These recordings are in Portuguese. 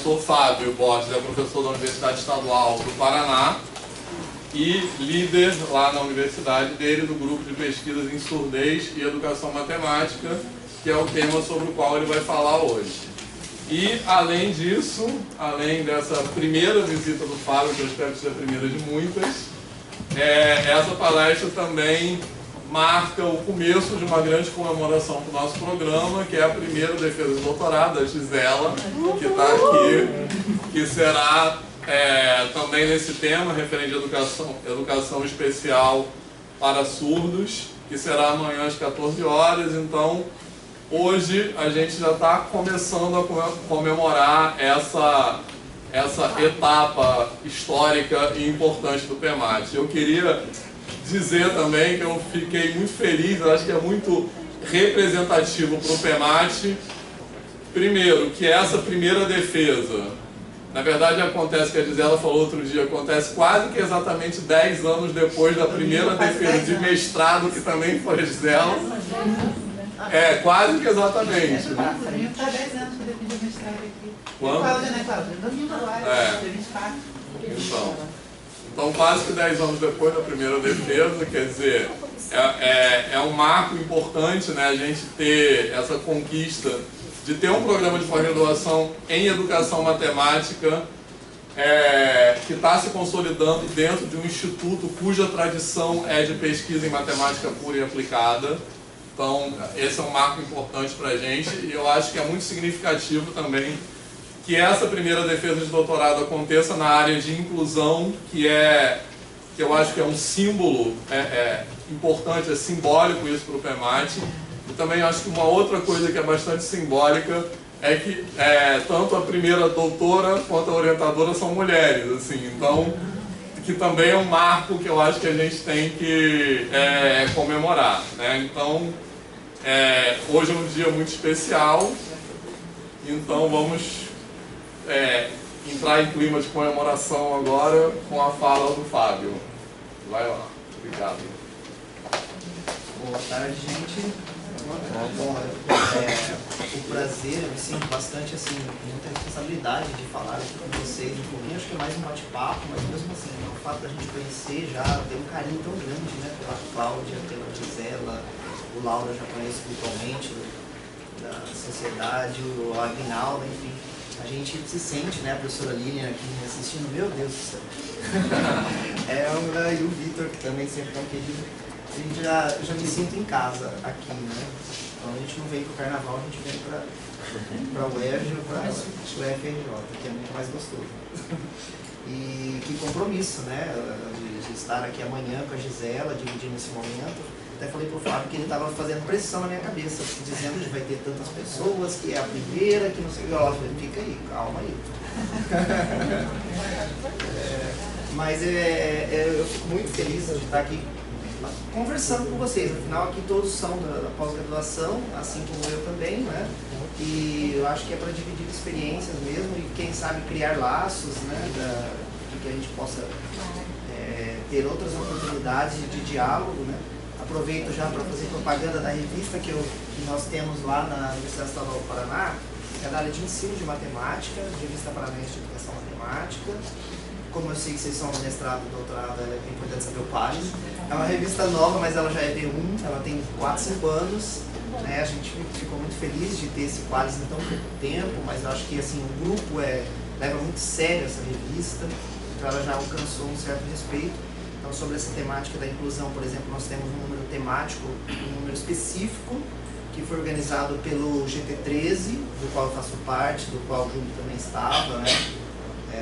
professor Fábio Borges, é professor da Universidade Estadual do Paraná e líder lá na universidade dele do grupo de pesquisas em surdez e educação matemática, que é o tema sobre o qual ele vai falar hoje. E, além disso, além dessa primeira visita do Fábio, que eu espero que seja a primeira de muitas, essa palestra também marca o começo de uma grande comemoração para o nosso programa, que é a primeira defesa de doutorado da Gisela, que está aqui, que será também nesse tema, referente à educação especial para surdos, que será amanhã às 14 horas. Então, hoje a gente já está começando a comemorar essa etapa histórica e importante do PEMAT. Eu queria dizer também que eu fiquei muito feliz, eu acho que é muito representativo para o PEMAT, primeiro, que essa primeira defesa, na verdade acontece, que a Gisela falou outro dia, acontece quase que exatamente 10 anos depois da primeira defesa de mestrado, que também foi a Gisela. Quase que exatamente. Está 10 anos que eu defendi o mestrado aqui. Quando? Cláudia, né, Cláudia? Domingo agora, 24. Então, quase que 10 anos depois da primeira defesa, quer dizer, é um marco importante, né, a gente ter essa conquista de ter um programa de pós-graduação em educação matemática que está se consolidando dentro de um instituto cuja tradição é de pesquisa em matemática pura e aplicada. Então, esse é um marco importante para a gente e eu acho que é muito significativo também que essa primeira defesa de doutorado aconteça na área de inclusão, que eu acho que é um símbolo importante, é simbólico isso para o PEMAT. E também acho que uma outra coisa que é bastante simbólica é que tanto a primeira doutora quanto a orientadora são mulheres, assim, então, que também é um marco que eu acho que a gente tem que comemorar, né? Então, hoje é um dia muito especial, então vamos entrar em clima de comemoração agora com a fala do Fábio. Vai lá. Obrigado. Boa tarde, gente. Bom, o prazer, eu me sinto bastante, assim, muita responsabilidade de falar aqui com vocês um pouquinho. Acho que é mais um bate-papo, mas mesmo assim, o fato da gente conhecer já tem um carinho tão grande, né, pela Cláudia, pela Gisela, o Laura já conheço virtualmente, da sociedade, o Aguinaldo, enfim. A gente se sente, né, a professora Lilian aqui me assistindo, meu Deus do céu. E o Vitor, que também sempre é um querido. Eu já me sinto em casa aqui, né? Então a gente não vem para o carnaval, a gente vem para o UERJ ou para o FRJ, que é muito mais gostoso. E que compromisso, né? De estar aqui amanhã com a Gisela, dividindo esse momento. Até falei para o Fábio que ele estava fazendo pressão na minha cabeça, dizendo que vai ter tantas pessoas, que é a primeira, que não sei o que. Eu falei, fica aí, calma aí. Mas eu fico muito feliz de estar aqui conversando com vocês. Afinal, aqui todos são da pós-graduação, assim como eu também, né? E eu acho que é para dividir experiências mesmo e, quem sabe, criar laços, né? De que a gente possa ter outras oportunidades de diálogo, né? Aproveito já para fazer propaganda da revista que nós temos lá na Universidade Estadual do Paraná, que é da área de ensino de matemática, Revista Paranaense de Educação Matemática. Como eu sei que vocês são no mestrado e doutorado, é importante saber o Pares. É uma revista nova, mas ela já é D1, ela tem 4, 5 anos. Né? A gente ficou muito feliz de ter esse Pares em tão pouco tempo, mas eu acho que assim, o grupo leva muito sério essa revista, então ela já alcançou um certo respeito. Então, sobre essa temática da inclusão, por exemplo, nós temos um número temático, um número específico, que foi organizado pelo GT13, do qual eu faço parte, do qual o Júlio também estava, né?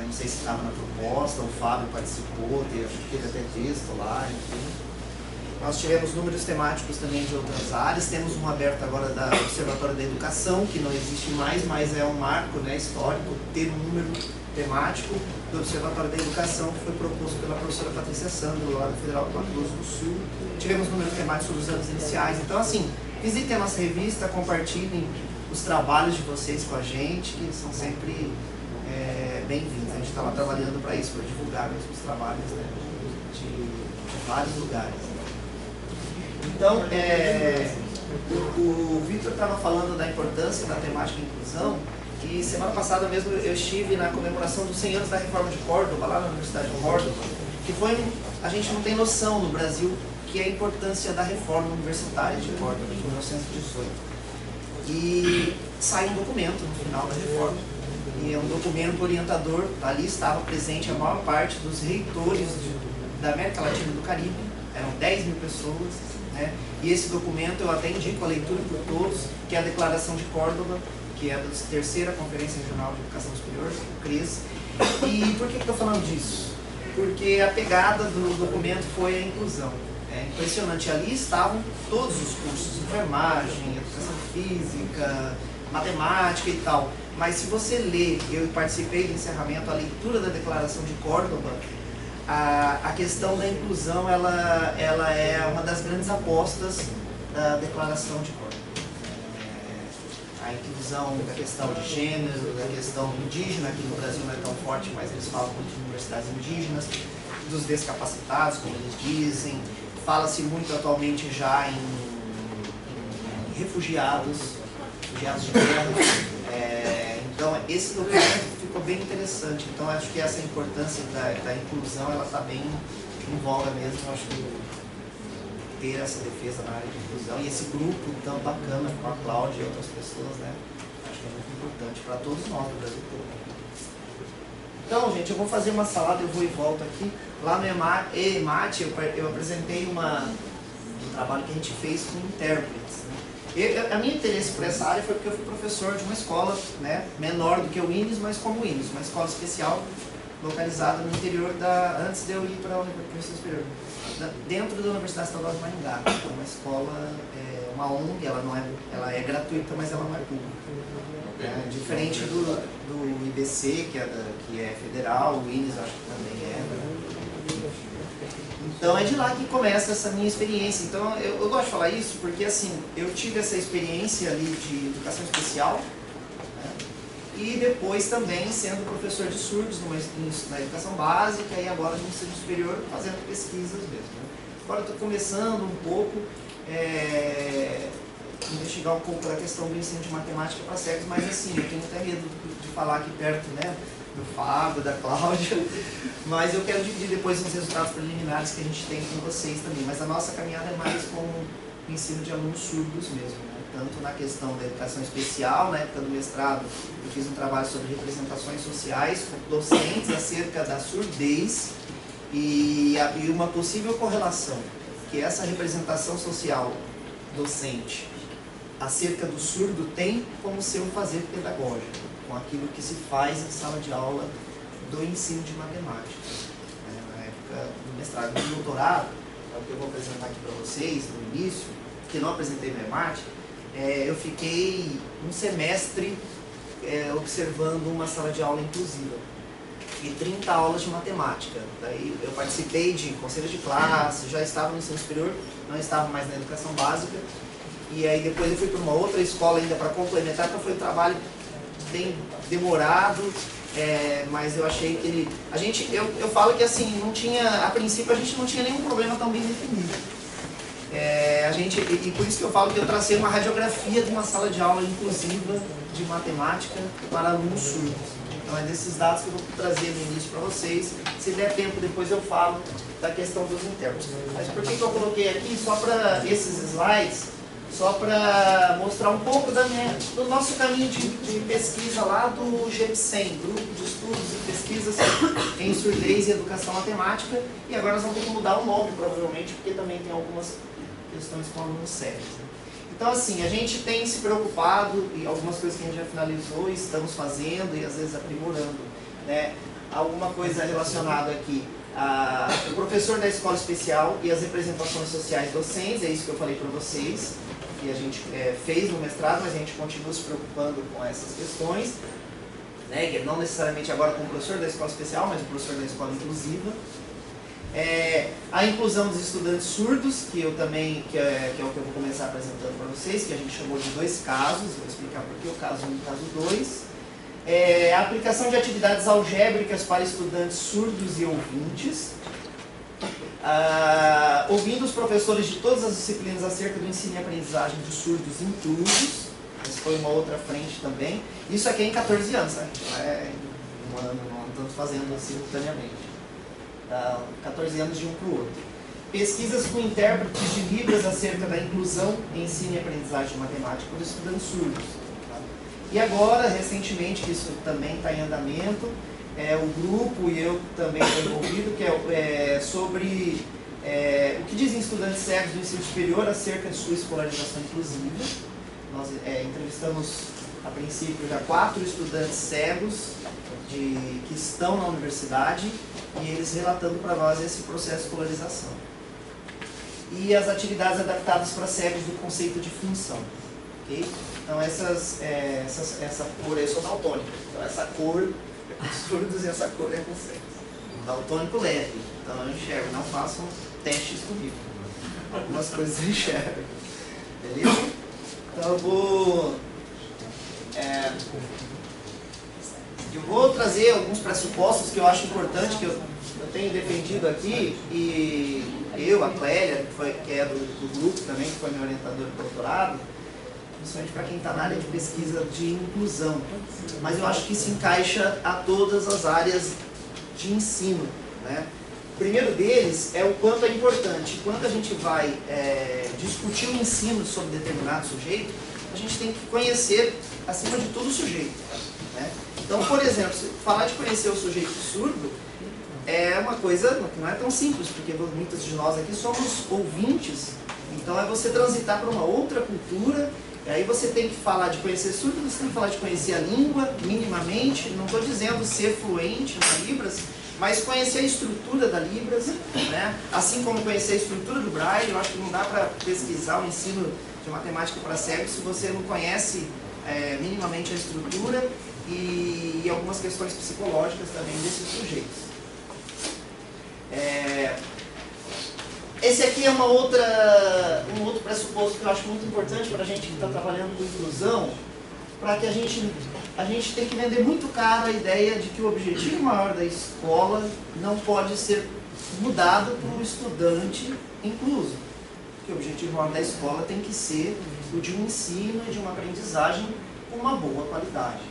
Não sei se estava na proposta, o Fábio participou, acho que teve até texto lá, enfim. Nós tivemos números temáticos também de outras áreas, temos um aberto agora da Observatório da Educação, que não existe mais, mas é um marco, né, histórico, ter um número temático do Observatório da Educação, que foi proposto pela professora Patrícia Sandro, lá da Federal do Mato Grosso do Sul. Tivemos números temáticos sobre os anos iniciais. Então, assim, visitem a nossa revista, compartilhem os trabalhos de vocês com a gente, que são sempre bem-vindos. A gente está lá trabalhando para isso, para divulgar mesmo os trabalhos, né, de vários lugares. Então, o Vitor estava falando da importância da temática inclusão, E semana passada mesmo eu estive na comemoração dos 100 anos da Reforma de Córdoba, lá na Universidade de Córdoba, que foi, a gente não tem noção no Brasil que é a importância da reforma universitária de Córdoba, de 1918. E sai um documento no final da reforma, e é um documento orientador, ali estava presente a maior parte dos reitores da América Latina e do Caribe, eram 10 mil pessoas, né? E esse documento eu até indico a leitura por todos, que é a Declaração de Córdoba, que é da terceira Conferência Regional de Educação Superior, o CRES. E por que eu estou falando disso? Porque a pegada do documento foi a inclusão. É impressionante, ali estavam todos os cursos, enfermagem, educação física, matemática e tal. Mas se você ler, eu participei do encerramento, a leitura da Declaração de Córdoba, a questão da inclusão ela é uma das grandes apostas da Declaração de Córdoba. A inclusão da questão de gênero, da questão indígena, aqui no Brasil não é tão forte, mas eles falam muito de universidades indígenas, dos descapacitados, como eles dizem. Fala-se muito atualmente já em refugiados de guerra. Então, esse documento ficou bem interessante. Então, acho que essa importância da inclusão, ela está bem em voga mesmo. Acho que ter essa defesa na área de inclusão e esse grupo tão bacana com a Cláudia e outras pessoas, né? Acho que é muito importante para todos nós do Brasil todo. Então, gente, eu vou fazer uma salada, eu vou e volto aqui. Lá no EMAT, eu apresentei um trabalho que a gente fez com intérpretes. Né? A minha interesse por essa área foi porque eu fui professor de uma escola, né, menor do que o INES, mas como o INES, uma escola especial localizada no interior antes de eu ir para a Universidade Superior, dentro da Universidade Estadual de Maringá. É uma escola, uma ONG, ela é gratuita, mas ela não é pública. Diferente do IBC, que é federal, o INES acho que também é. Então é de lá que começa essa minha experiência. Então eu gosto de falar isso porque assim, eu tive essa experiência ali de educação especial, né? E depois também sendo professor de surdos na educação básica e agora no ensino superior fazendo pesquisas mesmo. Né? Agora estou começando um pouco investigar um pouco da questão do ensino de matemática para cegos, mas assim, eu tenho até medo de falar aqui perto, né, do Fábio, da Cláudia, mas eu quero dividir depois os resultados preliminares que a gente tem com vocês também, mas a nossa caminhada é mais com o ensino de alunos surdos mesmo, né? Tanto na questão da educação especial, na época do mestrado, eu fiz um trabalho sobre representações sociais com docentes acerca da surdez e uma possível correlação que essa representação social docente acerca do surdo tem como seu fazer pedagógico, com aquilo que se faz em sala de aula do ensino de matemática. Na época do mestrado e do doutorado, é o que eu vou apresentar aqui para vocês no início, que não apresentei no EMAT, eu fiquei um semestre observando uma sala de aula inclusiva e 30 aulas de matemática. Daí eu participei de conselhos de classe, já estava no ensino superior, não estava mais na educação básica. E aí depois eu fui para uma outra escola ainda para complementar, então foi um trabalho bem demorado, mas eu achei que eu falo que assim, não tinha, a princípio a gente não tinha nenhum problema tão bem definido. E por isso que eu falo que eu tracei uma radiografia de uma sala de aula inclusiva de matemática para alunos surdos. Então é desses dados que eu vou trazer no início para vocês. Se der tempo, depois eu falo da questão dos intérpretes. Mas por que eu coloquei aqui? Só para esses slides, só para mostrar um pouco do nosso caminho de pesquisa lá do GEPSEM, Grupo de Estudos e Pesquisas em Surdez e Educação Matemática. E agora nós vamos ter que mudar o nome, provavelmente, porque também tem algumas questões com alunos sérios. Então, assim, a gente tem se preocupado, e algumas coisas que a gente já finalizou, estamos fazendo e às vezes aprimorando, né? Alguma coisa relacionada aqui o professor da escola especial e as representações sociais docentes, é isso que eu falei para vocês, que a gente fez no mestrado, mas a gente continua se preocupando com essas questões, né? Não necessariamente agora como professor da escola especial, mas o professor da escola inclusiva. A inclusão dos estudantes surdos, que eu também, que é o que eu vou começar apresentando para vocês, que a gente chamou de 2 casos, vou explicar por que o caso 1 e o caso 2. A aplicação de atividades algébricas para estudantes surdos e ouvintes, ouvindo os professores de todas as disciplinas acerca do ensino e aprendizagem de surdos inclusos, foi uma outra frente também. Isso aqui é em 14 anos, né? Não é em um ano, não estamos fazendo simultaneamente. 14 anos de um para o outro. Pesquisas com intérpretes de Libras acerca da inclusão, ensino e aprendizagem de matemática por estudantes surdos. Tá? E agora, recentemente, que isso também está em andamento, o grupo e eu também estou envolvido, que é sobre o que dizem estudantes cegos do ensino superior acerca de sua escolarização inclusiva. Nós entrevistamos, a princípio, já 4 estudantes cegos que estão na universidade e eles relatando para nós esse processo de escolarização. E as atividades adaptadas para cegos do conceito de função. Okay? Então essa cor, eu sou daltônico, então essa cor é com surdos e essa cor é com cegos. Daltônico leve, então eu enxergo, não façam testes comigo. Algumas coisas eu enxergo. Beleza? Então eu vou trazer alguns pressupostos que eu acho importante, que eu tenho defendido aqui, e eu, a Clélia, que é do grupo também, que foi meu orientador de doutorado, principalmente para quem está na área de pesquisa de inclusão. Mas eu acho que se encaixa a todas as áreas de ensino, né? O primeiro deles é o quanto é importante. Quando a gente vai discutir o ensino sobre determinado sujeito, a gente tem que conhecer, acima de tudo, o sujeito, né? Então, por exemplo, falar de conhecer o sujeito surdo é uma coisa que não é tão simples, porque muitos de nós aqui somos ouvintes, então é você transitar para uma outra cultura, e aí você tem que falar de conhecer surdo, você tem que falar de conhecer a língua, minimamente, não estou dizendo ser fluente na Libras, mas conhecer a estrutura da Libras, né? Assim como conhecer a estrutura do Braille. Eu acho que não dá para pesquisar o ensino de matemática para cegos se você não conhece minimamente a estrutura e algumas questões psicológicas também desses sujeitos. Esse aqui é um outro pressuposto que eu acho muito importante para a gente que está trabalhando com inclusão, para que a gente tem que vender muito caro a ideia de que o objetivo maior da escola não pode ser mudado por um estudante incluso. Que o objetivo maior da escola tem que ser o de um ensino e de uma aprendizagem com uma boa qualidade.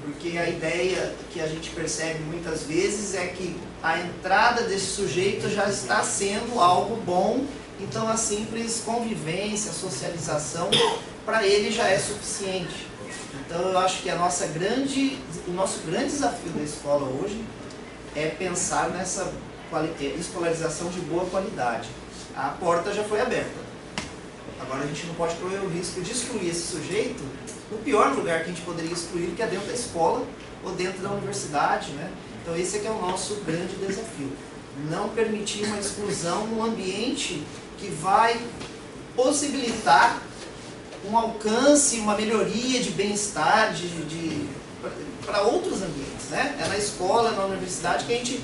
Porque a ideia que a gente percebe muitas vezes é que a entrada desse sujeito já está sendo algo bom, então a simples convivência, socialização, para ele já é suficiente. Então eu acho que o nosso grande desafio da escola hoje é pensar nessa escolarização de boa qualidade. A porta já foi aberta. Agora a gente não pode correr o risco de excluir esse sujeito no pior lugar que a gente poderia excluir, que é dentro da escola ou dentro da universidade, né? Então esse aqui é o nosso grande desafio. Não permitir uma exclusão num ambiente que vai possibilitar um alcance, uma melhoria de bem-estar para outros ambientes, né? É na escola, na universidade que a gente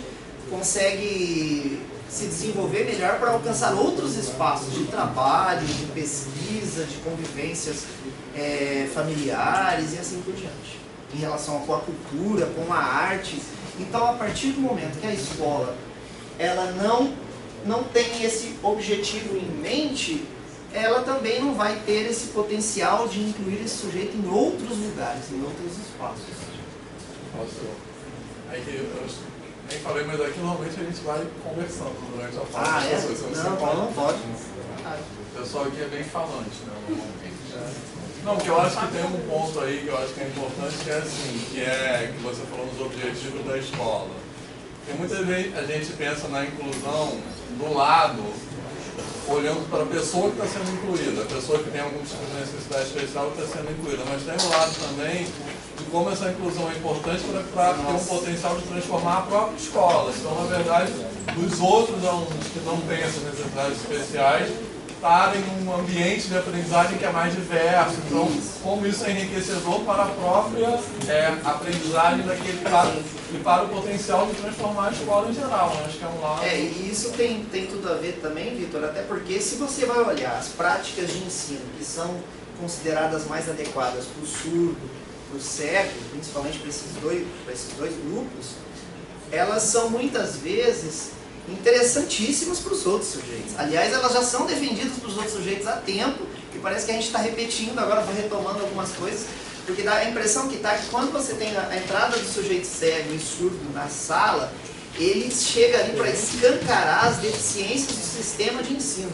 consegue se desenvolver melhor para alcançar outros espaços de trabalho, de pesquisa, de convivências familiares e assim por diante, em relação com a cultura, com a arte. Então, a partir do momento que a escola ela não tem esse objetivo em mente, ela também não vai ter esse potencial de incluir esse sujeito em outros lugares, em outros espaços. Eu nem falei, mas aqui normalmente a gente vai conversando durante a fala. Não pode. O pessoal aqui é bem falante, né, normalmente. Não, porque eu acho que tem um ponto aí que eu acho que é importante, que é assim, que você falou nos objetivos da escola. Porque muitas vezes a gente pensa na inclusão do lado, olhando para a pessoa que está sendo incluída, a pessoa que tem algum tipo de necessidade especial que está sendo incluída, mas tem um lado também de como essa inclusão é importante para ter um potencial de transformar a própria escola. Então, na verdade, os outros alunos que não têm essas necessidades especiais estarem num ambiente de aprendizagem que é mais diverso. Então, como isso é enriquecedor para a própria aprendizagem daquele cara e para o potencial de transformar a escola em geral. Acho que é um lado... E isso tem tudo a ver também, Vitor, até porque se você vai olhar as práticas de ensino que são consideradas mais adequadas para o surdo, para o cego, principalmente para esses dois grupos, elas são muitas vezes interessantíssimas para os outros sujeitos. Aliás, elas já são defendidas para os outros sujeitos há tempo e porque parece que a gente está repetindo, agora vou retomando algumas coisas, porque dá a impressão que tá que quando você tem a entrada do sujeito cego e surdo na sala, ele chega ali para escancarar as deficiências do sistema de ensino,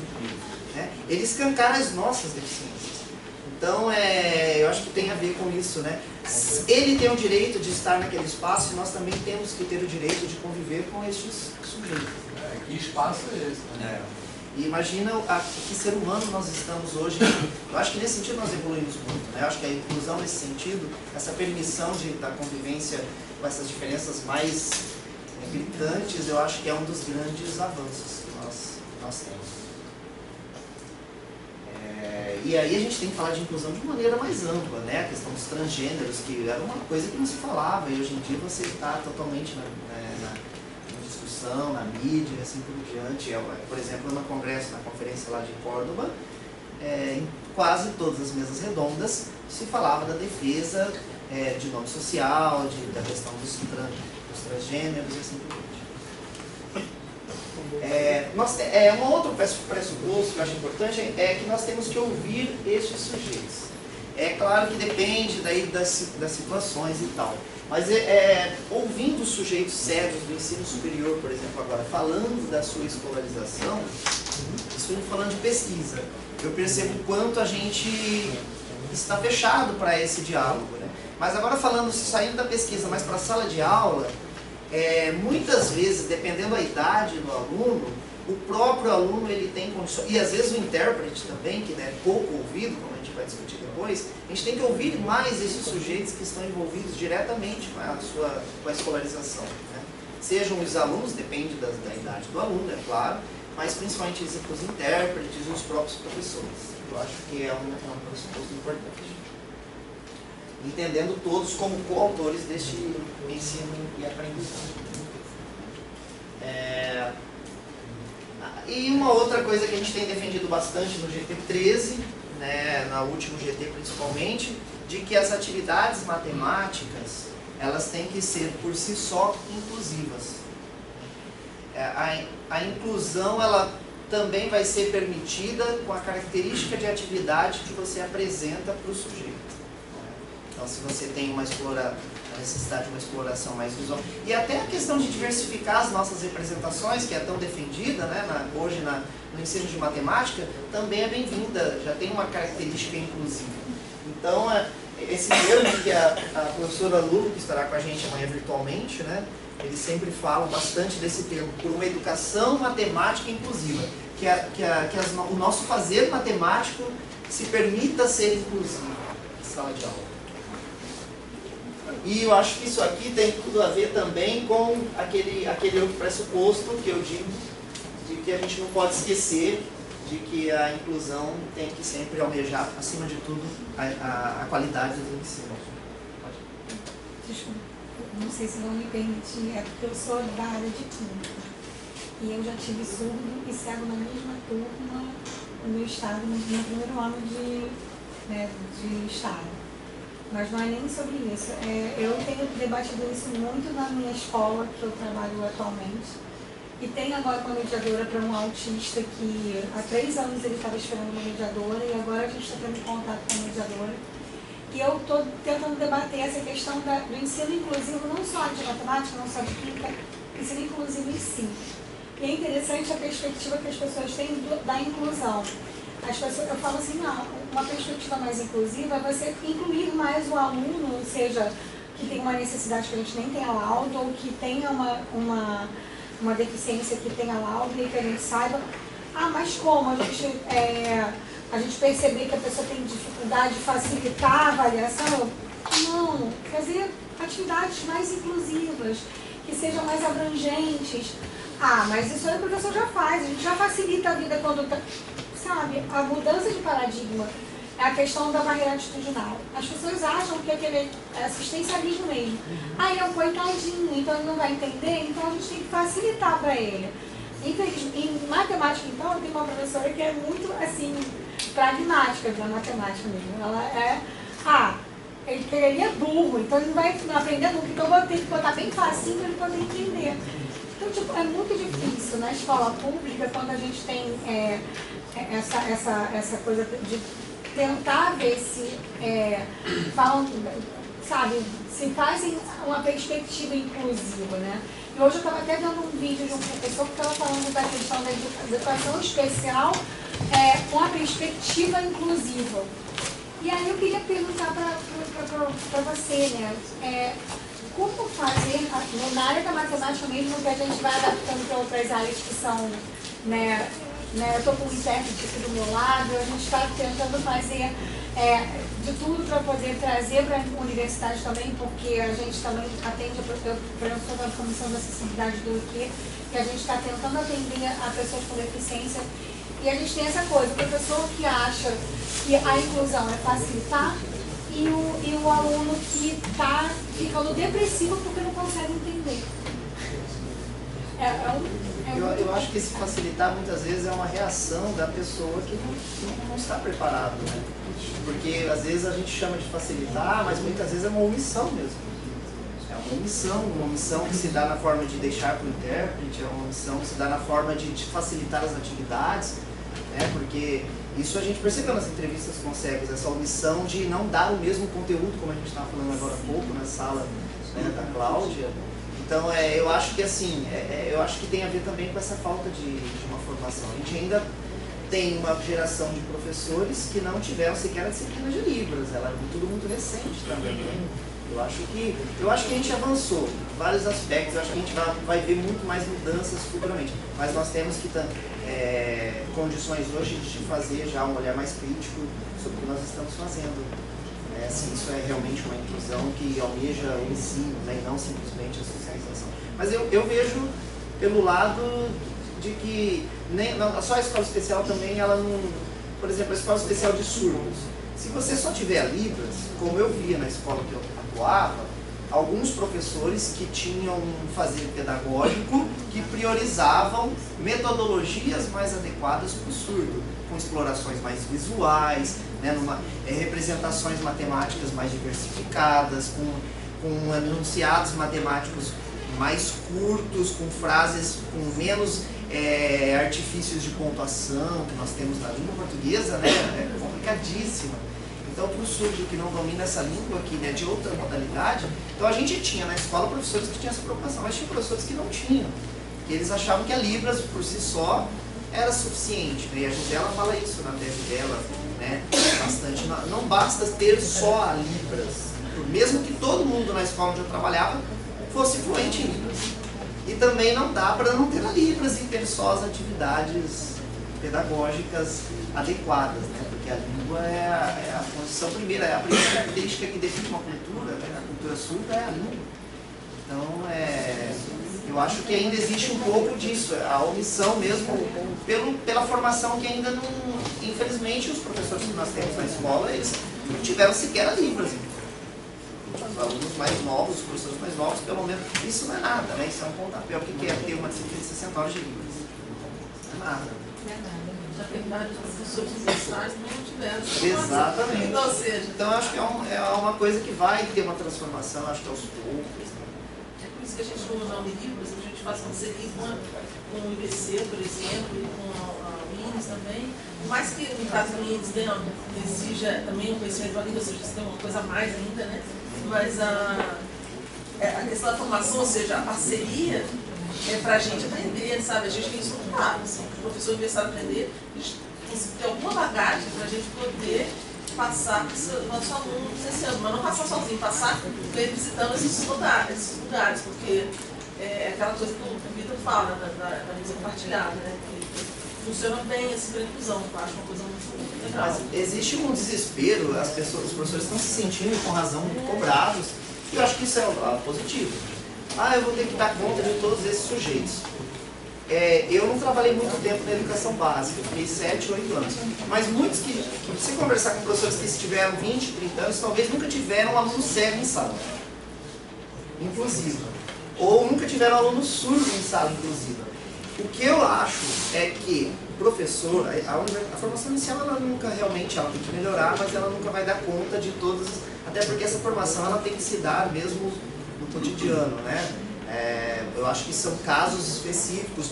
né? Ele escancara as nossas deficiências. Então, eu acho que tem a ver com isso, né? Ele tem o direito de estar naquele espaço e nós também temos que ter o direito de conviver com estes sujeitos. Que espaço é esse? Né? E imagina que ser humano nós estamos hoje. Eu acho que nesse sentido nós evoluímos muito, né? Eu acho que a inclusão nesse sentido, essa permissão da convivência com essas diferenças mais gritantes, eu acho que é um dos grandes avanços que nós temos. E aí a gente tem que falar de inclusão de maneira mais ampla, né? A questão dos transgêneros, que era uma coisa que não se falava, e hoje em dia você está totalmente na discussão, na mídia, assim por diante. Por exemplo, na conferência lá de Córdoba, em quase todas as mesas redondas se falava da defesa de nome social, da questão dos transgêneros e assim por diante. Um outro pressuposto que eu acho importante é que nós temos que ouvir estes sujeitos. É claro que depende daí das situações e tal, mas ouvindo os sujeitos cegos do ensino superior, por exemplo, agora falando da sua escolarização, estou falando de pesquisa, eu percebo o quanto a gente está fechado para esse diálogo, né? Mas agora saindo da pesquisa, mas para a sala de aula, muitas vezes, dependendo da idade do aluno, o próprio aluno ele tem condições, e às vezes o intérprete também, que é pouco ouvido, como a gente vai discutir depois, a gente tem que ouvir mais esses sujeitos que estão envolvidos diretamente com a escolarização, né? Sejam os alunos, depende da idade do aluno, é claro, mas principalmente os intérpretes e os próprios professores. Eu acho que é um pressuposto importante. Entendendo todos como coautores deste ensino e aprendizagem. E uma outra coisa que a gente tem defendido bastante no GT13, né, no último GT principalmente, de que as atividades matemáticas, elas têm que ser por si só inclusivas. A inclusão, ela também vai ser permitida com a característica de atividade que você apresenta para o sujeito. Então, se você tem a necessidade de uma exploração mais visual, e até a questão de diversificar as nossas representações, que é tão defendida, né, hoje no ensino de matemática, também é bem-vinda, já tem uma característica inclusiva. Então, esse termo que a professora Lu, que estará com a gente amanhã virtualmente, né, eles sempre falam bastante desse termo, por uma educação matemática inclusiva, o nosso fazer matemático se permita ser inclusivo em sala de aula. E eu acho que isso aqui tem tudo a ver também com aquele outro pressuposto que eu digo, de que a gente não pode esquecer de que a inclusão tem que sempre almejar, acima de tudo, a qualidade do ensino. Desculpa, não sei se vão me permitir, é porque eu sou da área de química. E eu já tive surdo e cego na mesma turma no meu estado, no meu primeiro ano de estado. Mas não é nem sobre isso. Eu tenho debatido isso muito na minha escola, que eu trabalho atualmente. E tenho agora uma mediadora para um autista que há 3 anos ele estava esperando uma mediadora e agora a gente está tendo contato com a mediadora. E eu estou tentando debater essa questão do ensino inclusivo, não só de matemática, não só de química, ensino inclusivo em si. E é interessante a perspectiva que as pessoas têm da inclusão. Eu falo assim, não, uma perspectiva mais inclusiva é você incluir mais o aluno, seja que tem uma necessidade que a gente nem tenha laudo, ou que tenha uma deficiência que tenha laudo e que a gente saiba, mas como a gente perceber que a pessoa tem dificuldade de facilitar a avaliação? Não, fazer atividades mais inclusivas, que sejam mais abrangentes. Mas isso aí o professor já faz, a gente já facilita a vida quando sabe, a mudança de paradigma é a questão da barreira atitudinal. As pessoas acham que aquele é assistencialismo mesmo. Ele é um coitadinho, então ele não vai entender, então a gente tem que facilitar para ele. Em matemática, então, eu tenho uma professora que é muito, assim, pragmática da matemática mesmo. Ela ele é burro, então ele não vai aprender nunca, então eu vou ter que botar bem facinho para ele poder entender. Então, é muito difícil na escola pública, quando a gente tem essa coisa de tentar ver se falam, sabe, se fazem uma perspectiva inclusiva, né? E hoje eu estava até vendo um vídeo de um professor que estava falando da questão da educação especial com a perspectiva inclusiva. E aí eu queria perguntar para você, né? Como fazer, na área da matemática mesmo, que a gente vai adaptando para outras áreas que são, né, eu estou com o intérprete aqui do meu lado, a gente está tentando fazer de tudo para poder trazer para a universidade também, porque a gente também atende, eu sou da Comissão de Acessibilidade do IQ, que a gente está tentando atender a pessoas com deficiência, e a gente tem essa coisa, o professor que acha que a inclusão é facilitar, e o aluno que está ficando depressivo porque não consegue entender. Eu acho que esse facilitar muitas vezes é uma reação da pessoa que não está preparado, né? Porque às vezes a gente chama de facilitar, mas muitas vezes é uma omissão mesmo. É uma omissão que se dá na forma de deixar para o intérprete, é uma omissão que se dá na forma de facilitar as atividades, né? Porque isso a gente percebeu nas entrevistas com cegos, essa omissão de não dar o mesmo conteúdo, como a gente estava falando agora há pouco, na sala, né, da Cláudia. Então, eu acho que assim, eu acho que tem a ver também com essa falta de uma formação. A gente ainda tem uma geração de professores que não tiveram sequer a disciplina de Libras, ela é tudo muito recente também. Eu acho que a gente avançou em vários aspectos, eu acho que a gente vai ver muito mais mudanças futuramente, mas nós temos que condições hoje de fazer já um olhar mais crítico sobre o que nós estamos fazendo. Se isso é realmente uma inclusão que almeja o ensino, né, e não simplesmente a socialização. Mas eu vejo pelo lado de que só a escola especial também, ela não... Por exemplo, a escola especial de surdos. Se você só tiver Libras, como eu via na escola que eu atuava, alguns professores que tinham um fazer pedagógico que priorizavam metodologias mais adequadas para o surdo, com explorações mais visuais, né, representações matemáticas mais diversificadas, com enunciados matemáticos mais curtos, com frases com menos artifícios de pontuação que nós temos na língua portuguesa, né, é complicadíssima. Então, para o surdo que não domina essa língua aqui, né, de outra modalidade, então a gente tinha na escola professores que tinham essa preocupação, mas tinha professores que não tinham, que eles achavam que a Libras por si só era suficiente, né? E a Gisela fala isso na tese dela, né, bastante. Não basta ter só a Libras, mesmo que todo mundo na escola onde eu trabalhava fosse fluente em Libras. E também não dá para não ter a Libras e ter só as atividades pedagógicas adequadas, né? Porque a língua é a condição primeira, é a primeira característica que define uma cultura, né? A cultura surda é a língua. Então, eu acho que ainda existe um pouco disso, a omissão mesmo, pela formação que ainda não... Infelizmente, os professores que nós temos na escola, eles não tiveram sequer a Libras. Os alunos mais novos, os professores mais novos, pelo menos, isso não é nada, né? Isso é um pontapé. O que é ter uma disciplina de 60 horas de Libras? Não é nada. Não é nada. Já tem vários professores universitários que não tiveram. Exatamente. Então, ou seja, então, eu acho que é uma coisa que vai ter uma transformação, acho que aos poucos. É por isso que a gente, no nome Libras, a gente faz parceria com o IBC, por exemplo, e com a Unis também. Por mais que, no caso da Unis, exija também um conhecimento da língua, ou seja, você tem uma coisa a mais ainda, né? Mas a questão da formação, ou seja, a parceria, é para a gente aprender, sabe? A gente tem isso muito claro, assim, o professor universitário aprender, a gente tem que ter alguma bagagem para a gente poder passar para o nosso aluno esse ano, mas não passar sozinho, passar visitando esses lugares, porque é aquela coisa que o Vitor fala da visão compartilhada, né? Que funciona bem assim para a inclusão, eu acho uma coisa muito legal. Mas existe um desespero, os professores estão se sentindo com razão muito cobrados, e eu acho que isso é um lado positivo. Eu vou ter que dar conta de todos esses sujeitos. Eu não trabalhei muito tempo na educação básica, fiquei 7, 8 anos. Mas muitos que você conversar com professores que tiveram 20, 30 anos, talvez nunca tiveram um aluno cego em sala, inclusiva. Ou nunca tiveram um aluno surdo em sala inclusiva. O que eu acho é que o professor, a formação inicial, ela nunca realmente, ela tem que melhorar, mas ela nunca vai dar conta de todas, até porque essa formação ela tem que se dar mesmo no cotidiano, né? Eu acho que são casos específicos.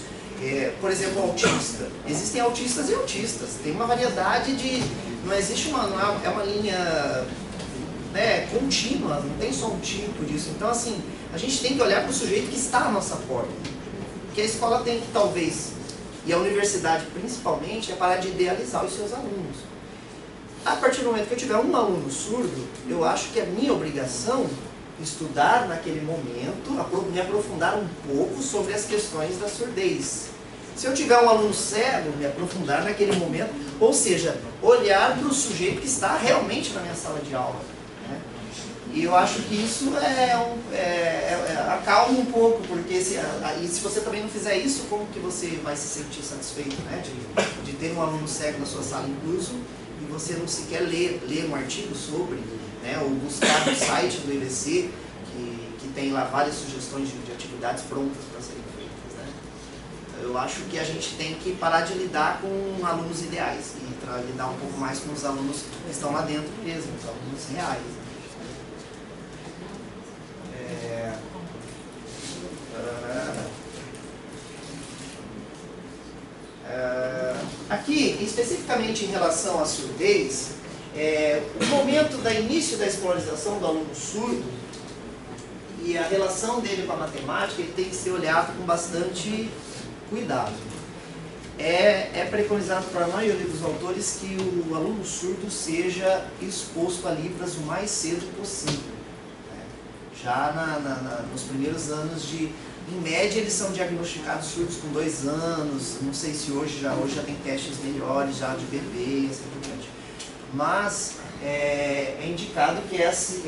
Por exemplo, autista. Existem autistas e autistas. Tem uma variedade de... Não existe é uma linha, né, contínua, não tem só um tipo disso. Então, assim, a gente tem que olhar para o sujeito que está à nossa porta. Que a escola tem que, talvez, e a universidade principalmente, é parar de idealizar os seus alunos. A partir do momento que eu tiver um aluno surdo, eu acho que é minha obrigação estudar naquele momento, me aprofundar um pouco sobre as questões da surdez. Se eu tiver um aluno cego, me aprofundar naquele momento, ou seja, olhar para o sujeito que está realmente na minha sala de aula. Né? E eu acho que isso acalma um pouco, porque se você também não fizer isso, como que você vai se sentir satisfeito, né? de ter um aluno cego na sua sala incluso, e você não sequer ler um artigo sobre, né? Ou buscar no site do IBC, que tem lá várias sugestões de atividades prontas para serem feitas. Né? Eu acho que a gente tem que parar de lidar com alunos ideais e lidar um pouco mais com os alunos que estão lá dentro mesmo, os alunos reais. Aqui, especificamente em relação à surdez, o momento do início da escolarização do aluno surdo e a relação dele com a matemática, ele tem que ser olhado com bastante cuidado. É preconizado para a maioria dos autores que o aluno surdo seja exposto a Libras o mais cedo possível. Já nos primeiros anos em média, eles são diagnosticados surdos com 2 anos, não sei se hoje já tem testes melhores já de bebê e assim por diante. Mas é indicado que esse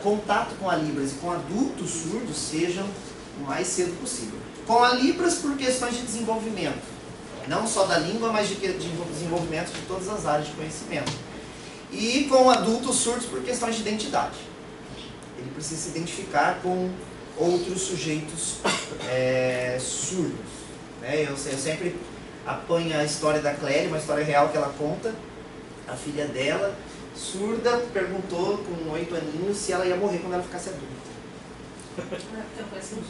contato com a Libras e com adultos surdos sejam o mais cedo possível. Com a Libras por questões de desenvolvimento, não só da língua, mas de desenvolvimento de todas as áreas de conhecimento. E com adultos surdos por questões de identidade. Ele precisa se identificar com outros sujeitos surdos. Né? Eu sempre apanho a história da Clélia, uma história real que ela conta. A filha dela, surda, perguntou com 8 aninhos se ela ia morrer quando ela ficasse adulta.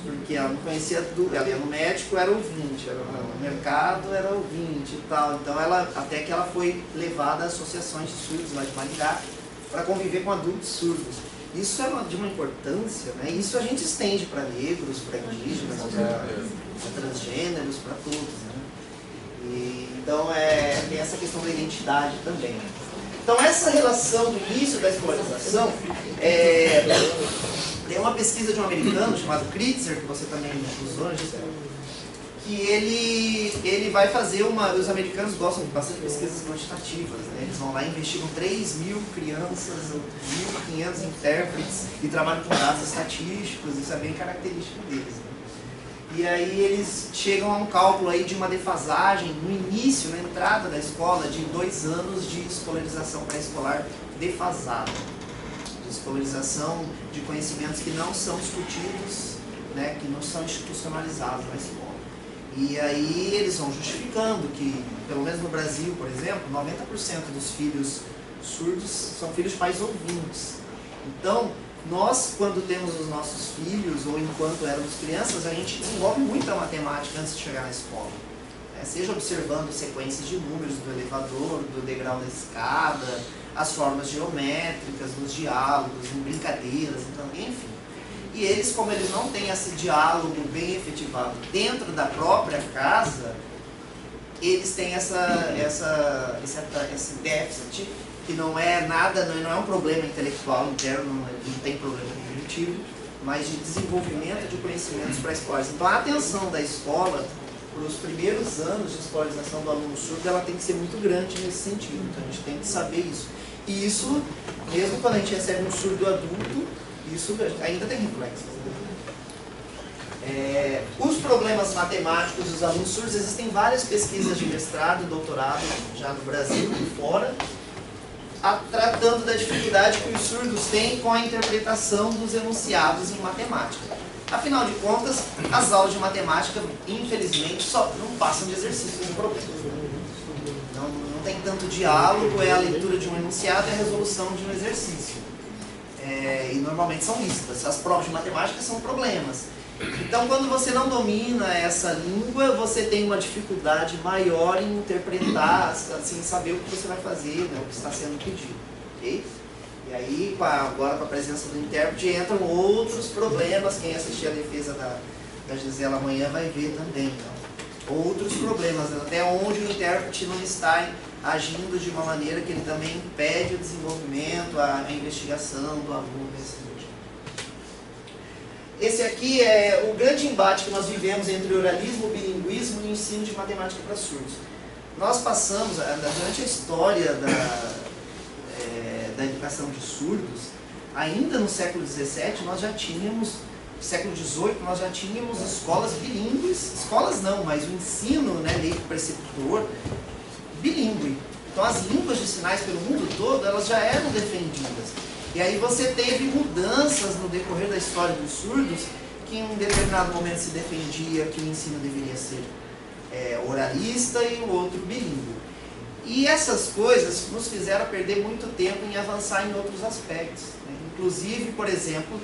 Porque ela não conhecia, ela ia no médico, era ouvinte, no mercado era ouvinte e tal. Então até que ela foi levada a associações de surdos lá de Maringá para conviver com adultos surdos. Isso é de uma importância, né? Isso a gente estende para negros, para indígenas, para transgêneros, para todos. Né? Então tem essa questão da identidade também. Então essa relação do início da escolarização, tem uma pesquisa de um americano chamado Kritzer, que você também usou, que ele vai fazer os americanos gostam de bastante pesquisas quantitativas, né? Eles vão lá e investigam 3.000 crianças, 1.500 intérpretes e trabalham com dados estatísticos, isso é bem característico deles. Né? E aí eles chegam a um cálculo aí de uma defasagem no início, na entrada da escola, de 2 anos de escolarização pré-escolar defasada. De escolarização de conhecimentos que não são discutidos, né, que não são institucionalizados na escola. E aí eles vão justificando que, pelo menos no Brasil, por exemplo, 90% dos filhos surdos são filhos de pais ouvintes. Então, nós, quando temos os nossos filhos, ou enquanto éramos crianças, a gente desenvolve muita matemática antes de chegar na escola. Seja observando sequências de números do elevador, do degrau da escada, as formas geométricas, nos diálogos, em brincadeiras, então, enfim. E eles, como eles não têm esse diálogo bem efetivado dentro da própria casa, eles têm esse déficit, que não é nada, não é um problema intelectual interno, não tem problema cognitivo, mas de desenvolvimento de conhecimentos pré-escolares. Então a atenção da escola para os primeiros anos de escolarização do aluno surdo, ela tem que ser muito grande nesse sentido, então a gente tem que saber isso. E isso, mesmo quando a gente recebe um surdo adulto, isso ainda tem reflexos. Os problemas matemáticos dos alunos surdos, existem várias pesquisas de mestrado e doutorado já no Brasil e fora, tratando da dificuldade que os surdos têm com a interpretação dos enunciados em matemática. Afinal de contas, as aulas de matemática, infelizmente, só não passam de exercícios de problemas. Não tem tanto diálogo, é a leitura de um enunciado e a resolução de um exercício. e normalmente são lícitas. As provas de matemática são problemas. Então, quando você não domina essa língua, você tem uma dificuldade maior em interpretar, assim, saber o que você vai fazer, né, o que está sendo pedido. Okay? E aí, agora com a presença do intérprete, entram outros problemas. Quem assistir a defesa da Gisela amanhã vai ver também. Então, outros problemas, até onde o intérprete não está agindo de uma maneira que ele também impede o desenvolvimento, a investigação do aluno. Esse aqui é o grande embate que nós vivemos entre o oralismo, o bilinguismo e o ensino de matemática para surdos. Nós passamos, durante a história da educação de surdos, ainda no século XVII, nós já tínhamos, no século XVIII, nós já tínhamos escolas bilíngues, escolas não, mas o ensino, né, leigo preceptor, bilíngue. Então as línguas de sinais pelo mundo todo, elas já eram defendidas. E aí você teve mudanças no decorrer da história dos surdos, que em um determinado momento se defendia que o ensino deveria ser oralista e o outro bilíngue. E essas coisas nos fizeram perder muito tempo em avançar em outros aspectos, né? Inclusive, por exemplo,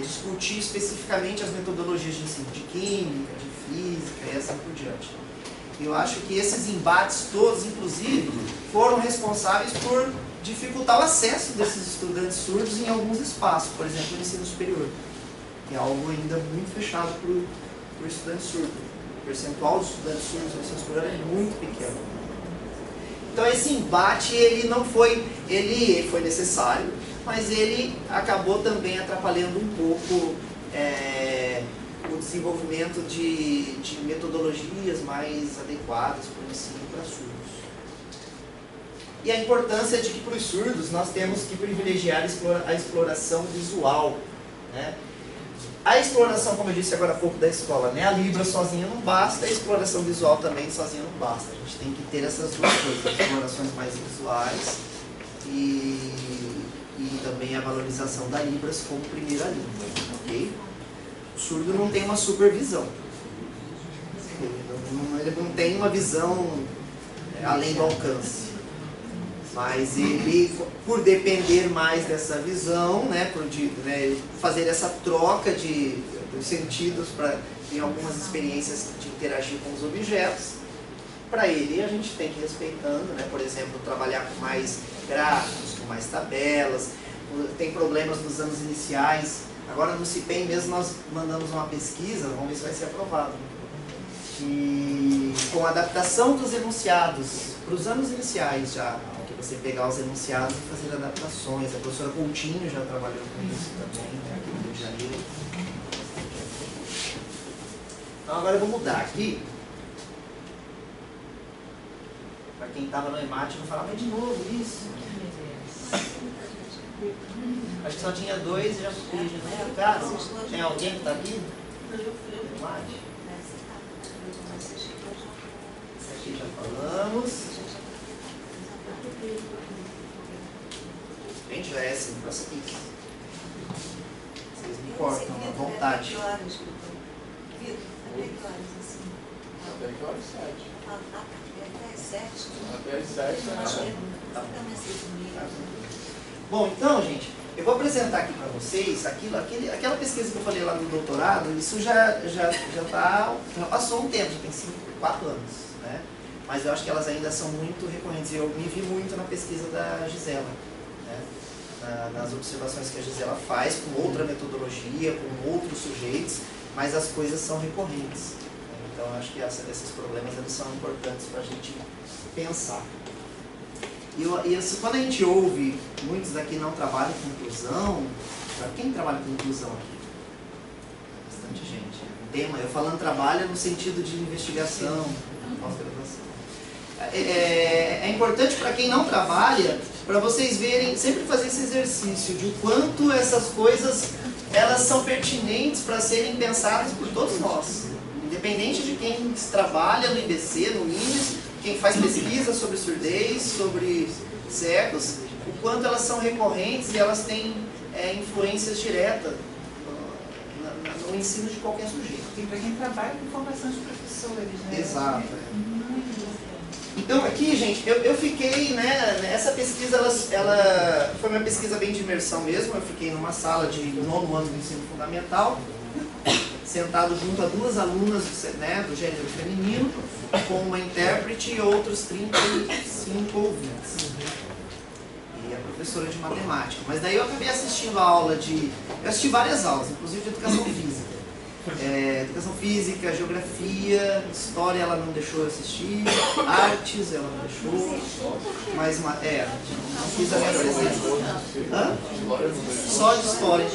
discutir especificamente as metodologias de ensino de química, de física e assim por diante. Eu acho que esses embates todos, inclusive, foram responsáveis por dificultar o acesso desses estudantes surdos em alguns espaços, por exemplo, o ensino superior, que é algo ainda muito fechado para o estudante surdo. O percentual dos estudantes surdos no ensino superior é muito pequeno. Então esse embate, ele foi necessário, mas ele acabou também atrapalhando um pouco o desenvolvimento de metodologias mais adequadas para o ensino para surdos. E a importância de que para os surdos nós temos que privilegiar a exploração visual, né? A exploração, como eu disse agora há pouco, da escola, né? A Libra sozinha não basta, a exploração visual também sozinha não basta. A gente tem que ter essas duas coisas, explorações mais visuais e também a valorização da Libras como primeira língua, ok? O surdo não tem uma supervisão. Ele não tem uma visão além do alcance. Mas ele, por depender mais dessa visão, né, fazer essa troca de sentidos para ter algumas experiências de interagir com os objetos, para ele a gente tem que ir respeitando, né, por exemplo, trabalhar com mais gráficos, com mais tabelas. Tem problemas nos anos iniciais. Agora no CIPEM mesmo nós mandamos uma pesquisa, vamos ver se vai ser aprovado, e com a adaptação dos enunciados para os anos iniciais já, você pegar os enunciados e fazer adaptações. A professora Coutinho já trabalhou com isso também, né, aqui no Rio de Janeiro. Então agora eu vou mudar aqui. Para quem estava no EMAT não falava de novo isso. Acho que só tinha dois e já fui de novo. Cara, tem alguém que está aqui? EMAT? Aqui já falamos. Gente, já é assim, passa aqui. Vocês me cortam, à vontade. Até que horas? 7. Até as 7, né? Bom, então, gente, eu vou apresentar aqui para vocês aquela pesquisa que eu falei lá do doutorado. Isso já passou um tempo, já tem 4 anos, né? Mas eu acho que elas ainda são muito recorrentes. Eu me vi muito na pesquisa da Gisela, né? Nas observações que a Gisela faz, com outra metodologia, com outros sujeitos, mas as coisas são recorrentes. Então eu acho que esses problemas eles são importantes para a gente pensar. E assim, quando a gente ouve, muitos daqui não trabalham com inclusão. Quem trabalha com inclusão aqui? Bastante gente. Tema, eu falando trabalha no sentido de investigação, pós-graduação. É importante para quem não trabalha, para vocês verem, sempre fazer esse exercício de o quanto essas coisas elas são pertinentes para serem pensadas por todos nós. Independente de quem trabalha no IBC, no INES, quem faz pesquisa sobre surdez, sobre cegos, o quanto elas são recorrentes e elas têm influências diretas no ensino de qualquer sujeito. E para quem trabalha com formação de professores, né? Exato. Muito importante. Então aqui, gente, eu fiquei, né, essa pesquisa, ela foi uma pesquisa bem de imersão mesmo. Eu fiquei numa sala de 9º ano do ensino fundamental, sentado junto a 2 alunas, né, do gênero feminino, com uma intérprete e outros 35 ouvintes. E a professora de matemática. Mas daí eu acabei assistindo a aula de... Eu assisti várias aulas, inclusive de educação física. Educação física, geografia, história ela não deixou eu assistir, artes ela não deixou, mas não fiz a minha presença. Só de história.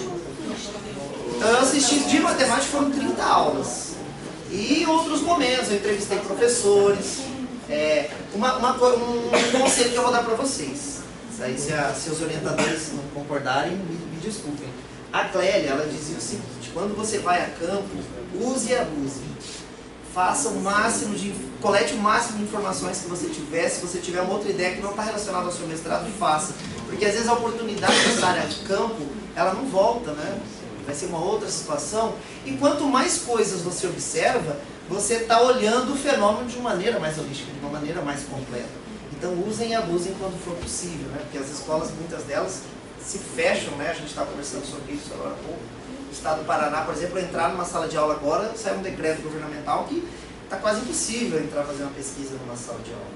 Então eu assisti de matemática, foram 30 aulas. E outros momentos, eu entrevistei professores. Um conselho que eu vou dar para vocês. Aí, se os orientadores não concordarem, me desculpem. A Clélia, ela dizia o seguinte: quando você vai a campo, use e abuse. Faça o máximo colete o máximo de informações que você tiver. Se você tiver uma outra ideia que não está relacionada ao seu mestrado, faça. Porque às vezes a oportunidade de estar a campo, ela não volta, né? Vai ser uma outra situação. E quanto mais coisas você observa, você está olhando o fenômeno de uma maneira mais holística, de uma maneira mais completa. Então usem e abusem quando for possível, né? Porque as escolas, muitas delas, se fecham, né? A gente estava conversando sobre isso agora há pouco. O estado do Paraná, por exemplo, entrar numa sala de aula agora, sai um decreto governamental que está quase impossível entrar fazer uma pesquisa numa sala de aula.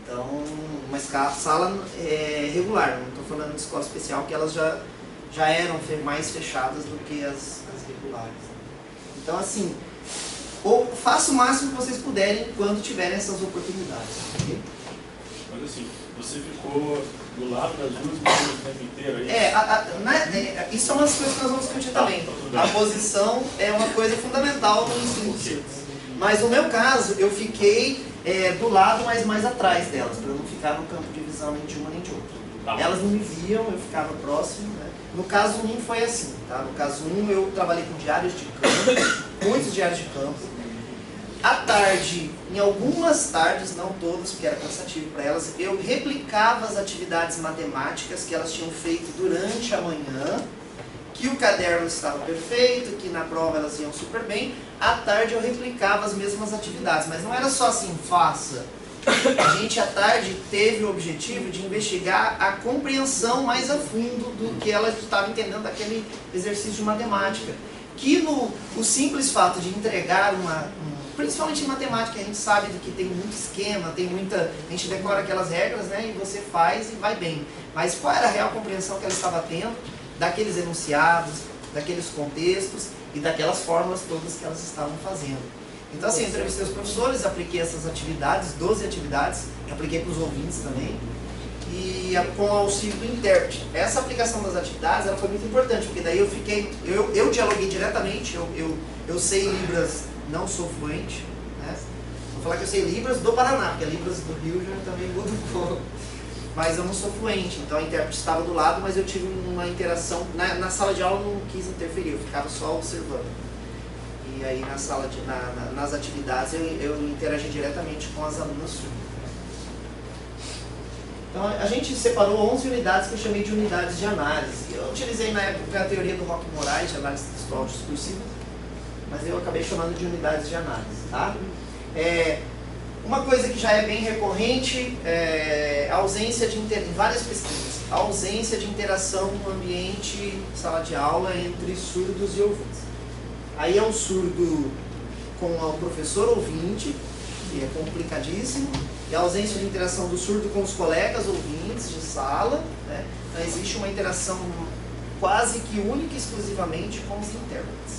Então, uma sala regular, não estou falando de escola especial, que elas já eram mais fechadas do que as regulares. Então, assim, faça o máximo que vocês puderem quando tiverem essas oportunidades. Okay? Mas assim, você ficou do lado das duas o tempo inteiro, é isso? Isso é uma das coisas que nós vamos discutir também. A posição é uma coisa fundamental no ensino de ciências. Mas no meu caso, eu fiquei do lado, mas mais atrás delas, para eu não ficar no campo de visão nem de uma nem de outra. Elas não me viam, eu ficava próximo, né? No caso 1 foi assim, tá? No caso 1 eu trabalhei com diários de campo, muitos diários de campo. À tarde, em algumas tardes, não todas, porque era cansativo para elas, eu replicava as atividades matemáticas que elas tinham feito durante a manhã, que o caderno estava perfeito, que na prova elas iam super bem. À tarde eu replicava as mesmas atividades, mas não era só assim, faça. A gente à tarde teve o objetivo de investigar a compreensão mais a fundo do que ela estava entendendo daquele exercício de matemática. Que o simples fato de entregar principalmente em matemática, a gente sabe que tem muito esquema, a gente decora aquelas regras, né, e você faz e vai bem. Mas qual era a real compreensão que ela estava tendo daqueles enunciados, daqueles contextos e daquelas fórmulas todas que elas estavam fazendo? Então assim, eu entrevistei os professores, apliquei essas atividades, 12 atividades, apliquei para os ouvintes também, e com o auxílio do intérprete. Essa aplicação das atividades ela foi muito importante, porque daí eu dialoguei diretamente, eu sei Libras, não sou fluente, né? Vou falar que eu sei Libras do Paraná, porque a Libras do Rio já também muda um pouco, mas eu não sou fluente, então a intérprete estava do lado, mas eu tive uma interação, na sala de aula eu não quis interferir, eu ficava só observando. E aí nas atividades eu interagi diretamente com as alunas. Então a gente separou 11 unidades que eu chamei de unidades de análise. Eu utilizei na época a teoria do Roque Moraes, de análise textual discursiva, mas eu acabei chamando de unidades de análise. Tá? Uma coisa que já é bem recorrente é a ausência em várias pesquisas, a ausência de interação no ambiente sala de aula entre surdos e ouvintes. Aí é um surdo com o professor ouvinte, que é complicadíssimo, e a ausência de interação do surdo com os colegas ouvintes de sala, né? Então existe uma interação quase que única e exclusivamente com os intérpretes.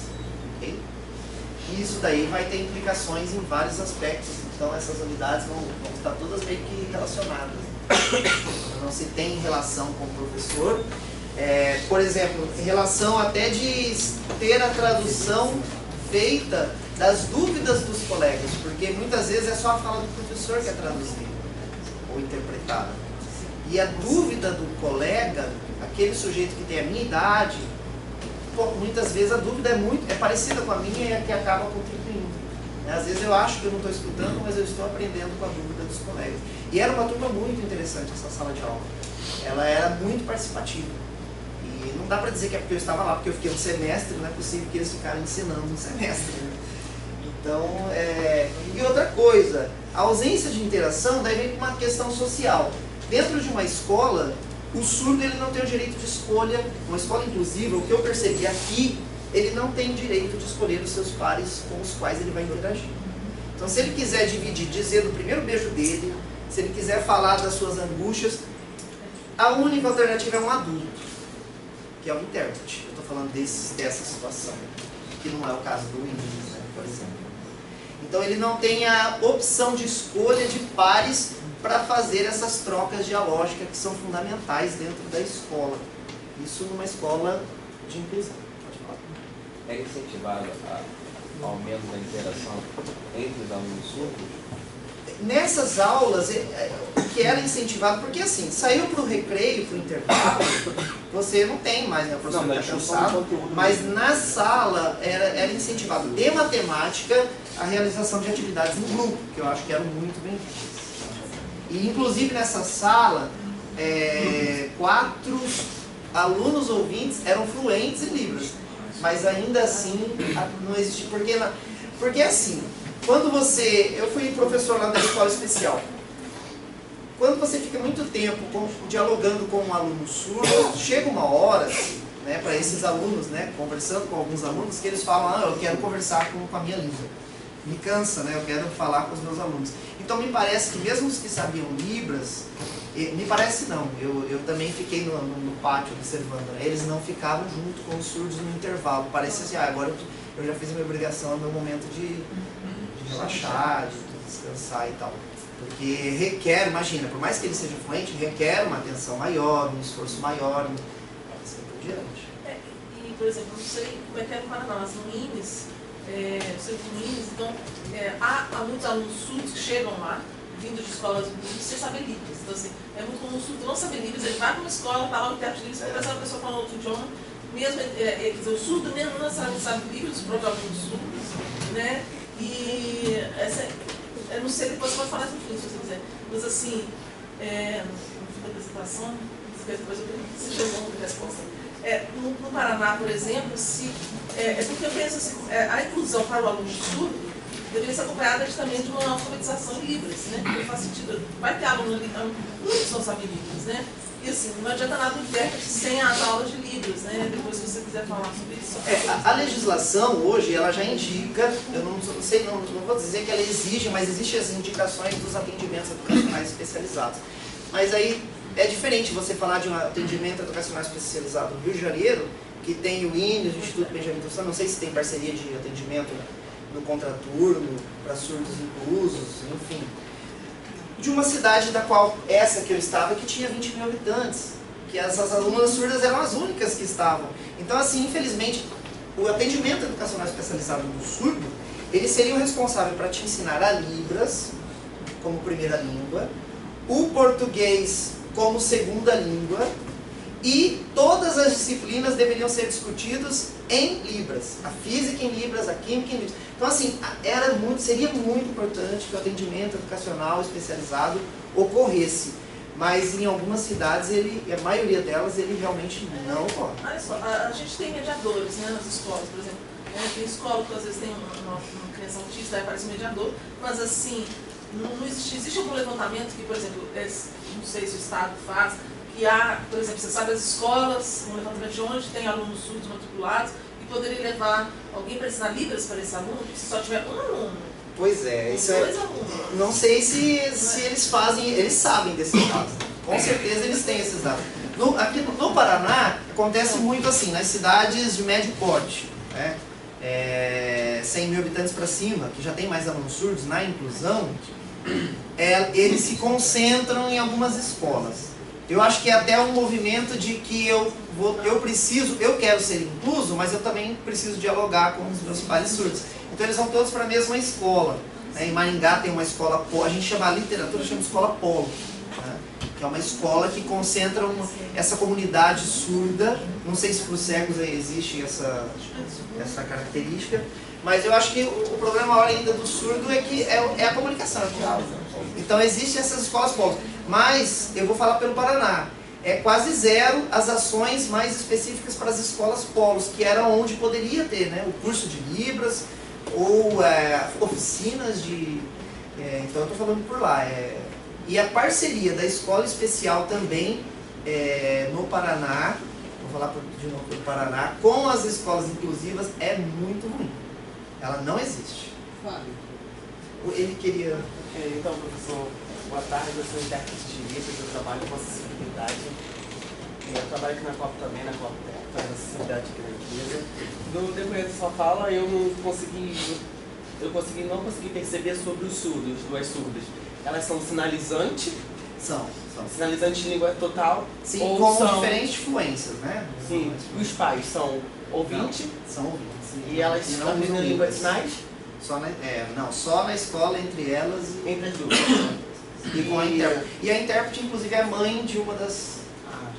Okay? E isso daí vai ter implicações em vários aspectos, então essas unidades vão estar todas meio que relacionadas. Não se tem relação com o professor. Por exemplo, em relação até de ter a tradução feita das dúvidas dos colegas, porque muitas vezes é só a fala do professor que é traduzida ou interpretada. E a dúvida do colega, aquele sujeito que tem a minha idade, muitas vezes a dúvida é parecida com a minha e é que acaba contribuindo. Às vezes eu acho que eu não estou escutando, mas eu estou aprendendo com a dúvida dos colegas. E era uma turma muito interessante essa sala de aula. Ela era muito participativa. E não dá para dizer que é porque eu estava lá, porque eu fiquei um semestre, não é possível que eles ficaram ensinando um semestre. Né? Então, e outra coisa, a ausência de interação deve vir com uma questão social. Dentro de uma escola, o surdo ele não tem o direito de escolha, uma escola inclusiva, o que eu percebi aqui, ele não tem direito de escolher os seus pares com os quais ele vai interagir. Então, se ele quiser dividir, dizer do primeiro beijo dele, se ele quiser falar das suas angústias, a única alternativa é um adulto, que é o intérprete. Eu estou falando dessa situação, que não é o caso do Windows, né, por exemplo. Então, ele não tem a opção de escolha de pares para fazer essas trocas dialógicas que são fundamentais dentro da escola. Isso numa escola de inclusão. Pode falar. É incentivado o aumento da interação entre os alunos surdos? Nessas aulas, o que era incentivado, porque assim, saiu para o recreio, para o intervalo, você não tem mais, né, o professor está cansado, mas na sala era incentivado de matemática a realização de atividades em grupo, que eu acho que eram muito bem-vindas. E inclusive nessa sala, 4 alunos ouvintes eram fluentes em Libras, mas ainda assim não existia, porque assim, quando eu fui professor lá da escola especial, quando você fica muito tempo dialogando com um aluno surdo, chega uma hora, né, para esses alunos, né, conversando com alguns alunos, que eles falam, eu quero conversar com a minha língua. Me cansa, né, eu quero falar com os meus alunos. Então me parece que mesmo os que sabiam Libras, me parece não, eu também fiquei no pátio observando, né, eles não ficavam junto com os surdos no intervalo. Parece assim, agora eu já fiz a minha obrigação, é meu momento de relaxar, de descansar e tal. Porque requer, imagina, por mais que ele seja fluente, requer uma atenção maior, um esforço maior, assim por diante. E, por exemplo, não sei como é que é no Paraná, mas no INES, então, há muitos alunos surdos que chegam lá, vindo de escolas sem saber Libras. Então, assim, é muito comum o surdo não saber Libras, ele vai para uma escola, está lá o intérprete de Libras, conversa com a pessoa falando outro idioma, mesmo, quer dizer, o surdo mesmo não necessariamente sabe Libras, os próprios alunos surdos, né? E eu não sei, depois pode falar no fim, se você quiser. Mas assim, no fim da apresentação, depois eu pergunto se chegou a resposta. No Paraná, por exemplo, porque eu penso assim, a inclusão para o aluno surdo deveria ser acompanhada também de uma alfabetização em Libras, né? Porque faz sentido, vai ter aluno ali, muitos não sabem Libras, né? E assim, não adianta nada o intérprete sem as aulas de Libras, né? Depois, se você quiser falar sobre isso. A legislação hoje, ela já indica, eu não sei, não vou dizer que ela exige, mas existem as indicações dos atendimentos educacionais especializados. Mas aí é diferente você falar de um atendimento educacional especializado no Rio de Janeiro, que tem o INES, o Instituto Benjamin Constant, não sei se tem parceria de atendimento no contraturno, para surdos inclusos, enfim. De uma cidade da qual, essa que eu estava, que tinha 20 mil habitantes, que essas alunas surdas eram as únicas que estavam. Então, assim, infelizmente, o atendimento educacional especializado no surdo, ele seria o responsável para te ensinar a Libras, como primeira língua, o português como segunda língua, e todas as disciplinas deveriam ser discutidas em Libras. A física em Libras, a química em Libras. Então, assim, seria muito importante que o atendimento educacional especializado ocorresse. Mas em algumas cidades, a maioria delas, ele realmente não ocorre. Olha só, a gente tem mediadores, né, nas escolas, por exemplo. Tem escola que às vezes tem uma criança autista, aí aparece um mediador, mas assim, não existe algum levantamento que, por exemplo, não sei se o Estado faz, que há, por exemplo, você sabe as escolas, um levantamento de onde tem alunos surdos matriculados, e poderia levar alguém para ensinar Libras para esse aluno, se só tiver um aluno. Pois é, isso não sei se eles fazem, eles sabem desses dados. Com certeza eles têm esses dados. Aqui no Paraná, acontece muito assim, nas cidades de médio porte, né? 100 mil habitantes para cima, que já tem mais alunos surdos, na inclusão, eles se concentram em algumas escolas. Eu acho que é até um movimento de que eu quero ser incluso, mas eu também preciso dialogar com os meus pares surdos. Então eles vão todos para a mesma escola. Né? Em Maringá tem uma escola, a gente chama a literatura, chama escola polo, né? Que é uma escola que concentra essa comunidade surda. Não sei se para os cegos existe essa característica, mas eu acho que o problema maior ainda do surdo é que é a comunicação. Então existem essas escolas polos. Mas eu vou falar pelo Paraná. É quase zero as ações mais específicas para as escolas polos, que era onde poderia ter, né, o curso de Libras, ou oficinas de... então eu estou falando por lá. E a parceria da escola especial também no Paraná, vou falar de novo do Paraná, com as escolas inclusivas é muito ruim. Ela não existe. Ele queria... Então, professor, boa tarde, eu sou intérprete de livros, eu trabalho com acessibilidade. Eu trabalho aqui na COP também, na COP faz acessibilidade aqui na empresa. No decorrer da sua fala, eu não consegui perceber sobre os surdos, duas surdas. Elas são sinalizante? São. Sinalizante de língua total? Sim, ou com são... diferentes fluências, né? Sim, os pais são ouvinte? Não, são ouvintes. E elas aprendem a língua de sinais? Só na escola, entre elas e... Entre as duas. E com a intérprete. E a intérprete, inclusive, é mãe de uma das...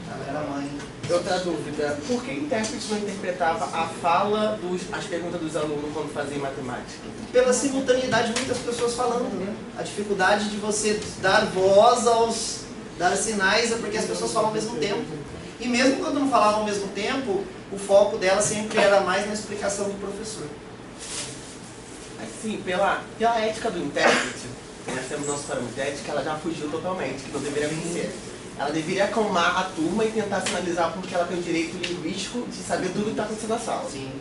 Ela era mãe. Outra dúvida, por que a intérprete não interpretava a fala, as perguntas dos alunos quando fazia matemática? Pela simultaneidade de muitas pessoas falando, né? A dificuldade de você dar voz dar sinais é porque as pessoas falam ao mesmo tempo. E mesmo quando não falavam ao mesmo tempo, o foco dela sempre era mais na explicação do professor. Assim, pela ética do intérprete, nós temos nosso parâmetro de ética, ela já fugiu totalmente, que não deveria acontecer. Ela deveria acalmar a turma e tentar sinalizar porque ela tem o direito linguístico de saber tudo que está acontecendo na sala. Sim.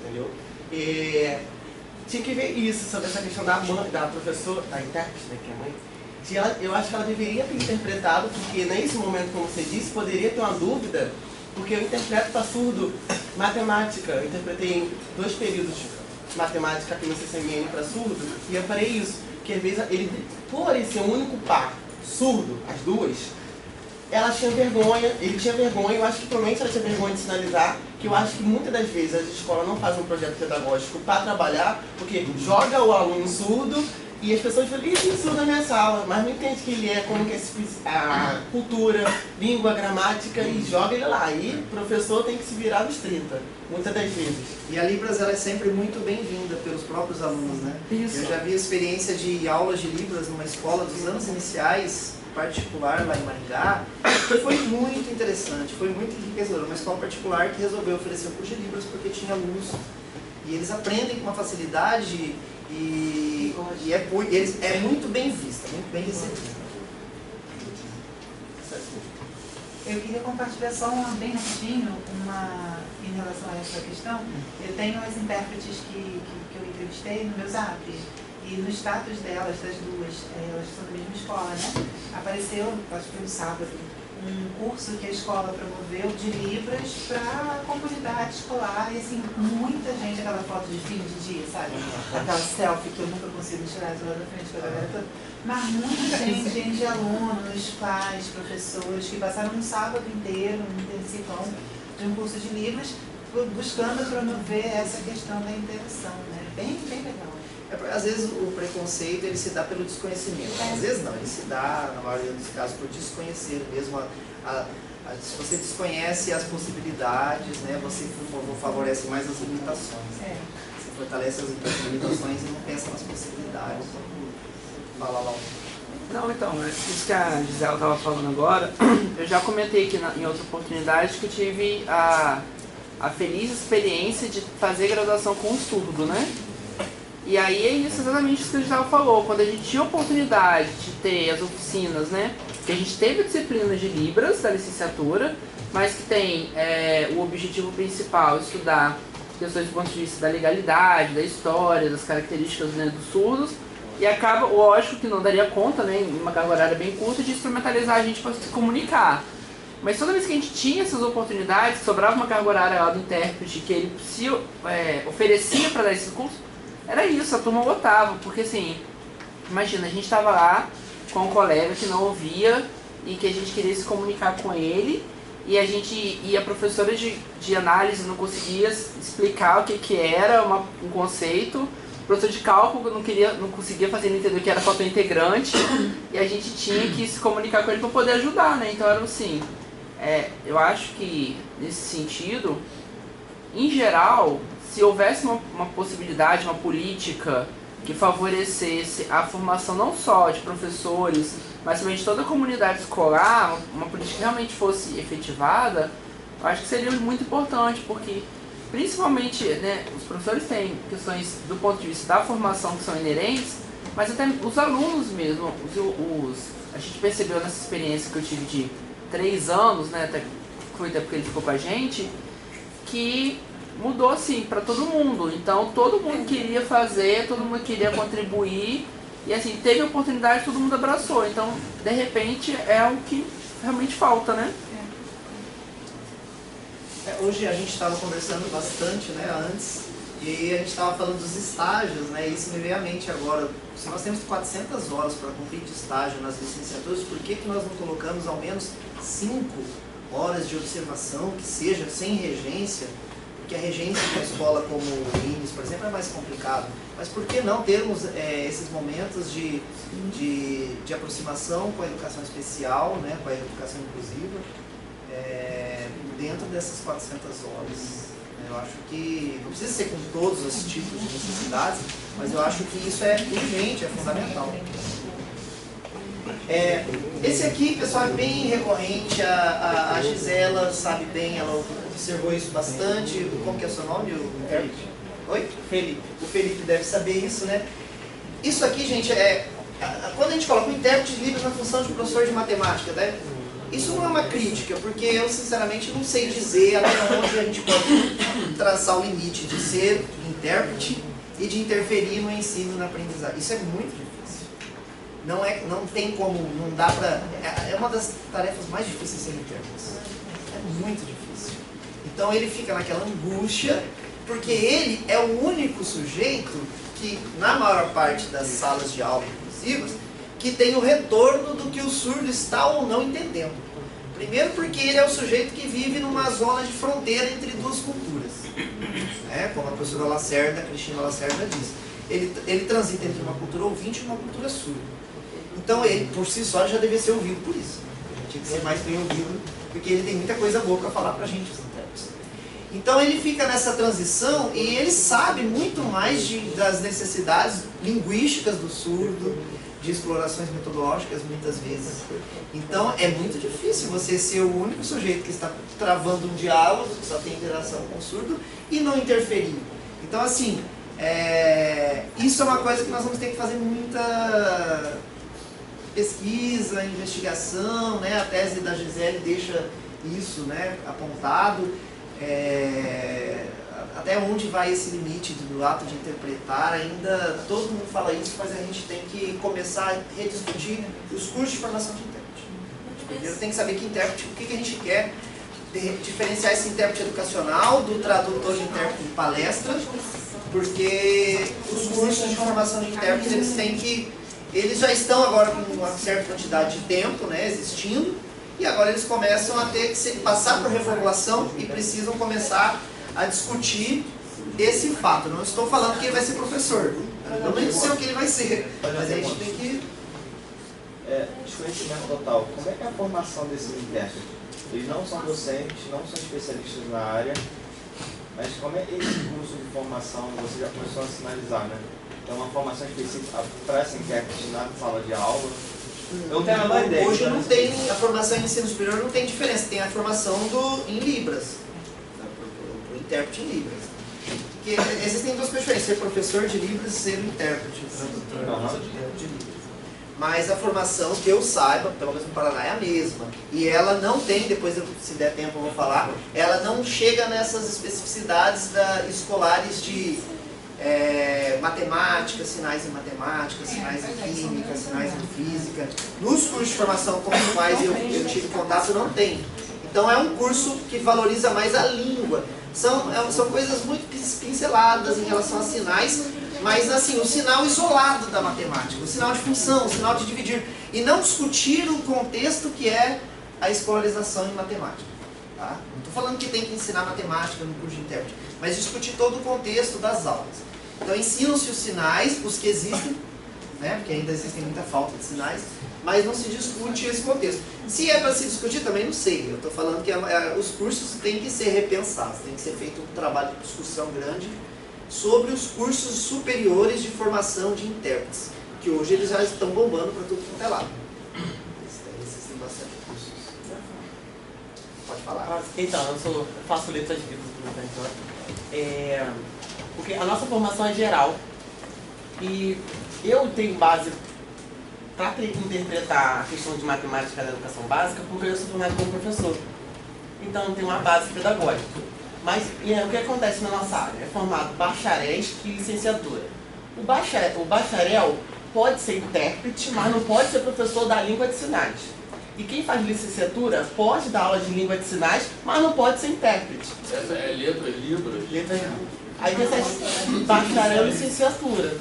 Entendeu? Tinha que ver isso, sobre essa questão da professora, da intérprete, né, que é mãe. Eu acho que ela deveria ter interpretado, porque nesse momento, como você disse, poderia ter uma dúvida, porque eu interpreto para surdo matemática. Eu interpretei em 2 períodos de matemática aqui no CCMN para surdo, e eu farei isso. Porque às vezes, por ele ser o único par surdo, as duas, ela tinha vergonha, ele tinha vergonha, eu acho que provavelmente ela tinha vergonha de sinalizar, que eu acho que muitas das vezes as escolas não fazem um projeto pedagógico para trabalhar, porque joga o aluno surdo e as pessoas falam, tem surdo na minha sala, mas não entende que ele como que é a cultura, língua, gramática, e joga ele lá. E o professor tem que se virar nos 30, muitas das vezes. E a Libras ela é sempre muito bem-vinda pelos próprios alunos, né? Isso. Eu já vi a experiência de aulas de Libras numa escola dos anos iniciais, particular lá em Maringá, que foi muito interessante, foi muito enriquecedor. Uma escola particular que resolveu oferecer um curso de Libras porque tinha alunos e eles aprendem com uma facilidade e é muito bem vista, muito bem recebida. Eu queria compartilhar só bem rapidinho em relação a essa questão. Eu tenho as intérpretes que eu entrevistei no meu Zap. E no status delas, das duas, elas são da mesma escola, né? Apareceu, acho que foi no sábado, um curso que a escola promoveu de Libras para a comunidade escolar. E assim, muita gente, aquela foto de fim de dia, sabe? Aquela selfie que eu nunca consigo tirar lá da frente da galera toda. Mas muita gente de alunos, pais, professores, que passaram um sábado inteiro, um intensivão de um curso de Libras, buscando promover essa questão da interação, né? Bem legal. Às vezes o preconceito ele se dá pelo desconhecimento, às vezes não, ele se dá, na maioria dos casos, por desconhecer mesmo. Se você desconhece as possibilidades, né, você favorece mais as limitações. Você fortalece as limitações e não pensa nas possibilidades. Fala lá. Não, então, isso que a Gisela estava falando agora, eu já comentei aqui em outra oportunidade que eu tive a feliz experiência de fazer graduação com o surdo, né? E aí é isso, exatamente isso que a Gisela falou, quando a gente tinha a oportunidade de ter as oficinas, né? Que a gente teve disciplinas de Libras da licenciatura, mas que tem o objetivo principal, estudar questões do ponto de vista da legalidade, da história, das características, né, dos surdos, e acaba, lógico que não daria conta, né, em uma carga horária bem curta, de instrumentalizar a gente para se comunicar. Mas toda vez que a gente tinha essas oportunidades, sobrava uma carga horária lá do intérprete que ele se oferecia para dar esse curso, era isso, a turma lotava, porque assim, imagina, a gente estava lá com um colega que não ouvia e que a gente queria se comunicar com ele, e a professora de análise não conseguia explicar o que era um conceito, o professor de cálculo não conseguia fazer ele entender o que era fator integrante, e a gente tinha que se comunicar com ele para poder ajudar, né? Então era assim, eu acho que nesse sentido, em geral, se houvesse uma possibilidade, uma política que favorecesse a formação não só de professores, mas também de toda a comunidade escolar, uma política que realmente fosse efetivada, eu acho que seria muito importante, porque principalmente, né, os professores têm questões do ponto de vista da formação que são inerentes, mas até os alunos mesmo, a gente percebeu nessa experiência que eu tive de 3 anos, né, foi até porque ele ficou com a gente, que mudou assim para todo mundo. Então todo mundo queria fazer, todo mundo queria contribuir e assim, teve a oportunidade, todo mundo abraçou. Então, de repente, é o que realmente falta, né? Hoje a gente estava conversando bastante, né, antes, e a gente estava falando dos estágios, né, e isso me veio à mente agora. Se nós temos 400 horas para cumprir de estágio nas licenciaturas, por que nós não colocamos ao menos 5 horas de observação, que seja sem regência? Porque a regência de uma escola como o INES, por exemplo, é mais complicado. Mas por que não termos esses momentos de aproximação com a educação especial, né, com a educação inclusiva, dentro dessas 400 horas? Eu acho que não precisa ser com todos os tipos de necessidades, mas eu acho que isso é urgente, é fundamental. Esse aqui, pessoal, é bem recorrente. A Gisela sabe bem, ela observou isso bastante. Como que é o seu nome? Felipe. Oi? Felipe. O Felipe deve saber isso, né? Isso aqui, gente, quando a gente coloca o intérprete de Libras na função de professor de matemática, né? Isso não é uma crítica, porque eu, sinceramente, não sei dizer até onde a gente pode traçar o limite de ser intérprete e de interferir no ensino e na aprendizagem. Isso é muito difícil. Não tem como, não dá pra... É uma das tarefas mais difíceis de ser intérprete. É muito difícil. Então ele fica naquela angústia, porque ele é o único sujeito que, na maior parte das salas de aula inclusivas, que tem o retorno do que o surdo está ou não entendendo. Primeiro porque ele é o sujeito que vive numa zona de fronteira entre duas culturas. Como a professora Lacerda, Cristina Lacerda diz. Ele transita entre uma cultura ouvinte e uma cultura surda. Então ele, por si só, já devia ser ouvido por isso. Ele tinha que ser mais bem ouvido, porque ele tem muita coisa boa para falar para a gente, os intérpretes. Então ele fica nessa transição e ele sabe muito mais das necessidades linguísticas do surdo, de explorações metodológicas muitas vezes. Então é muito difícil você ser o único sujeito que está travando um diálogo, que só tem interação com o surdo, e não interferir. Então assim, isso é uma coisa que nós vamos ter que fazer muita pesquisa, investigação, né? A tese da Gisele deixa isso, né, apontado. Até onde vai esse limite do ato de interpretar? Ainda todo mundo fala isso, mas a gente tem que começar a rediscutir os cursos de formação de intérprete. Primeiro tem que saber que intérprete, o que a gente quer, diferenciar esse intérprete educacional do tradutor de intérprete de palestra, porque os cursos de formação de intérprete, eles já estão agora com uma certa quantidade de tempo, né, existindo, e agora eles começam a ter que passar por reformulação e precisam começar a discutir esse fato. Não estou falando que ele vai ser professor, eu nem sei o que ele vai ser, mas a gente tem que... Desconhecimento total. Como é que é a formação desses intérpretes? Eles não são docentes, não são especialistas na área, mas como é esse curso de formação, você já começou a sinalizar, né? Então uma formação específica para esse intérprete na sala de aula? Eu tenho uma ideia. Hoje não tem, a formação em ensino superior não tem diferença, tem a formação em Libras. Intérprete em Libras. Porque existem duas diferenças, ser professor de Libras e ser intérprete, tradutor de Libras. Mas a formação, que eu saiba, pelo menos no Paraná, é a mesma. E ela não tem, depois se der tempo eu vou falar, ela não chega nessas especificidades escolares de matemática, sinais em matemática, sinais em química, sinais em física. Nos cursos de formação com os quais eu tive contato, não tem. Então é um curso que valoriza mais a língua. São coisas muito pinceladas em relação a sinais, mas assim, o sinal isolado da matemática, o sinal de função, o sinal de dividir, e não discutir o contexto que é a escolarização em matemática. Tá? Não estou falando que tem que ensinar matemática no curso de intérprete, mas discutir todo o contexto das aulas. Então ensinam-se os sinais, os que existem, né? Porque ainda existem muita falta de sinais, mas não se discute esse contexto. Se é para se discutir, também não sei. Eu estou falando que os cursos têm que ser repensados, tem que ser feito um trabalho de discussão grande sobre os cursos superiores de formação de intérpretes, que hoje eles já estão bombando para tudo quanto é lado. Existem bastante cursos. Pode falar. Então, eu faço letras de livros Porque a nossa formação é geral e eu tenho base para interpretar a questão de matemática da educação básica porque eu sou formado como professor. Então eu tenho uma base pedagógica. Mas o que acontece na nossa área? É formado bacharéis e licenciatura. O bacharel pode ser intérprete, mas não pode ser professor da língua de sinais. E quem faz licenciatura pode dar aula de língua de sinais, mas não pode ser intérprete. Essa é letras, livros. Aí tem essa bacharel e licenciatura.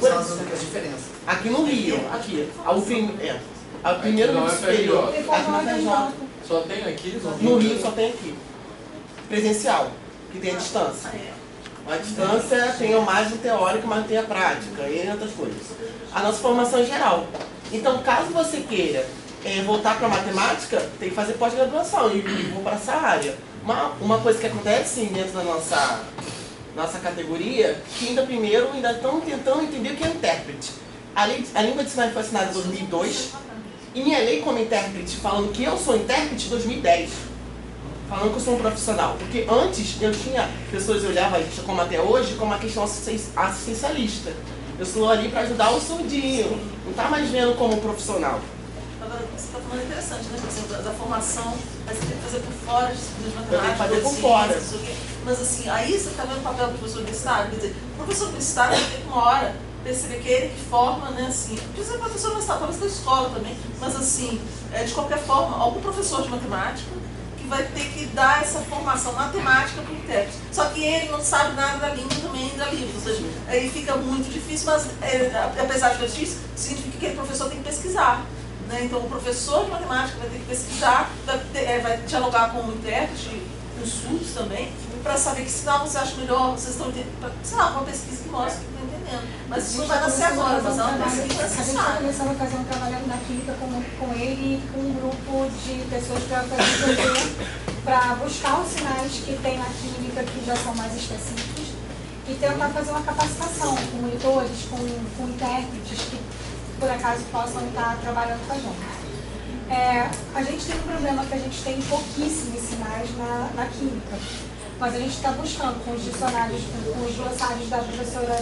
As diferenças. Aqui no Rio, aqui. O primeiro não é superior. PJ. Aqui na PJ. Só tem aqui? No Rio só tem aqui. Presencial, que tem a distância. A distância tem mais o teórico, mas tem a prática e outras coisas. A nossa formação é geral. Então, caso você queira voltar para matemática, tem que fazer pós-graduação e vou para essa área. Uma coisa que acontece dentro da nossa categoria, que ainda estão tentando entender o que é intérprete. A língua de sinais foi assinada em 2002 e minha lei como intérprete, falando que eu sou intérprete em 2010. Falando que eu sou um profissional. Porque antes eu tinha pessoas que olhavam isso como até hoje, como uma questão assistencialista. Eu estou ali para ajudar o surdinho, não está mais vendo como profissional. Agora, o que você está falando é interessante, né? Por exemplo, da formação, mas você tem que fazer por fora de disciplinas matemáticas. Eu tenho que fazer por fora. Mas assim, aí você está vendo o papel do professor universitário. Quer dizer, o professor universitário tem que uma hora perceber que é ele que forma, né, assim, precisa ser professor universitário, talvez da escola também, mas assim, de qualquer forma, algum professor de matemática que vai ter que dar essa formação matemática para o intérprete. Só que ele não sabe nada da língua também, da língua, ou seja, aí fica muito difícil, mas apesar de difícil, significa que aquele professor tem que pesquisar. Né? Então, o professor de matemática vai ter que pesquisar, vai dialogar com o intérprete, com os surdos também, para saber que sinal você acha melhor, vocês estão entendendo, sei lá, uma pesquisa que mostra que estão entendendo. Mas isso não vai nascer agora, mas é uma pesquisa A gente está começando a fazer um trabalho na química com ele e com um grupo de pessoas para buscar os sinais que tem na química que já são mais específicos e tentar fazer uma capacitação com monitores, com intérpretes que por acaso possam estar trabalhando com a gente. A gente tem um problema que a gente tem pouquíssimos sinais na química, mas a gente está buscando com os dicionários, com os glossários da professora,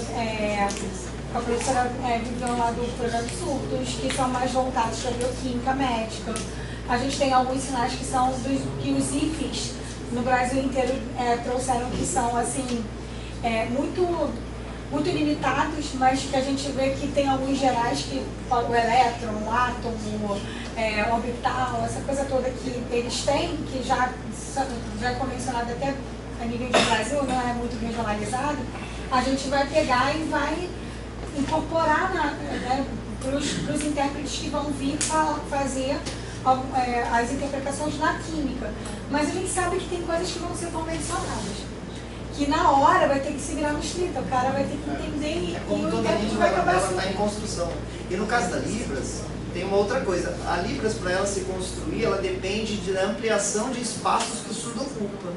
com a professora Vivian lá do programa de surdos, que são mais voltados para a bioquímica médica. A gente tem alguns sinais que são que os IFES no Brasil inteiro trouxeram, que são assim, muito limitados, mas que a gente vê que tem alguns gerais, que o elétron, o átomo, o orbital, essa coisa toda que eles têm, que já é convencionado até a nível de Brasil, não é muito regionalizado, a gente vai pegar e vai incorporar para os intérpretes que vão vir fazer as interpretações na química. Mas a gente sabe que tem coisas que vão ser convencionadas, que na hora vai ter que se virar nos 30, o cara vai ter que entender e como o toda intérprete vai língua, acabar ela está em construção. E no caso da Libras, tem uma outra coisa. A Libras, para ela se construir, ela depende da ampliação de espaços que o surdo ocupa.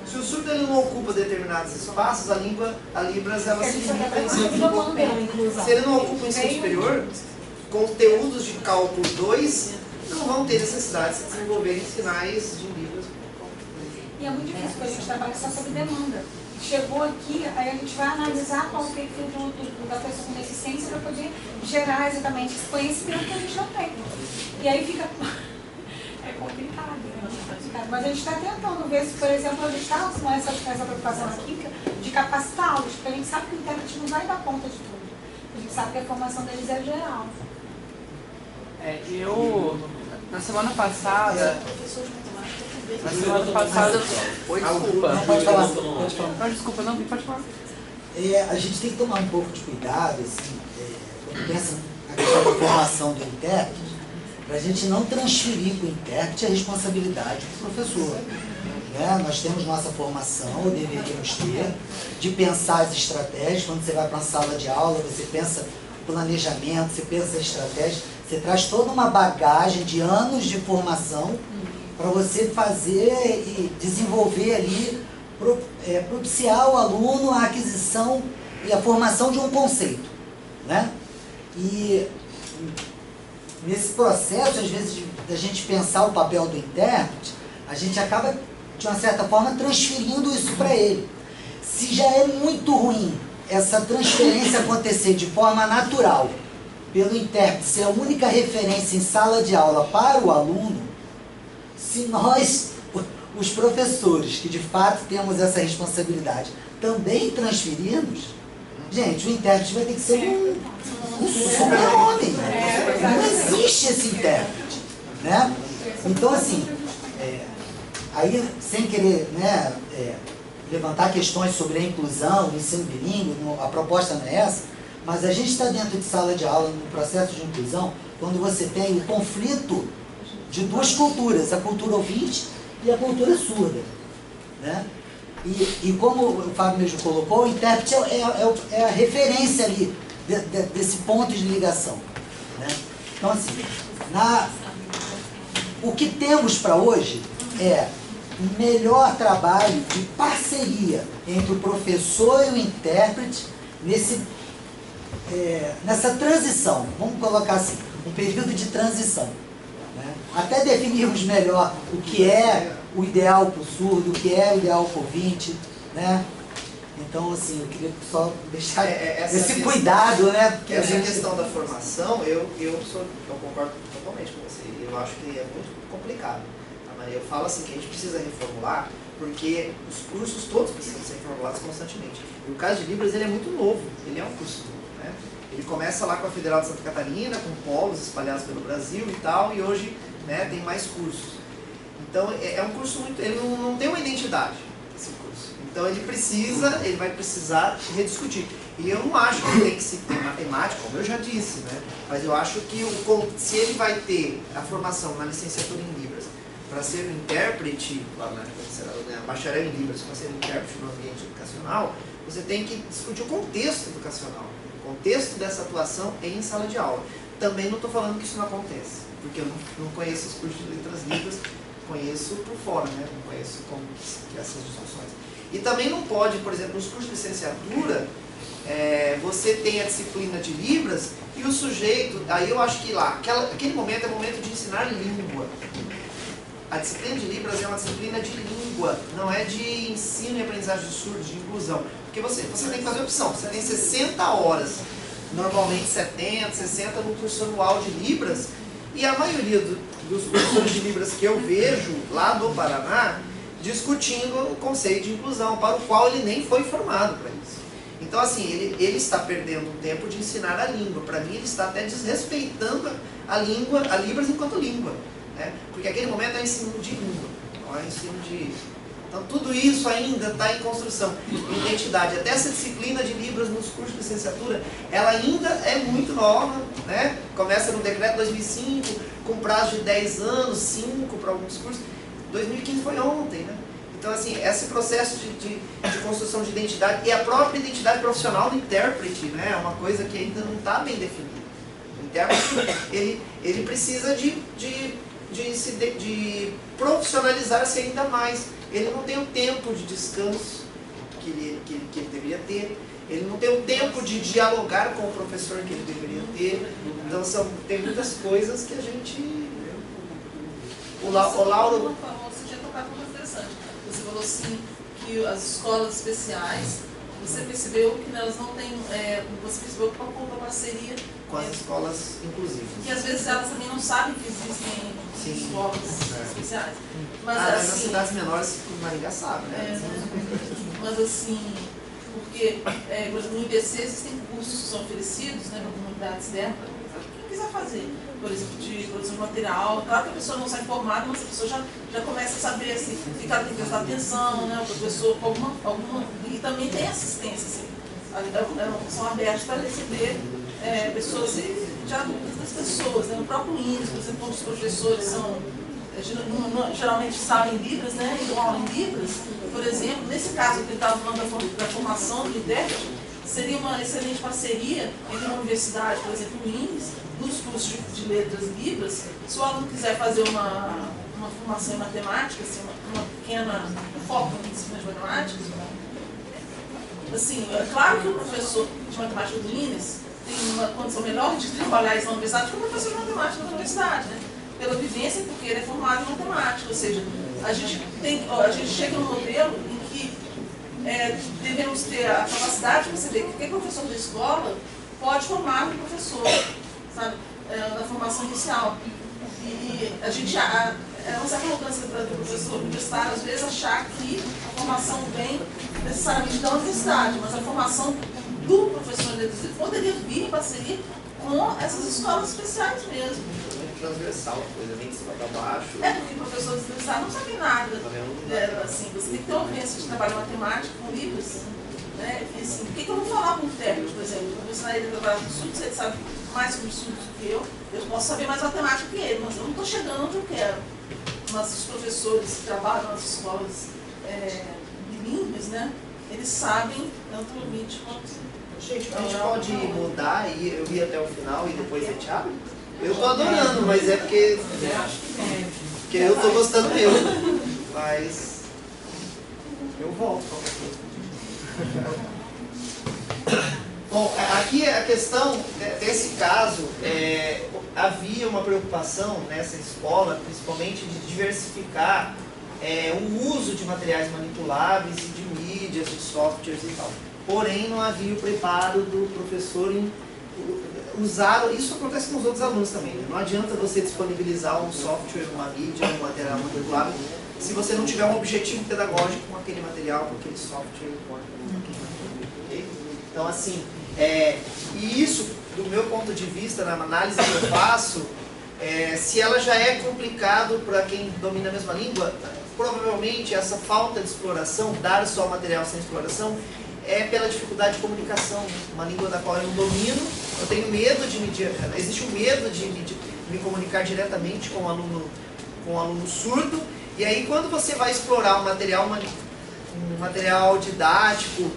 Se o surdo ele não ocupa determinados espaços, a Libras ela se limita em seu desenvolvimento. Se ele não ocupa o ensino superior, conteúdos de cálculo 2 não vão ter necessidade de se desenvolver em sinais de Libras. E é muito difícil, porque a gente trabalha só sobre demanda. Chegou aqui, aí a gente vai analisar qual o perfil da pessoa com deficiência para poder gerar exatamente esse conhecimento que a gente não tem. E aí fica... complicado, né? Mas a gente está tentando ver se, por exemplo, a gente está com essa preocupação na química de capacitá-los, porque a gente sabe que o intérprete não vai dar conta de tudo. A gente sabe que a formação deles é geral. Eu, na semana passada... Oi, desculpa. Não, pode falar. Pode falar. Não, desculpa, não, pode falar. A gente tem que tomar um pouco de cuidado, assim, quando pensa na questão da formação do intérprete, para a gente não transferir para o intérprete a responsabilidade do professor. Né? Nós temos nossa formação, ou deveríamos ter, de pensar as estratégias. Quando você vai para uma sala de aula, você pensa planejamento, você pensa estratégia, você traz toda uma bagagem de anos de formação para você fazer e desenvolver ali, propiciar ao aluno a aquisição e a formação de um conceito. Né? E nesse processo, às vezes, da gente pensar o papel do intérprete, a gente acaba de uma certa forma, transferindo isso para ele. Se já é muito ruim essa transferência acontecer de forma natural, pelo intérprete ser a única referência em sala de aula para o aluno, se nós, os professores, que de fato temos essa responsabilidade, também transferirmos, gente, o intérprete vai ter que ser um super-homem. Não existe esse intérprete, né? Então, assim, aí, sem querer, né, levantar questões sobre a inclusão, o ensino bilíngue, a proposta não é essa, mas a gente está dentro de sala de aula, no processo de inclusão, quando você tem o conflito de duas culturas, a cultura ouvinte e a cultura surda, né? E como o Fábio mesmo colocou, o intérprete é a referência ali desse ponto de ligação, né? Então, assim, o que temos para hoje é um melhor trabalho de parceria entre o professor e o intérprete nessa transição, vamos colocar assim, um período de transição, né? Até definirmos melhor o que é o ideal para o surdo, o que é o ideal para o ouvinte, né? Então, assim, eu queria só deixar esse cuidado, né? Porque essa questão da formação, eu concordo totalmente com você. Eu acho que é muito complicado. Eu falo assim que a gente precisa reformular, porque os cursos todos precisam ser reformulados constantemente. E o caso de Libras, ele é muito novo, ele é um curso novo, né? Ele começa lá com a Federal de Santa Catarina, com polos espalhados pelo Brasil e tal, e hoje, né, tem mais cursos. Então é um curso muito, ele não tem uma identidade, esse curso. Então ele vai precisar rediscutir. E eu não acho que tem que ser matemática, como eu já disse, né? Mas eu acho que se ele vai ter a formação na licenciatura em Libras, para ser um intérprete, bacharel em Libras, para ser um intérprete no ambiente educacional, você tem que discutir o contexto educacional, o contexto dessa atuação em sala de aula. Também não estou falando que isso não acontece, porque eu não conheço os cursos de letras libras, conheço por fora, né? Não conheço como que essas discussões. E também não pode, por exemplo, nos cursos de licenciatura, você tem a disciplina de Libras e o sujeito, aí eu acho que lá, aquele momento é o momento de ensinar língua. A disciplina de Libras é uma disciplina de língua, não é de ensino e aprendizagem de surdos, de inclusão. Porque você tem que fazer opção, você tem 60 horas, normalmente 70, 60 no curso anual de Libras, e a maioria dos professores de Libras que eu vejo lá do Paraná discutindo o conceito de inclusão, para o qual ele nem foi formado para isso. Então, assim, ele está perdendo o tempo de ensinar a língua. Para mim, ele está até desrespeitando a língua, a Libras enquanto língua. Né? Porque aquele momento é ensino de língua, não é ensino de... Então tudo isso ainda está em construção, identidade. Até essa disciplina de Libras nos cursos de licenciatura, ela ainda é muito nova, né? Começa no decreto 2005, com prazo de 10 anos, 5 para alguns cursos. 2015 foi ontem, né? Então, assim, esse processo de construção de identidade e a própria identidade profissional do intérprete, né? É uma coisa que ainda não está bem definida. O intérprete, ele precisa de profissionalizar-se ainda mais. Ele não tem o tempo de descanso que ele deveria ter, ele não tem o tempo de dialogar com o professor que ele deveria ter. Então tem muitas coisas que a gente... O Lauro... Você tinha tocado uma coisa interessante. Você falou assim que as escolas especiais, você percebeu que elas não têm... você percebeu que faltou uma parceria com as escolas inclusivas. E às vezes elas também não sabem que existem escolas especiais. Mas nas cidades menores, o Maringá sabe, né? Mas assim, porque por exemplo, no IBC existem cursos que são oferecidos, né, para comunidades dela, quem quiser fazer, por exemplo, de produção de material. Claro que a pessoa não sai formada, mas a pessoa já começa a saber assim, que ela tem que prestar atenção, né, o professor com alguma. E também tem assistência, assim, são abertos para receber pessoas e já das pessoas, né? No próprio INES, por exemplo, os professores geralmente sabem Libras, né? E dão aula em Libras, por exemplo, nesse caso que ele estava falando da formação do intérprete, seria uma excelente parceria entre uma universidade, por exemplo, o INES, nos cursos de letras Libras. Se o aluno quiser fazer uma formação em matemática, assim, uma pequena foco em disciplinas de matemática, assim, é claro que o professor de matemática do INES tem uma condição melhor de trabalhar isso na universidade que o professor de matemática da universidade, né? Pela vivência, porque ele é formado em matemática, ou seja, a gente chega num modelo em que devemos ter a capacidade de perceber que qualquer professor da escola pode formar um professor, sabe, na formação inicial. E a gente, é uma certa arrogância do professor universitário, às vezes, achar que a formação vem necessariamente da universidade, mas a formação do professor universitário poderia vir em parceria com essas escolas especiais mesmo. Transversal, coisa vem de cima para baixo. Porque professores universitários não sabem nada. Assim, você tem que ter uma vivência de trabalho matemático com livros. Né? E, assim, por que eu vou falar com o intérprete, por exemplo? Eu vou ensinar ele a trabalhar com surdos, ele sabe mais sobre surdos do que eu posso saber mais matemática que ele, mas eu não estou chegando onde eu quero. Mas os professores que trabalham nas escolas bilíngues, né? Eles sabem tanto o MIT quanto... Gente, a gente pode mudar e eu ir até o final e depois a gente abre? Eu tô adorando, mas é porque eu tô gostando mesmo. Mas eu volto qualquer coisa. Bom, aqui a questão desse caso, havia uma preocupação nessa escola, principalmente de diversificar o uso de materiais manipuláveis e de mídias, de softwares e tal. Porém, não havia o preparo do professor em usar, isso acontece com os outros alunos também, né? Não adianta você disponibilizar um software, uma mídia, um material manipulável, se você não tiver um objetivo pedagógico com aquele material, com aquele software, com aquele material. Okay? Então, assim, e isso, do meu ponto de vista, na análise que eu faço, se ela já é complicado para quem domina a mesma língua, provavelmente essa falta de exploração, dar só material sem exploração, é pela dificuldade de comunicação, uma língua da qual eu não domino, eu tenho medo de existe um medo de me comunicar diretamente com o aluno surdo, e aí quando você vai explorar um material didático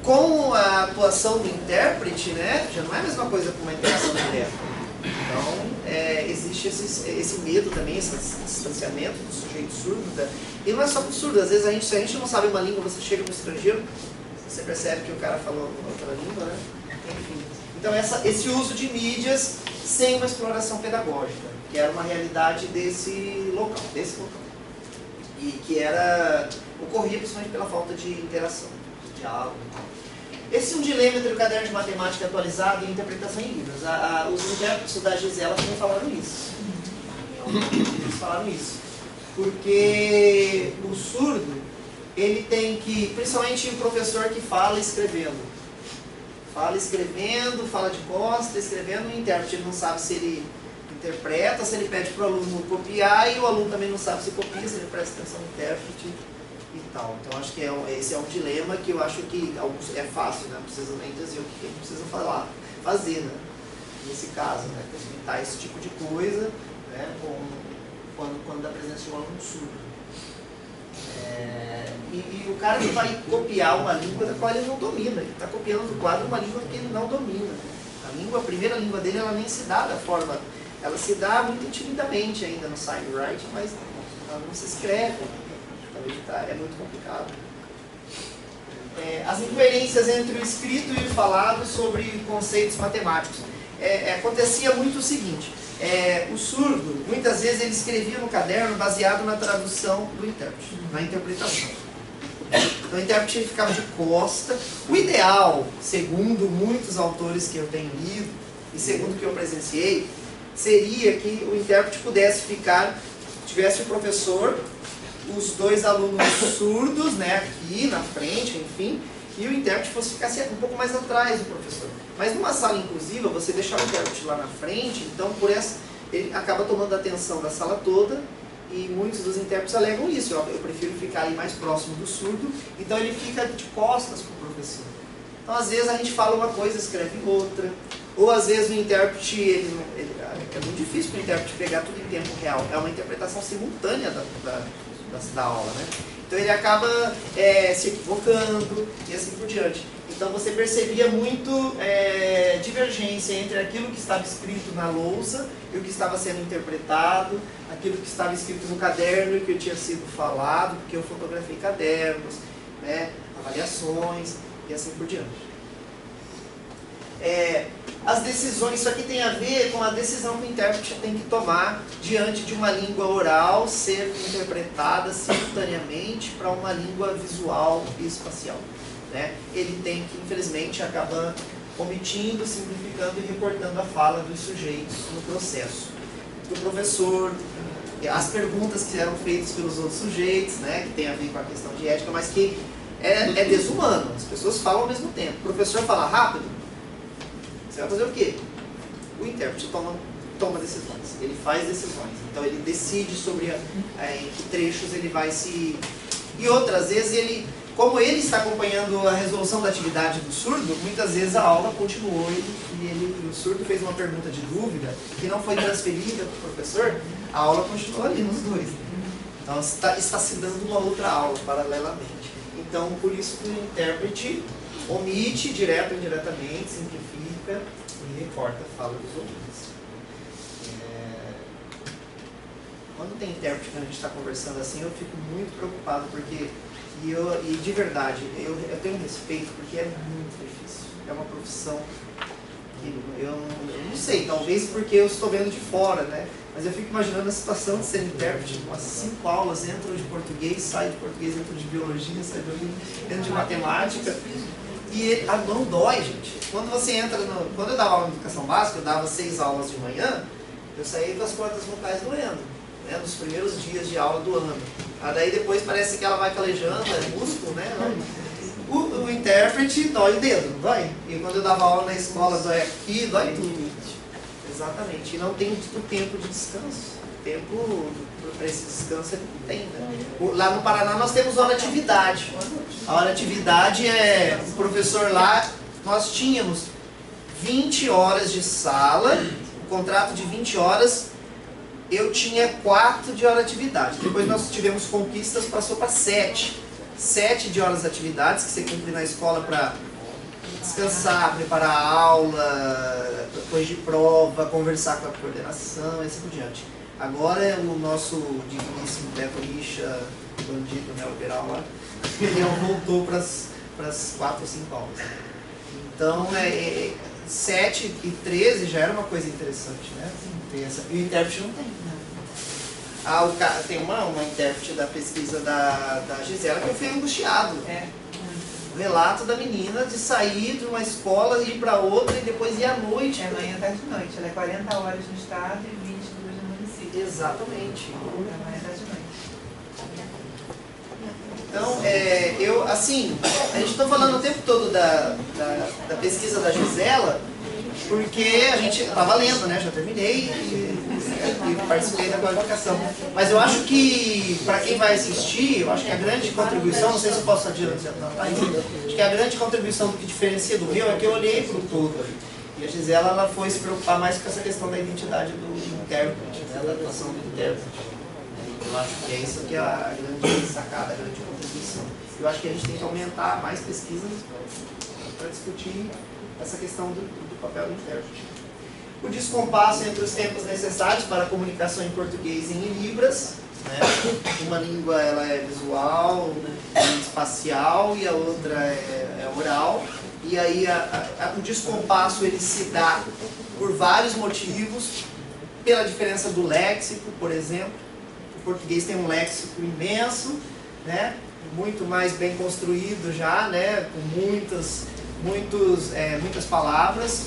com a atuação do intérprete, né, já não é a mesma coisa com uma interação direta. Então, existe esse medo também, esse distanciamento do sujeito surdo, e não é só para o surdo, às vezes se a gente não sabe uma língua, você chega no estrangeiro, você percebe que o cara falou outra língua, né? Enfim. Então, esse uso de mídias sem uma exploração pedagógica, que era uma realidade desse local. E que ocorria principalmente pela falta de interação, de diálogo. Esse é um dilema entre o caderno de matemática atualizado e a interpretação em livros. Os intérpretes da Gisela também falaram isso. Eles falaram isso. Porque o surdo, ele tem que, principalmente o professor que fala escrevendo, fala de costa, escrevendo, o intérprete ele não sabe se ele interpreta, se ele pede para o aluno copiar, e o aluno também não sabe se copia, se ele presta atenção no intérprete e tal. Então acho que esse é um dilema que eu acho que é fácil, né? Não precisa nem dizer o que a gente precisa fazer, né? Nesse caso, né? Evitar esse tipo de coisa, né? Quando da presença de um aluno surdo. E o cara que vai copiar uma língua da qual ele não domina, ele está copiando do quadro uma língua que ele não domina. A primeira língua dele, ela nem se dá da forma, ela se dá muito timidamente ainda no signwriting, mas ela não se escreve, então é muito complicado. As incoerências entre o escrito e o falado sobre conceitos matemáticos. Acontecia muito o seguinte, o surdo, muitas vezes ele escrevia no caderno baseado na tradução do intérprete, na interpretação. Então o intérprete ficava de costa. O ideal, segundo muitos autores que eu tenho lido, e segundo o que eu presenciei, seria que o intérprete tivesse o professor, os dois alunos surdos, né, aqui na frente, enfim, e o intérprete ficasse um pouco mais atrás do professor. Mas numa sala inclusiva, você deixar o intérprete lá na frente, então ele acaba tomando a atenção da sala toda, e muitos dos intérpretes alegam isso, eu prefiro ficar aí mais próximo do surdo, então ele fica de costas para o professor. Então às vezes a gente fala uma coisa, escreve outra, ou às vezes o intérprete, é muito difícil para o intérprete pegar tudo em tempo real, é uma interpretação simultânea da aula, né? Então ele acaba se equivocando e assim por diante. Então você percebia muito divergência entre aquilo que estava escrito na lousa e o que estava sendo interpretado, aquilo que estava escrito no caderno e o que tinha sido falado, porque eu fotografei cadernos, né, avaliações e assim por diante. as decisões, isso aqui tem a ver com a decisão que o intérprete tem que tomar diante de uma língua oral ser interpretada simultaneamente para uma língua visual e espacial, né? Ele tem que, infelizmente, acabar omitindo, simplificando e reportando a fala dos sujeitos no processo. Do professor, as perguntas que eram feitas pelos outros sujeitos, né, que tem a ver com a questão de ética, mas que é desumano, as pessoas falam ao mesmo tempo. O professor fala rápido, você vai fazer o quê? O intérprete toma decisões, ele faz decisões, então ele decide sobre em que trechos ele vai se... E outras vezes ele, como ele está acompanhando a resolução da atividade do surdo, muitas vezes a aula continuou e o surdo fez uma pergunta de dúvida que não foi transferida para o professor, a aula continuou ali nos dois. Então está se dando uma outra aula paralelamente. Então por isso que o intérprete omite direto ou indiretamente, simplifica e recorta a fala dos ouvintes. Quando tem intérprete, quando a gente está conversando assim, eu fico muito preocupado, porque, e de verdade, eu tenho respeito, porque é muito difícil. É uma profissão que eu não sei, talvez porque eu estou vendo de fora, né? Mas eu fico imaginando a situação de ser intérprete, umas 5 aulas, entram de português, sai de português, entram de biologia, sai de matemática. E a mão dói, gente. Quando você entra quando eu dava aula de educação básica, eu dava 6 aulas de manhã, eu saía com as cordas vocais doendo, né, nos primeiros dias de aula do ano. Daí depois parece que ela vai calejando, é músculo, né? O intérprete dói o dedo, não dói? E quando eu dava aula na escola, dói aqui, dói tudo. Exatamente. E não tem o tempo de descanso. O tempo para esse descanso ele não tem, né? Lá no Paraná nós temos hora atividade. A hora atividade é o professor lá, nós tínhamos 20 horas de sala, o contrato de 20 horas, eu tinha 4 de hora atividade. Depois nós tivemos conquistas, passou para 7. 7 de horas de atividades que você cumpre na escola para descansar, preparar a aula, corrigir prova, conversar com a coordenação e assim por diante. Agora o nosso digníssimo Beto Richa, bandido neoliberal lá, ele voltou para as 4 ou 5 aulas. Então, 7 e 13 já era uma coisa interessante, né? E o intérprete não tem, né? Tem uma intérprete da pesquisa da Gisela que eu fui angustiado. O relato da menina de sair de uma escola, ir para outra e depois ir à noite. Manhã, tarde e noite. Ela é 40 horas no estado e 22 no município. Exatamente. Manhã, tarde e noite. Então, a gente está falando o tempo todo da pesquisa da Gisela, porque a gente estava lendo, né? Já terminei e participei da qualificação. Mas eu acho que, para quem vai assistir, eu acho que a grande contribuição, não sei se eu posso adiantar ainda, acho que a grande contribuição do que diferencia do meu é que eu olhei para o todo. E a Gisela, ela foi se preocupar mais com essa questão da identidade do intérprete, né? Da atuação do intérprete. Eu acho que é isso que é a grande sacada, a grande contribuição. Eu acho que a gente tem que aumentar mais pesquisas para discutir essa questão do papel do intérprete. O descompasso entre os tempos necessários para a comunicação em português e em libras, né? Uma língua ela é visual, espacial e a outra é oral. E aí o descompasso ele se dá por vários motivos, pela diferença do léxico, por exemplo. O português tem um léxico imenso, né? Muito mais bem construído já, né? Com muitas palavras.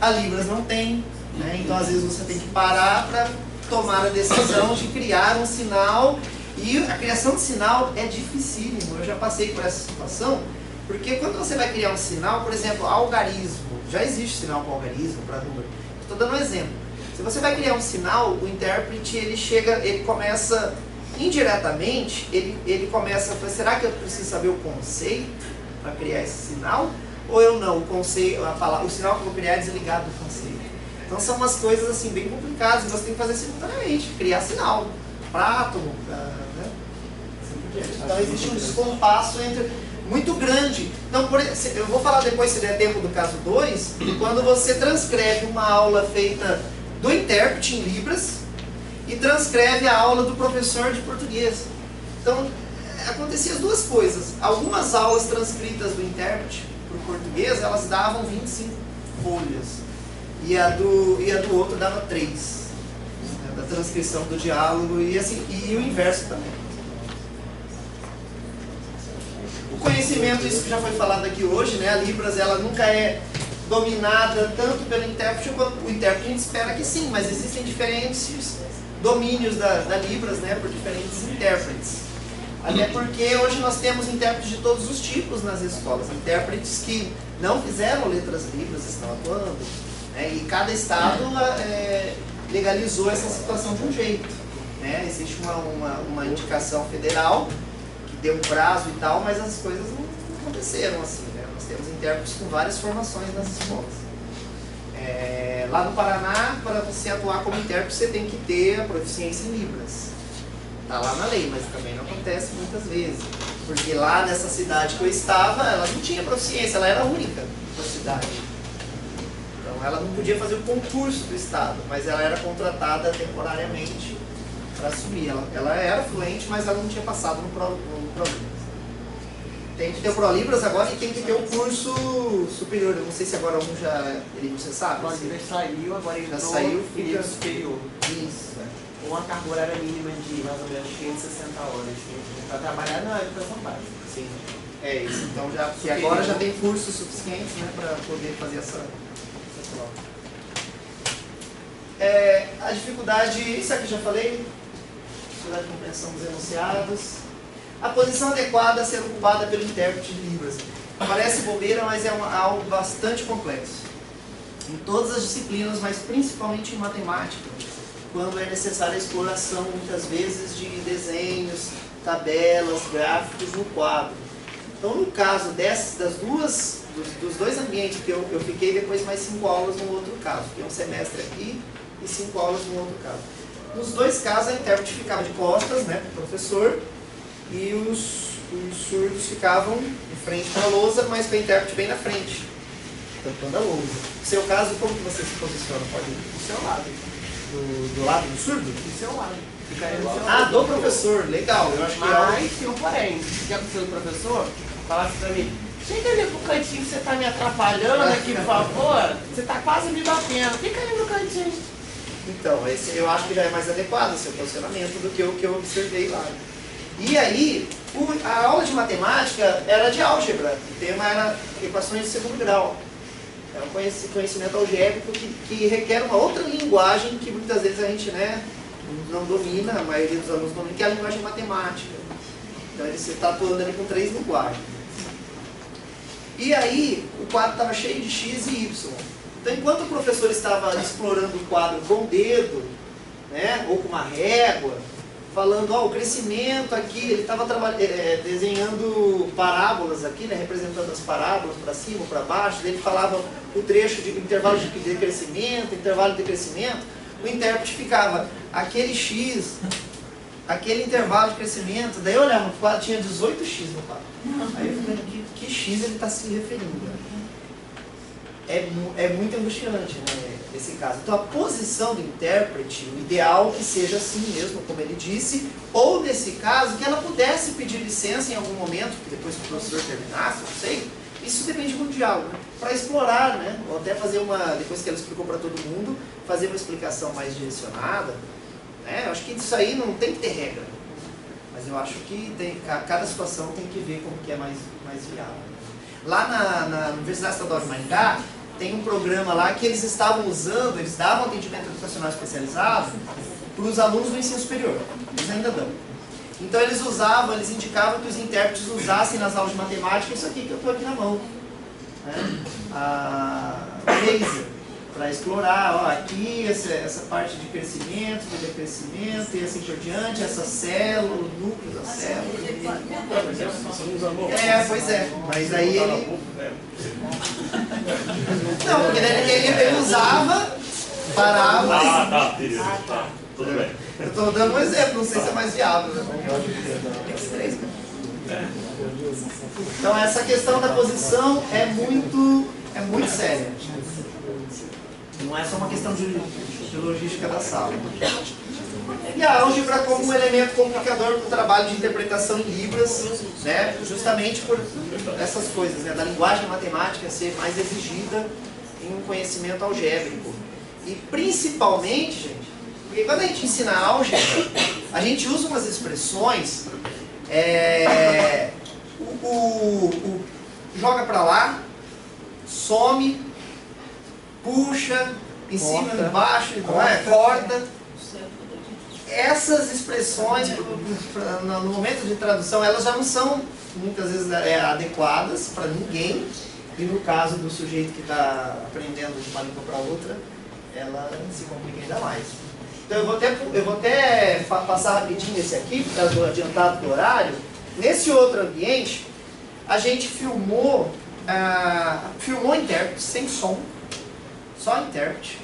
A Libras não tem, né? Então às vezes você tem que parar para tomar a decisão de criar um sinal, e a criação de sinal é dificílimo. Eu já passei por essa situação, porque quando você vai criar um sinal, por exemplo, algarismo, já existe sinal com algarismo para número. Estou dando um exemplo. Se você vai criar um sinal, o intérprete ele começa indiretamente, ele começa a falar, será que eu preciso saber o conceito para criar esse sinal? Ou eu não, o sinal que eu vou criar é desligado do conceito. Então são umas coisas assim bem complicadas, você tem que fazer simultaneamente, criar sinal para átomo, né? Então existe um descompasso muito grande. Então, eu vou falar depois, se der tempo, do caso 2, quando você transcreve uma aula feita do intérprete em Libras e transcreve a aula do professor de português. Então, acontecia as duas coisas. Algumas aulas transcritas do intérprete para o português, elas davam 25 folhas. e a do outro dava 3, né, da transcrição do diálogo e, assim, e o inverso também. O conhecimento, isso que já foi falado aqui hoje, né, a Libras ela nunca é dominada tanto pelo intérprete quanto o intérprete. A gente espera que sim, mas existem diferentes domínios da Libras, né, por diferentes intérpretes. Até porque hoje nós temos intérpretes de todos os tipos nas escolas. Intérpretes que não fizeram letras Libras estão atuando, né, e cada estado legalizou essa situação de um jeito, né. Existe uma indicação federal que deu um prazo e tal, mas as coisas não aconteceram assim, né. Nós temos intérpretes com várias formações nas escolas. Lá no Paraná, para você atuar como intérprete, você tem que ter a proficiência em Libras. Está lá na lei, mas também não acontece muitas vezes. Porque lá nessa cidade que eu estava, ela não tinha proficiência, ela era a única da cidade. Então ela não podia fazer o concurso do estado, mas ela era contratada temporariamente para assumir. Ela era fluente, mas ela não tinha passado no ProLibras. Tem que ter o ProLibras agora e tem que ter o curso superior. Eu não sei se agora você sabe? O ProLibras saiu, agora ele já saiu, fica superior. Isso. Uma carga horária mínima de mais ou menos 560 horas para trabalhar na educação básica. Sim, é isso. Então que agora já tem cursos suficientes, né, para poder fazer essa prova. A dificuldade, isso aqui já falei, dificuldade de compreensão dos enunciados. A posição adequada a ser ocupada pelo intérprete de Libras. Parece bobeira, mas é algo bastante complexo. Em todas as disciplinas, mas principalmente em matemática, quando é necessária a exploração, muitas vezes, de desenhos, tabelas, gráficos no quadro. Então, no caso dos dois ambientes que eu fiquei, depois mais 5 aulas no outro caso. Fiquei um semestre aqui e 5 aulas no outro caso. Nos dois casos, a intérprete ficava de costas, né, para o professor, e os surdos ficavam em frente para a lousa, mas com a intérprete bem na frente, tampando a lousa. No seu caso, como que você se posiciona? Pode ir do seu lado. Do lado do surdo? Do seu lado. Do professor, legal. Eu acho que mas tem um porém. Se a pessoa do professor falasse pra mim, chega ali pro cantinho que você tá me atrapalhando aqui, por favor. Você tá quase me batendo. Fica ali no cantinho. Então, esse eu acho que já é mais adequado o seu posicionamento do que o que eu observei lá. E aí, a aula de matemática era de álgebra. O tema era equações de segundo grau. É um conhecimento algébrico que requer uma outra linguagem que muitas vezes a gente, né, não domina, a maioria dos alunos domina, que é a linguagem matemática. Então você está atuando ali com 3 linguagens. E aí o quadro estava cheio de X e Y. Então enquanto o professor estava explorando o quadro com o dedo, né, ou com uma régua, falando, o crescimento aqui, ele estava desenhando parábolas aqui, né, representando as parábolas para cima, para baixo, ele falava o trecho de intervalo de crescimento, intervalo de crescimento, o intérprete ficava, aquele X, aquele intervalo de crescimento, daí eu olhava no quadro, tinha 18X no quadro. Aí eu falei, que X ele está se referindo? É muito angustiante, né, nesse caso. Então a posição do intérprete, o ideal que seja assim mesmo, como ele disse, ou nesse caso, que ela pudesse pedir licença em algum momento, que depois que o professor terminasse, não sei, isso depende do diálogo, né, para explorar, né, ou até fazer depois que ela explicou para todo mundo, fazer uma explicação mais direcionada, né, eu acho que isso aí não tem que ter regra, mas eu acho que cada situação tem que ver como que é mais viável. Lá na Universidade Estadual de Maringá, tem um programa lá que eles estavam usando, eles davam atendimento educacional especializado para os alunos do ensino superior. Eles ainda dão. Então eles indicavam que os intérpretes usassem nas aulas de matemática isso aqui que eu estou aqui na mão. Né? O laser, para explorar, aqui essa parte de crescimento, de decrescimento e assim por diante, essa célula, o núcleo da célula. Pois é. Mas aí ele... Não, porque ele usava parábolas. Tá. Tudo bem. Eu estou dando um exemplo, não sei se é mais viável. Então essa questão da posição é muito séria. Não é só uma questão de logística da sala. E a álgebra como um elemento complicador para o trabalho de interpretação em Libras, né, justamente por essas coisas, né, da linguagem matemática ser mais exigida em um conhecimento algébrico. E principalmente, gente, porque quando a gente ensina álgebra, a gente usa umas expressões, joga para lá, some, puxa, em cima, embaixo, corta. Essas expressões, no momento de tradução, elas já não são muitas vezes adequadas para ninguém. E no caso do sujeito que está aprendendo de uma língua para outra, ela se complica ainda mais. Então eu vou até passar rapidinho esse aqui, por causa do adiantado do horário. Nesse outro ambiente, a gente filmou intérprete sem som, só intérprete,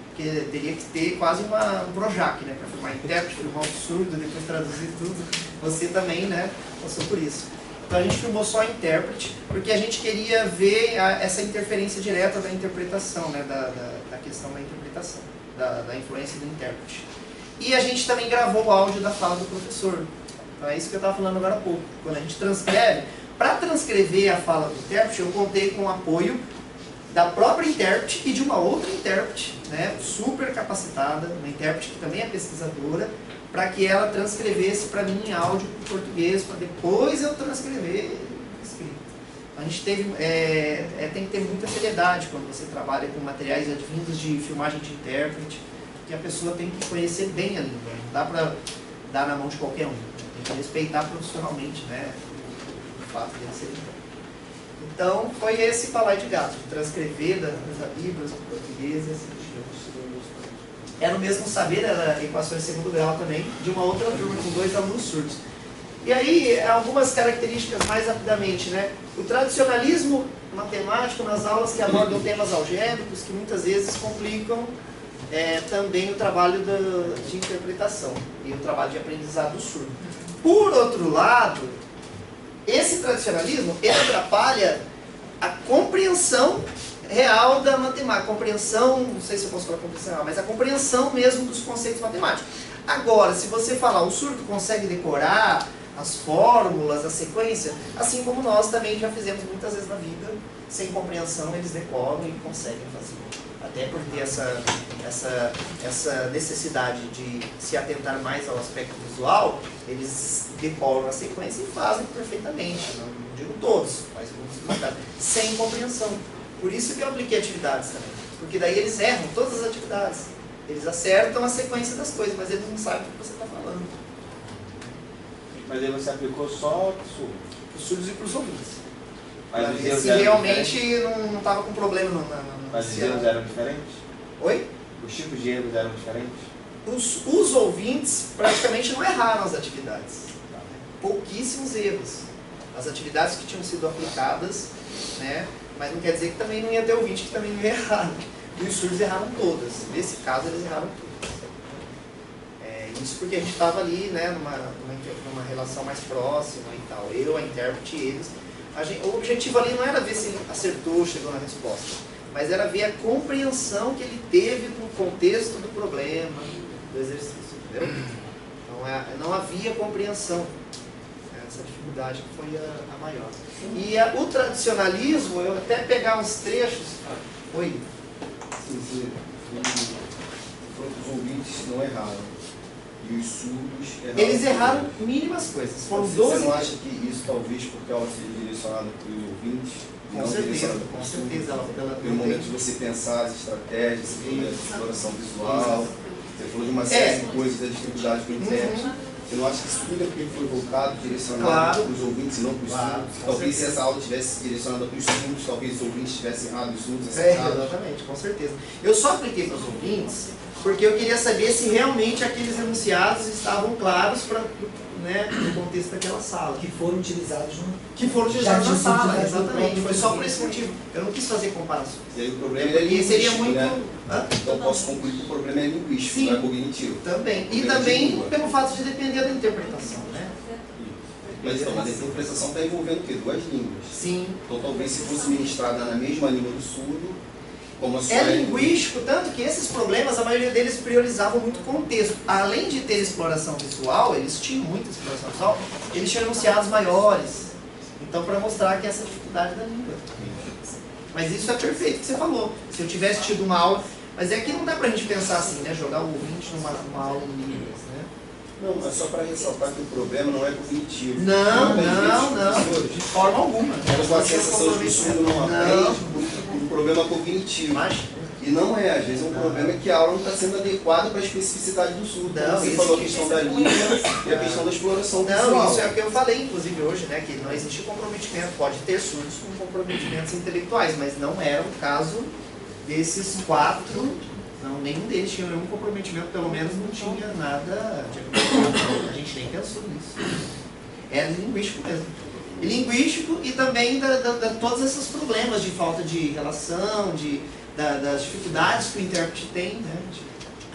porque teria que ter quase um Projac, né, para filmar intérprete, filmar um surdo, depois traduzir tudo. Você também, né, passou por isso. Então a gente filmou só intérprete, porque a gente queria ver essa interferência direta da interpretação, né, da questão da interpretação, da influência do intérprete. E a gente também gravou o áudio da fala do professor. Então é isso que eu estava falando agora há pouco. Quando a gente transcreve, para transcrever a fala do intérprete, eu contei com o apoio da própria intérprete e de uma outra intérprete, né, super capacitada, uma intérprete que também é pesquisadora, para que ela transcrevesse para mim em áudio para o português, para depois eu transcrever escrito. A gente teve, tem que ter muita seriedade quando você trabalha com materiais advindos de filmagem de intérprete, que a pessoa tem que conhecer bem a língua, não dá para dar na mão de qualquer um, tem que respeitar profissionalmente, né, o fato de ele ser intérprete. Então, foi esse falar de gato, de transcrever das Bíblias para o português e assim. Era o mesmo saber, era equações de segundo grau também, de uma outra turma, com 2 alunos surdos. E aí, algumas características mais rapidamente, né? O tradicionalismo matemático nas aulas que abordam temas algébricos, que muitas vezes complicam também o trabalho de interpretação e o trabalho de aprendizado do surdo. Por outro lado, esse tradicionalismo, ele atrapalha a compreensão real da matemática, compreensão, não sei se eu posso falar compreensão real, mas a compreensão mesmo dos conceitos matemáticos. Agora, se você falar, o surdo consegue decorar as fórmulas, a sequência, assim como nós também já fizemos muitas vezes na vida, sem compreensão eles decoram e conseguem fazer. Até por ter essa necessidade de se atentar mais ao aspecto visual, eles decoram a sequência e fazem perfeitamente, não digo todos, mas muitos casos, sem compreensão. Por isso que eu apliquei atividades também, porque daí eles erram todas as atividades. Eles acertam a sequência das coisas, mas eles não sabem o que você está falando. Mas aí você aplicou só surdos? Os surdos e para os ouvintes. Mas os erros se realmente não estava com problema no Mas os erros eram diferentes? Oi? Os tipos de erros eram diferentes? Os ouvintes praticamente não erraram as atividades. Pouquíssimos erros. As atividades que tinham sido aplicadas, né? Mas não quer dizer que também não ia ter ouvinte que também não ia errar. E os surdos erraram todas. Nesse caso, eles erraram todas. Isso porque a gente estava ali, né, numa relação mais próxima e tal. Eu, a intérprete e eles. O objetivo ali não era ver se ele acertou, chegou na resposta, mas era ver a compreensão que ele teve do contexto do problema, do exercício, entendeu? Então, não havia compreensão. Essa dificuldade que foi a maior. E o tradicionalismo, eu até pegar uns trechos... Oi? Sim. Os ouvintes não erraram. E os surdos erraram. Eles erraram mínimas coisas. Foram 12... Você não acha que isso talvez porque ela seja direcionada para os ouvintes? Com certeza. Pelo momento de você pensar as estratégias, a exploração visual, você falou de uma série de coisas, da dificuldade do intérprete. Você não acha que isso tudo é porque foi voltado, direcionado para os ouvintes e não para os surdos? Talvez se essa aula tivesse direcionada para os surdos, talvez os ouvintes tivessem errado os surdos. Exatamente, com certeza. Eu só apliquei para os ouvintes porque eu queria saber se realmente aqueles enunciados estavam claros para, né, no contexto daquela sala. Que foram utilizados na sala, exatamente. Foi só por esse motivo. Eu não quis fazer comparações. E aí o problema é linguístico, seria muito... né? Então eu posso concluir que o problema é linguístico, sim, não é cognitivo. Também. E também pelo fato de depender da interpretação, né? Mas a interpretação está envolvendo o quê? 2 línguas. Sim. Então talvez se fosse ministrada na mesma língua do surdo, como a sua linguístico, tanto que esses problemas, a maioria deles priorizavam muito contexto. Além de ter exploração visual, eles tinham muita exploração visual, eles tinham enunciados maiores. Então, para mostrar que essa dificuldade da língua. Mas isso é perfeito que você falou. Se eu tivesse tido uma aula... Mas é que não dá pra gente pensar assim, né? Jogar o ouvinte numa aula livre, né? Não, mas só para ressaltar que o problema não é cognitivo. Não. De forma alguma. Com a sensação de que o surdo não aprende, um problema cognitivo. E não é, às vezes é um problema que a aula não está sendo adequada para a especificidade do surdo. Não, você falou a questão da língua e a questão da exploração visual. Não, isso é o que eu falei, inclusive, hoje, né? Que não existe comprometimento. Pode ter surdos com comprometimentos intelectuais, mas não era o caso desses 4. Não, nenhum deles tinha nenhum comprometimento, pelo menos não tinha nada de... A gente nem pensou nisso. Era linguístico mesmo. E linguístico e também todos esses problemas de falta de relação, das dificuldades que o intérprete tem, né,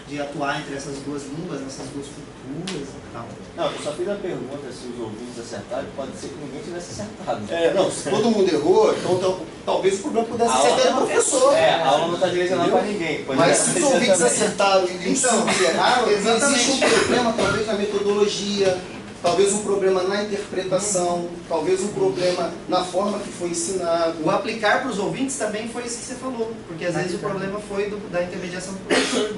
de atuar entre essas duas línguas, nessas duas culturas e tal. Não, eu só fiz a pergunta se os ouvintes acertaram, pode ser que ninguém tivesse acertado. Não, se todo mundo errou, então talvez o problema pudesse ser até do professor. A aula não está direcionada para ninguém. Mas se os ouvintes acertaram e os surdos erraram, existe um problema talvez na metodologia, talvez um problema na interpretação, talvez um problema na forma que foi ensinado. O aplicar para os ouvintes também foi isso que você falou, porque às vezes o problema foi da intermediação do professor.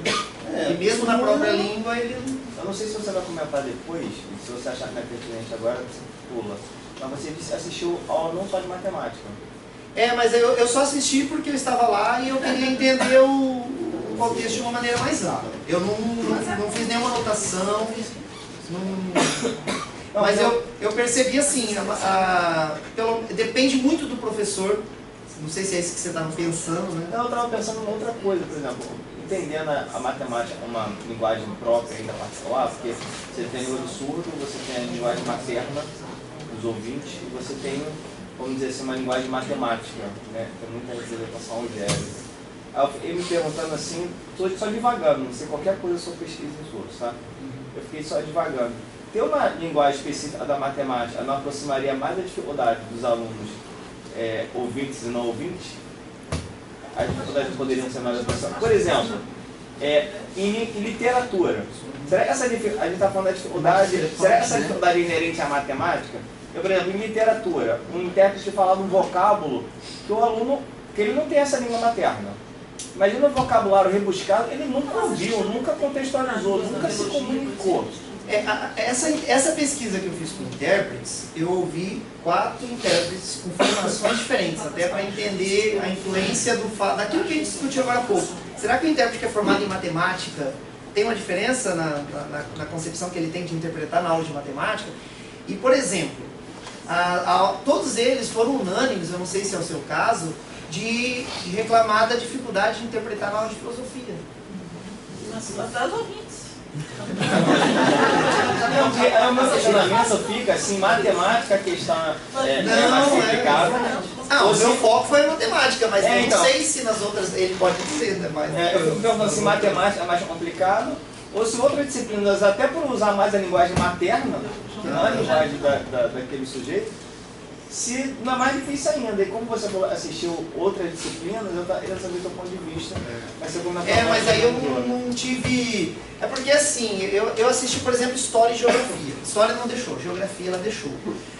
E mesmo na própria língua ele... Eu não sei se você vai comentar depois, se você achar que não é pertinente agora, você pula. Mas você assistiu aula não só de matemática. Mas eu só assisti porque eu estava lá e eu queria entender o contexto de uma maneira mais ampla. Eu não fiz nenhuma anotação. Mas eu percebi assim, depende muito do professor, não sei se é isso que você estava pensando, né? Não, eu estava pensando em outra coisa, por exemplo, entendendo a matemática como uma linguagem própria ainda particular, porque você tem a língua do surdo, você tem a linguagem materna dos ouvintes, e você tem, vamos dizer assim, uma linguagem matemática, né? Tem muita representação algébrica. Eu me perguntando assim, estou só divagando, não sei qualquer coisa sobre pesquisa em surdos, tá? Eu fiquei só divagando. Ter uma linguagem específica da matemática não aproximaria mais a dificuldade dos alunos ouvintes e não ouvintes? As dificuldades poderiam ser mais aproximadas. Por exemplo, em literatura, será que a gente está falando da dificuldade, será que essa dificuldade é inerente à matemática? Por exemplo, em literatura, um intérprete falava um vocábulo que o aluno, que ele não tem essa língua materna. Imagina um vocabulário rebuscado, ele nunca ouviu, nunca contextualizou, nunca se comunicou. Essa pesquisa que eu fiz com intérpretes, eu ouvi 4 intérpretes com formações diferentes, até para entender a influência daquilo que a gente discutiu agora há pouco. Será que o intérprete que é formado em matemática tem uma diferença na concepção que ele tem de interpretar na aula de matemática? E, por exemplo, todos eles foram unânimes, eu não sei se é o seu caso, de reclamar da dificuldade de interpretar na aula de filosofia. Mas lá está os ouvintes. O meu questionamento fica assim, matemática, a questão mais complicada. O meu foco foi a matemática, mas eu então, não sei se nas outras ele pode dizer, né? Mas eu fico perguntando se matemática é mais complicado, ou se outras disciplinas, até por usar mais a linguagem materna, que não é a linguagem daquele sujeito, se não é mais difícil ainda. E como você assistiu outras disciplinas, eu queria saber o seu ponto de vista. Mas aí eu não tive... É porque assim, eu assisti, por exemplo, História e Geografia. História não deixou, Geografia ela deixou.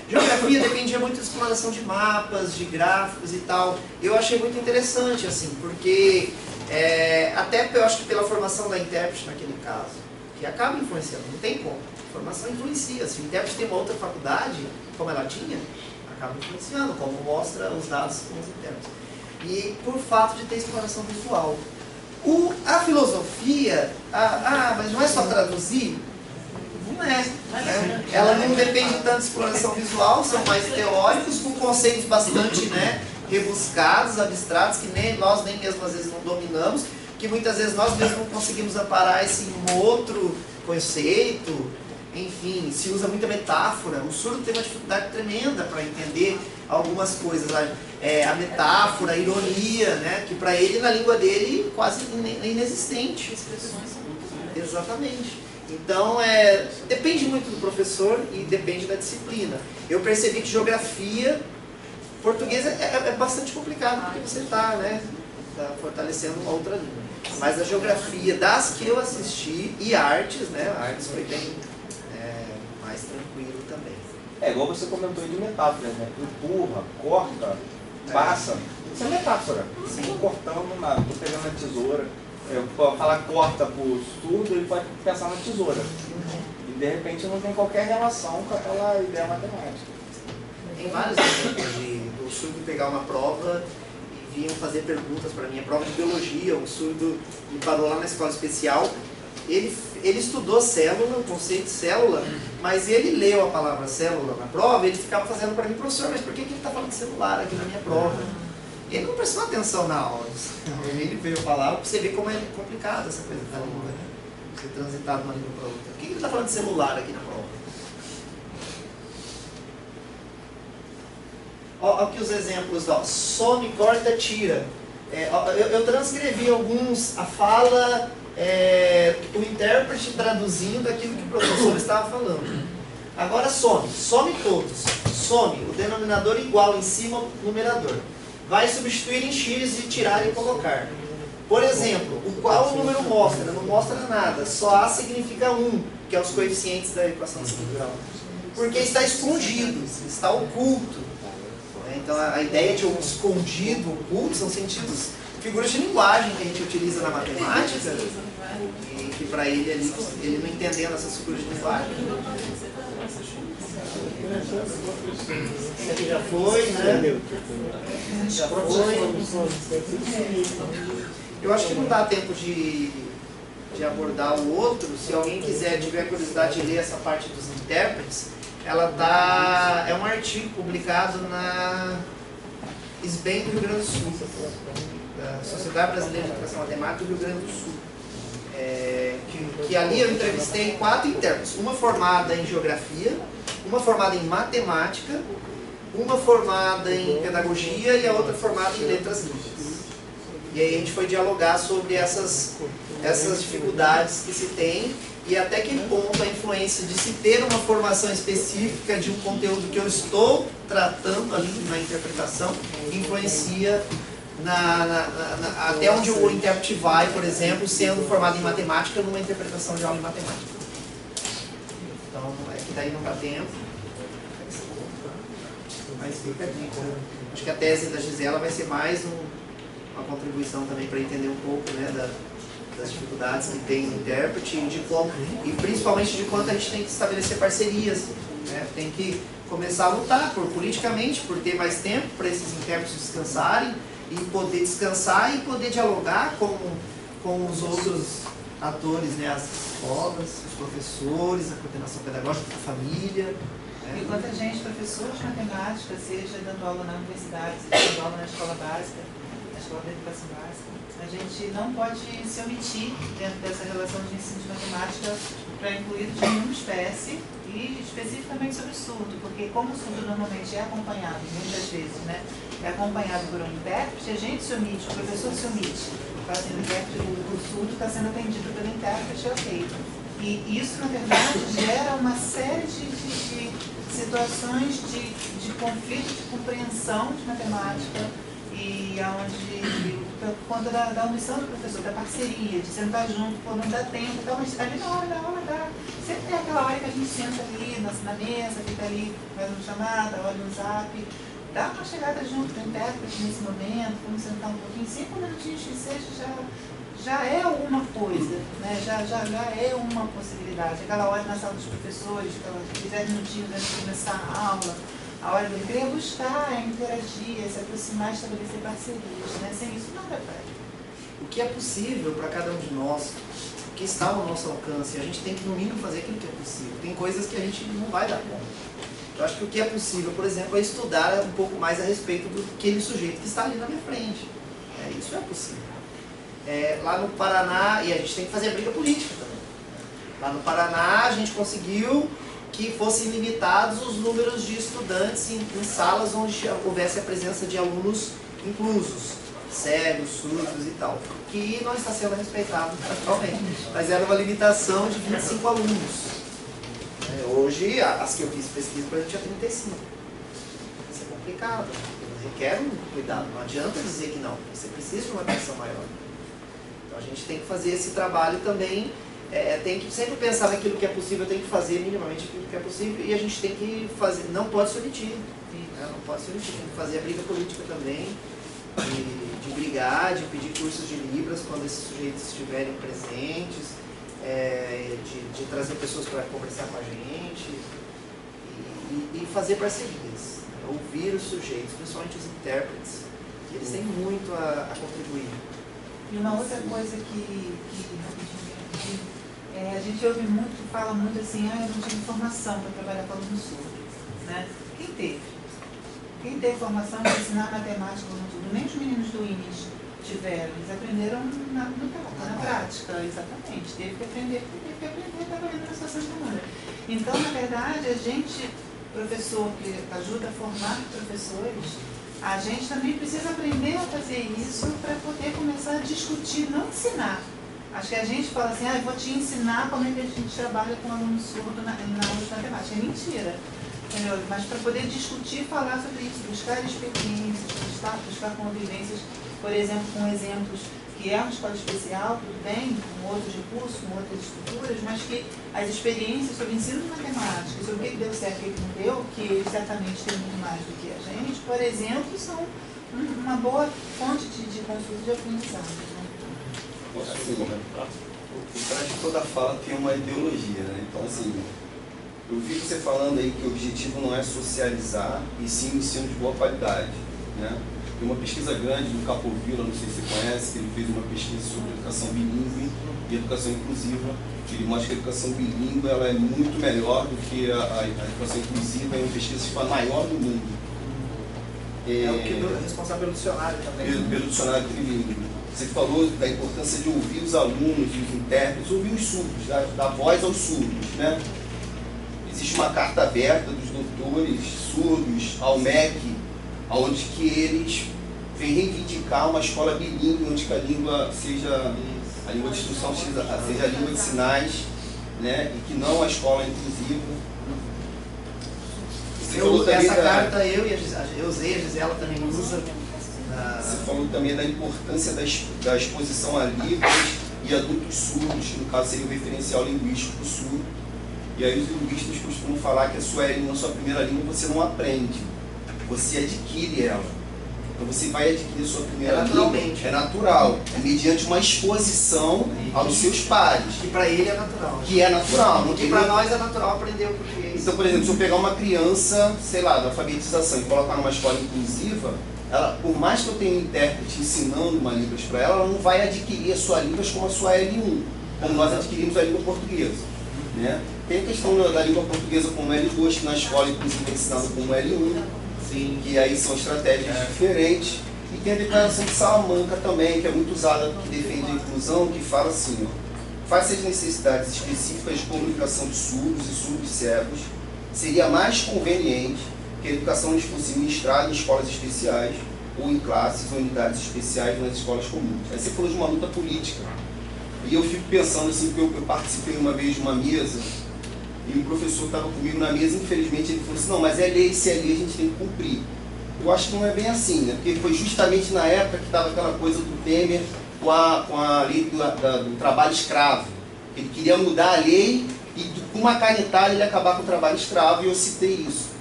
Geografia dependia muito da exploração de mapas, de gráficos e tal. Eu achei muito interessante, assim, porque até eu acho que pela formação da intérprete naquele caso, que acaba influenciando, não tem como. A formação influencia. Se o intérprete tem uma outra faculdade, como ela tinha, acaba influenciando, como mostra os dados com os intérpretes. E por fato de ter exploração visual. A filosofia, mas não é só traduzir? Não é. Ela não depende tanto de exploração visual, são mais teóricos, com conceitos bastante rebuscados, abstratos, que nós nem mesmo às vezes não dominamos, que muitas vezes nós mesmos não conseguimos aparar esse outro conceito. Enfim, se usa muita metáfora. O surdo tem uma dificuldade tremenda para entender algumas coisas. A metáfora, a ironia, né? Que para ele, na língua dele, quase inexistente. Exatamente. Então, depende muito do professor e depende da disciplina. Eu percebi que geografia, português é bastante complicado, porque você está fortalecendo uma outra língua. Mas a geografia, das que eu assisti, e artes, né? Artes foi bem... mais tranquilo também. Igual você comentou aí de metáforas, né? Empurra, corta, passa. Isso é metáfora. Estou cortando, estou pegando a tesoura. Eu vou falar corta para o surdo, ele pode pensar na tesoura. E de repente não tem qualquer relação com aquela ideia matemática. Tem vários exemplos do surdo pegar uma prova e vinham fazer perguntas para mim. A prova de biologia, um surdo me parou lá na escola especial. Ele estudou célula, o conceito de célula, mas ele leu a palavra célula na prova e ele ficava fazendo para mim, professor, mas por que ele está falando de celular aqui na minha prova? Ele não prestou atenção na aula. Ele veio falar para você ver como é complicado essa coisa da língua, né? Você transitar de uma língua para outra. Por que ele está falando de celular aqui na prova? Olha aqui os exemplos, ó. Some, corta, tira. Eu transcrevi alguns, a fala, o intérprete traduzindo aquilo que o professor estava falando. Agora some todos. Some, o denominador igual em cima ao numerador. Vai substituir em x e tirar e colocar. Por exemplo, o qual o número mostra? Não mostra nada. Só A significa 1, que é os coeficientes da equação de segundo grau. Porque está escondido, está oculto. Então a ideia de um escondido, oculto, são sentidos, figuras de linguagem que a gente utiliza na matemática, e que para ele ali, ele não entendendo essas figuras de linguagem. Já foi, né? Já foi. Eu acho que não dá tempo de abordar o outro. Se alguém tiver curiosidade de ler essa parte dos intérpretes, é um artigo publicado na SBEM do Rio Grande do Sul, da Sociedade Brasileira de Educação Matemática do Rio Grande do Sul. Que ali eu entrevistei 4 intérpretes, uma formada em geografia, uma formada em matemática, uma formada em pedagogia e a outra formada em letras livres. E aí a gente foi dialogar sobre essas dificuldades que se tem e até que ponto a influência de se ter uma formação específica de um conteúdo que eu estou tratando ali na interpretação influencia até onde o intérprete vai, por exemplo, sendo formado em matemática numa interpretação de aula em matemática. Então, é que daí não dá tempo. Mas fica a dica. Acho que a tese da Gisela vai ser mais uma contribuição também para entender um pouco, né, das dificuldades que tem o intérprete e principalmente de quanto a gente tem que estabelecer parcerias, né? Tem que começar a lutar politicamente por ter mais tempo para esses intérpretes descansarem e poder descansar e poder dialogar com os outros atores, né? As escolas, os professores, a coordenação pedagógica, a família. E quanta gente, professores de matemática, seja dando aula na universidade, seja dando aula na escola básica, na escola de educação básica, a gente não pode se omitir dentro dessa relação de ensino de matemática para incluir de nenhuma espécie e especificamente sobre o surdo, porque como o surdo normalmente é acompanhado, muitas vezes, né, é acompanhado por um intérprete, a gente se omite, o professor se omite, fazendo o intérprete, o surdo está sendo atendido pelo intérprete, ok. E isso, na verdade, gera uma série de situações de conflito de compreensão de matemática e onde, por conta da omissão do professor, da parceria, de sentar junto, pô, não dá tempo, então, mas ali na hora da aula dá. Sempre tem aquela hora que a gente senta ali na mesa, fica ali, faz uma chamada, olha um zap, dá uma chegada junto com o intérprete nesse momento, vamos sentar um pouquinho, 5 minutinhos que seja, já é alguma coisa, né? já é uma possibilidade. Aquela hora na sala dos professores, aqueles 10 minutinhos antes de começar a aula, a hora do recreio é buscar, é interagir, é se aproximar, estabelecer parcerias, né? Sem isso nada vai. O que é possível para cada um de nós, o que está ao nosso alcance, a gente tem que no mínimo fazer aquilo que é possível. Tem coisas que a gente não vai dar conta. Eu acho que o que é possível, por exemplo, é estudar um pouco mais a respeito daquele sujeito que está ali na minha frente. Isso é possível. Lá no Paraná, e a gente tem que fazer a briga política também. Lá no Paraná a gente conseguiu que fossem limitados os números de estudantes em salas onde houvesse a presença de alunos inclusos, cegos, surdos e tal, que não está sendo respeitado atualmente, mas era uma limitação de 25 alunos. Hoje, as que eu fiz pesquisa, por exemplo, tinha 35. Isso é complicado, requer um cuidado, não adianta dizer que não, você precisa de uma atenção maior. Então a gente tem que fazer esse trabalho também. Tem que sempre pensar naquilo que é possível, tem que fazer minimamente aquilo que é possível e a gente tem que fazer, não pode se omitir, né? Não pode se omitir, tem que fazer a briga política também ligar, de pedir cursos de Libras quando esses sujeitos estiverem presentes, de trazer pessoas para conversar com a gente e fazer parcerias, né? Ouvir os sujeitos, principalmente os intérpretes, eles têm muito a contribuir. E uma outra coisa que a gente ouve muito, fala muito assim, eu não tive formação para trabalhar com aluno surdo, né? Quem teve? Quem teve formação de ensinar matemática como tudo? Nem os meninos do INES tiveram, eles aprenderam na prática, exatamente. Teve que aprender trabalhando na situação de comum. Então, na verdade, a gente, professor que ajuda a formar professores, a gente também precisa aprender a fazer isso para poder começar a discutir, não ensinar. Acho que a gente fala assim, eu vou te ensinar como é que a gente trabalha com aluno surdo na aula de matemática. É mentira. Entendeu? Mas para poder discutir, falar sobre isso, buscar experiências, buscar convivências, por exemplo, com exemplos que é uma escola especial, tudo bem, com outros recursos, com outras estruturas, mas que as experiências sobre ensino de matemática, sobre o que deu certo e o que não deu, que eles certamente têm muito mais do que a gente, por exemplo, são uma boa fonte de consulta de aprendizagem. Assim, por trás de toda fala tem uma ideologia, né? Então, assim, eu vi você falando aí que o objetivo não é socializar, e sim um ensino de boa qualidade, né? Tem uma pesquisa grande do Capovilla, não sei se você conhece, que ele fez uma pesquisa sobre educação bilíngue e educação inclusiva. Ele mostra que a educação bilíngue ela é muito melhor do que a educação inclusiva, é uma pesquisa que foi a maior do mundo. É o que é responsável pelo dicionário também. Pelo dicionário trilingue. Você falou da importância de ouvir os alunos, os intérpretes, ouvir os surdos, da voz aos surdos, né? Existe uma carta aberta dos doutores surdos ao MEC, onde que eles vêm reivindicar uma escola bilíngue, onde que a língua seja a língua de instrução, seja a língua de sinais, né? E que não a escola inclusiva. Essa carta eu usei, a Gisela também usa. Você falou também da importância da exposição a livros e adultos surdos, que no caso seria o referencial linguístico do surdo. E aí os linguistas costumam falar que a sua língua, a sua primeira língua, você não aprende, você adquire ela. Então você vai adquirir a sua primeira língua, é natural, é mediante uma exposição aos seus pares. Que para ele é natural. Que é natural. E para nós é natural aprender o português. Então, por exemplo, se eu pegar uma criança, sei lá, da alfabetização e colocar numa escola inclusiva, ela, por mais que eu tenha um intérprete ensinando uma língua para ela, ela não vai adquirir a sua língua como a sua L1, como nós adquirimos a língua portuguesa. Né? Tem a questão da língua portuguesa como L2, que na escola inclusive é ensinado como L1, sim, que aí são estratégias diferentes. E tem a declaração de Salamanca também, que é muito usada, que defende a inclusão, que fala assim, ó, face às necessidades específicas de comunicação de surdos e surdos cegos, seria mais conveniente que a educação lhes fosse ministrada em escolas especiais ou em classes ou unidades especiais nas escolas comuns. Aí você falou de uma luta política. E eu fico pensando assim, porque eu participei uma vez de uma mesa e um professor estava comigo na mesa, infelizmente ele falou assim, não, mas é lei, se é lei a gente tem que cumprir. Eu acho que não é bem assim, né? Porque foi justamente na época que estava aquela coisa do Temer com a lei do trabalho escravo. Ele queria mudar a lei e com uma canetada ele ia acabar com o trabalho escravo, e eu citei isso.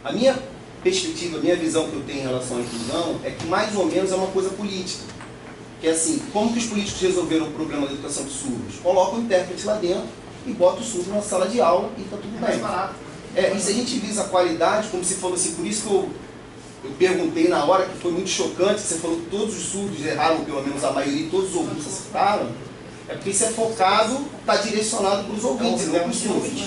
A minha perspectiva, a minha visão que eu tenho em relação à inclusão é que mais ou menos é uma coisa política. Que é assim, como que os políticos resolveram o problema da educação dos surdos? Colocam o intérprete lá dentro e botam o surdo na sala de aula e está tudo bem. Mais barato. E se a gente visa a qualidade, como você falou assim, por isso que eu perguntei na hora, que foi muito chocante, que você falou que todos os surdos erraram, pelo menos a maioria, todos os ouvintes acertaram, é porque isso é focado, está direcionado para os ouvintes, não para os surdos.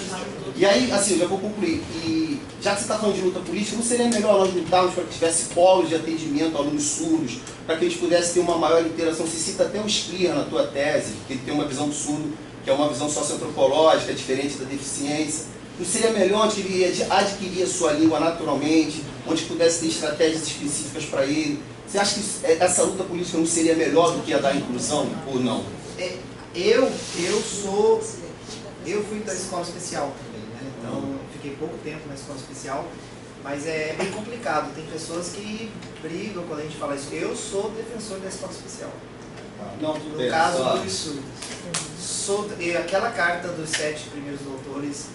E aí, assim, eu já vou concluir. E já que você está falando de luta política, não seria melhor nós lutarmos para que tivesse polos de atendimento a alunos surdos, para que eles pudessem ter uma maior interação? Você cita até o Scliar na tua tese, que ele tem uma visão do surdo, que é uma visão socioantropológica, diferente da deficiência. Não seria melhor onde ele adquirir a sua língua naturalmente, onde pudesse ter estratégias específicas para ele? Você acha que essa luta política não seria melhor do que a da inclusão, ou não? Eu fui da escola especial também, né? Então fiquei pouco tempo na escola especial, mas é bem complicado. Tem pessoas que brigam quando a gente fala isso. Eu sou defensor da escola especial. Não, no caso dos surdos. Aquela carta dos 7 primeiros doutores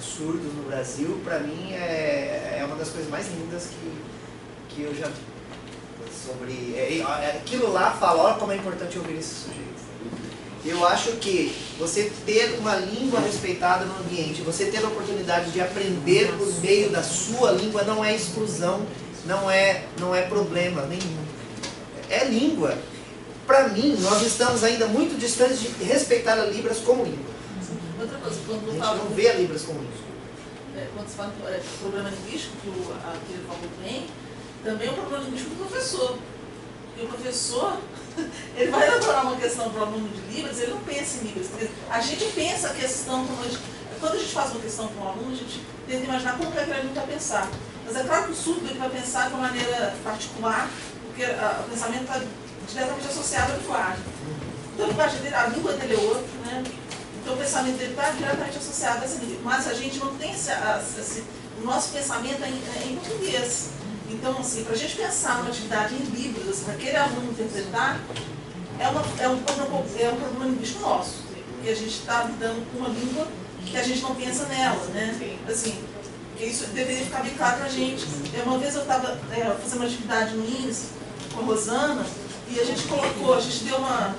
surdos no Brasil, para mim é uma das coisas mais lindas que eu já sobre... aquilo lá fala, olha como é importante ouvir esse sujeito. Eu acho que você ter uma língua respeitada no ambiente, você ter a oportunidade de aprender por meio da sua língua não é exclusão, não é problema nenhum. É língua. Para mim, nós estamos ainda muito distantes de respeitar a Libras como língua. Outra coisa, quando A gente fala não vê a Libras como língua. quando se fala do problema linguístico, que ele falou bem, também é um problema linguístico do professor. E o professor, ele vai elaborar uma questão para o aluno de Libras, ele não pensa em Libras. A gente pensa a questão, quando a gente faz uma questão para um aluno, a gente tenta imaginar como que aquele aluno vai pensar. Mas é claro que o surdo ele vai pensar de uma maneira particular, porque o pensamento está diretamente associado à linguagem. Então a língua dele é outra, né? Então o pensamento dele está diretamente associado a essa língua. Mas a gente não tem o nosso pensamento é em português. Então, assim, para a gente pensar numa atividade em Libras, assim, para aquele aluno interpretar, é um problema linguístico nosso. Porque a gente está lidando com uma língua que a gente não pensa nela, né? Assim, isso deveria ficar bem claro para a gente. Uma vez eu estava fazendo uma atividade no INES com a Rosana, e a gente deu uma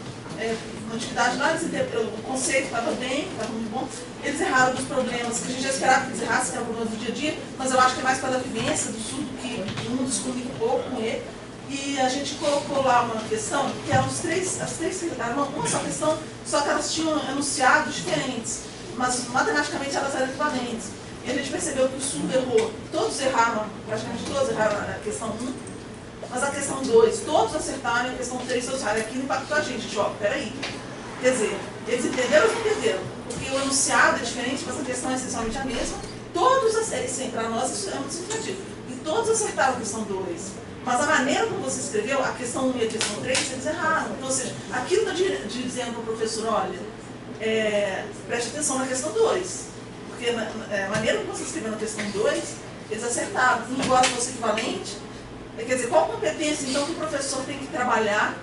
atividade lá, o conceito estava bem, estava muito bom. Eles erraram dos problemas, que a gente já esperava que eles errassem, que era problema do dia a dia, mas eu acho que é mais pela vivência do surdo, que o mundo se comunica um pouco com ele. E a gente colocou lá uma questão, que eram era uma só questão, só que elas tinham enunciados diferentes, mas matematicamente elas eram equivalentes. E a gente percebeu que o surdo errou, todos erraram, praticamente todos erraram a questão 1, mas a questão 2, todos acertaram, e a questão 3, todos erraram. Aquilo impactou a gente, ó, peraí. Quer dizer, eles entenderam ou não entenderam? Porque o enunciado é diferente, mas a questão é essencialmente a mesma. Todos acertaram, para nós isso é muito significativo. E todos acertaram a questão 2. Mas a maneira como você escreveu, a questão 1 e a questão 3, eles erraram. Então, ou seja, aquilo está dizendo para o professor, olha, preste atenção na questão 2. Porque a maneira como você escreveu na questão 2, eles acertaram. Embora fosse equivalente, quer dizer, qual competência então que o professor tem que trabalhar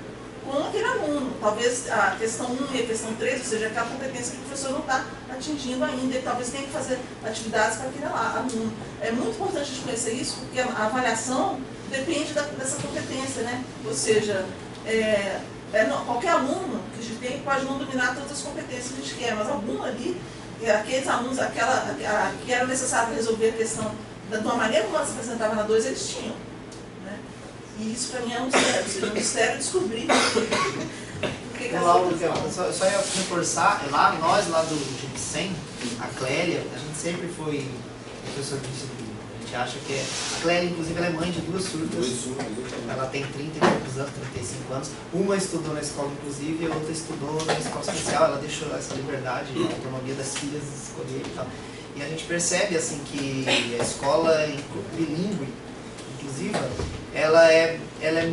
com aquele aluno? Talvez a questão 1 e a questão 3, ou seja, aquela competência que o professor não está atingindo ainda, ele talvez tenha que fazer atividades para aquele aluno. É muito importante a gente conhecer isso, porque a avaliação depende dessa competência, né? Ou seja, qualquer aluno que a gente tem pode não dominar todas as competências que a gente quer, mas algum ali, aqueles alunos, que era necessário para resolver a questão de uma maneira como ela se apresentava na 2, eles tinham. E isso para mim é um mistério, ou seja, um mistério descobrir só ia reforçar, nós lá do GIPSEM, a Clélia, a gente sempre foi professor de ensino bíblico. A gente acha que a Clélia, inclusive, ela é mãe de duas surdas. Ela tem 30 e poucos anos, 35 anos. Uma estudou na escola inclusive e a outra estudou na escola especial. Ela deixou essa liberdade, a autonomia das filhas de escolher e tal. E a gente percebe assim que a escola bilíngue, inclusive, ela é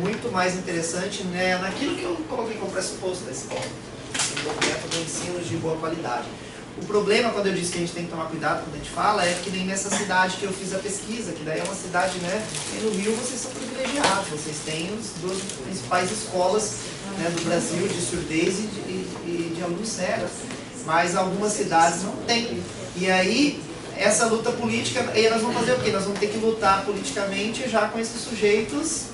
muito mais interessante, né, naquilo que eu coloquei como pressuposto da escola, o método de ensino de boa qualidade. O problema, quando eu disse que a gente tem que tomar cuidado quando a gente fala, é que nem nessa cidade que eu fiz a pesquisa, que daí é uma cidade, né, e no Rio vocês são privilegiados, vocês têm as duas principais escolas, né, do Brasil de surdez e de alunos cegos, mas algumas cidades não têm. E aí, essa luta política, e nós vamos fazer o quê? Nós vamos ter que lutar politicamente já com esses sujeitos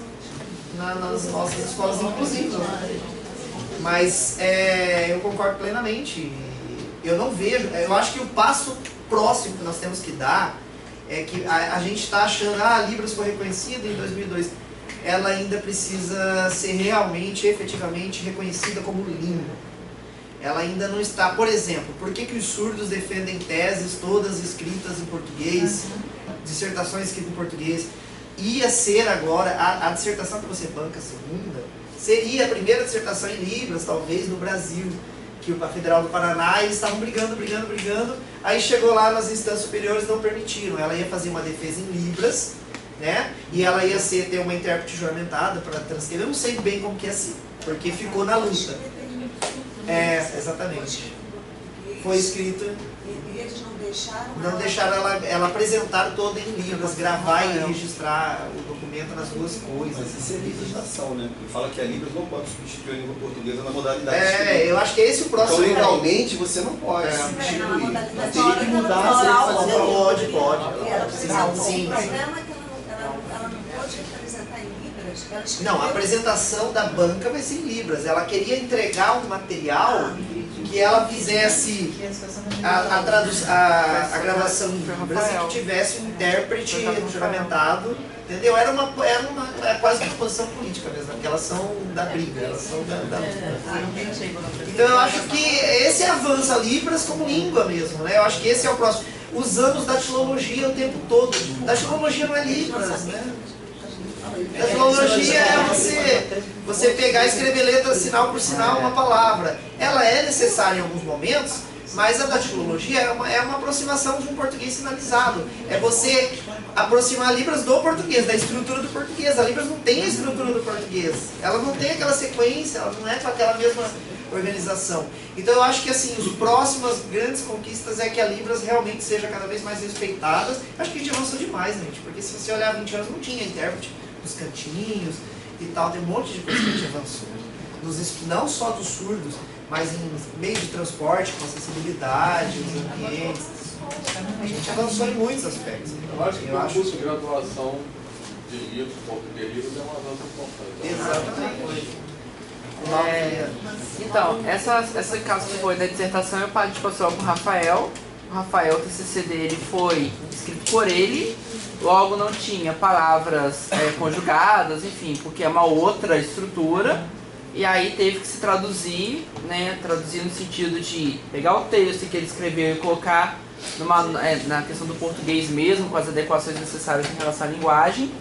nas nossas escolas inclusivas. Mas eu concordo plenamente. Eu não vejo, eu acho que o passo próximo que nós temos que dar é que a gente está achando, a Libras foi reconhecida em 2002, ela ainda precisa ser realmente, efetivamente reconhecida como língua. Ela ainda não está, por exemplo, por que os surdos defendem teses todas escritas em português, dissertações escritas em português? Ia ser agora, a dissertação que você banca segunda, seria a primeira dissertação em Libras, talvez, no Brasil, que a Federal do Paraná, eles estavam brigando, aí chegou lá nas instâncias superiores e não permitiram. Ela ia fazer uma defesa em Libras, né? E ela ia ter uma intérprete juramentada para transcrever, eu não sei bem como que ia ser, porque ficou na luta. Exatamente. Foi escrito. E eles não deixaram? Não deixaram ela apresentar toda em Libras, gravar e registrar o documento nas duas coisas. Mas isso é legislação, né? Ele fala que a Libras não pode substituir a língua portuguesa na modalidade. Eu acho que esse é o próximo. Então, legalmente, você não pode substituir. Mas teria que mudar a Pode. O problema é que ela não pode representar em Libras, Não, a apresentação da banca vai ser em Libras. Ela queria entregar um material que ela fizesse a gravação em Libras e que tivesse um intérprete juramentado, entendeu? Era quase uma posição política mesmo, porque elas são da briga, elas são da Então eu acho que esse avança a Libras como língua mesmo, né? Eu acho que esse é o próximo. Os anos da filologia o tempo todo. Da filologia não é Libras, né? A filologia é você pegar e escrever letra sinal por sinal uma palavra. Ela é necessária em alguns momentos, mas a datilologia é uma aproximação de um português sinalizado. É você aproximar Libras do português, da estrutura do português. A Libras não tem a estrutura do português. Ela não tem aquela sequência, ela não é com aquela mesma organização. Então eu acho que assim, as próximas grandes conquistas é que a Libras realmente seja cada vez mais respeitada. Acho que a gente avançou demais, gente, porque se você olhar 20 anos não tinha intérprete nos cantinhos e tal, tem um monte de coisa que a gente avançou. Não só dos surdos, mas em meio de transporte, com acessibilidade, os ambientes. A gente avançou em muitos aspectos. Eu acho que o curso de graduação de livros, português livros, é um avanço importante. Exatamente. Então, essa caso que foi da dissertação eu parti com o Rafael. O Rafael, o TCC dele foi escrito por ele, logo não tinha palavras conjugadas, enfim, porque é uma outra estrutura. E aí teve que se traduzir, né? Traduzir no sentido de pegar o texto que ele escreveu e colocar na questão do português mesmo, com as adequações necessárias em relação à linguagem,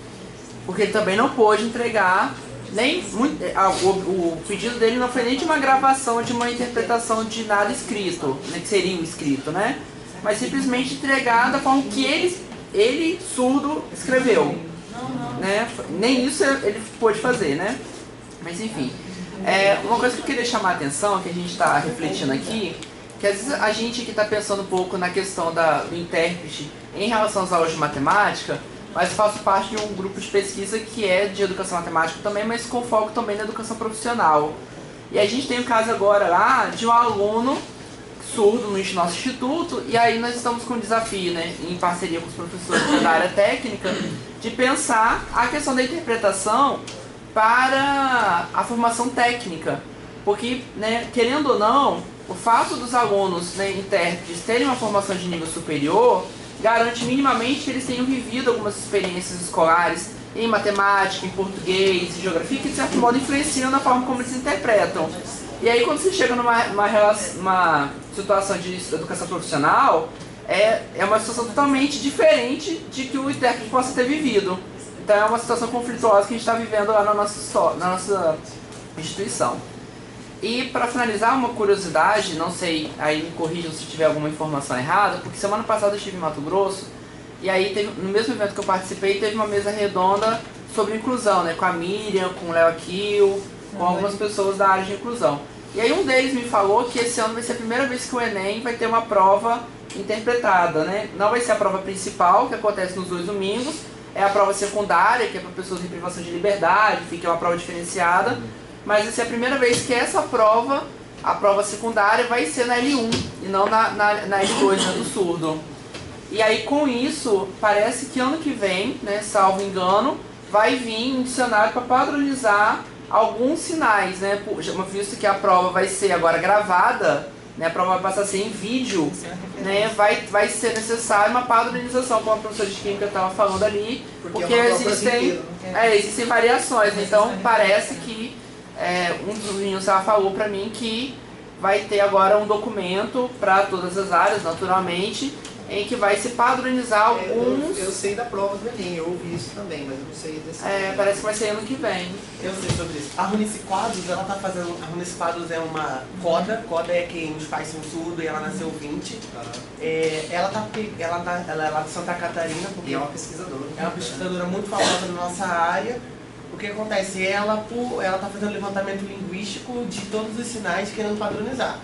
porque ele também não pôde entregar o pedido dele não foi nem de uma gravação, de uma interpretação de nada escrito, né, que seria um escrito, né? Mas simplesmente entregar da forma que ele surdo, escreveu. Né? Nem isso ele pôde fazer, né? Mas enfim. Uma coisa que eu queria chamar a atenção, que a gente está refletindo aqui, que às vezes a gente que está pensando um pouco na questão do intérprete em relação às aulas de matemática, mas faço parte de um grupo de pesquisa que é de educação matemática também, mas com foco também na educação profissional. E a gente tem o caso agora lá de um aluno surdo no nosso instituto, e aí nós estamos com um desafio, né, em parceria com os professores da área técnica, de pensar a questão da interpretação para a formação técnica. Porque, né, querendo ou não, o fato dos alunos, né, intérpretes terem uma formação de nível superior garante minimamente que eles tenham vivido algumas experiências escolares em matemática, em português, em geografia, que de certo modo influenciam na forma como eles interpretam. E aí quando você chega numa situação de educação profissional, é uma situação totalmente diferente de que o intérprete possa ter vivido. Então é uma situação conflituosa que a gente está vivendo lá na nossa instituição. E para finalizar, uma curiosidade, não sei, aí me corrijam se tiver alguma informação errada, porque semana passada eu estive em Mato Grosso, e aí no mesmo evento que eu participei, teve uma mesa redonda sobre inclusão, né, com a Miriam, com o Léo Aquil, com algumas pessoas da área de inclusão. E aí um deles me falou que esse ano vai ser a primeira vez que o Enem vai ter uma prova interpretada, né? Não vai ser a prova principal, que acontece nos 2 domingos, é a prova secundária, que é para pessoas em privação de liberdade, que é uma prova diferenciada, mas vai ser a primeira vez que essa prova, a prova secundária, vai ser na L1 e não na L2, né, do surdo. E aí com isso, parece que ano que vem, né, salvo engano, vai vir um dicionário para padronizar alguns sinais, né, visto que a prova vai ser agora gravada, né, a prova vai passar a ser em vídeo, né, vai ser necessário uma padronização, como a professora de química estava falando ali, porque existem variações, né, então parece que um dos meninos falou para mim que vai ter agora um documento para todas as áreas, naturalmente, em que vai se padronizar alguns... Eu sei da prova do Enem, eu ouvi isso também, mas eu não sei desse... parece que vai ser ano que vem. Eu sei sobre isso. A Runice Quadros, ela tá fazendo... A Runice Quadros é uma coda é quem os pais são surdos e ela nasceu 20. Ela é lá de Santa Catarina, porque... E é uma pesquisadora. É uma pesquisadora muito famosa na nossa área. O que acontece? Ela tá fazendo levantamento linguístico de todos os sinais querendo padronizar.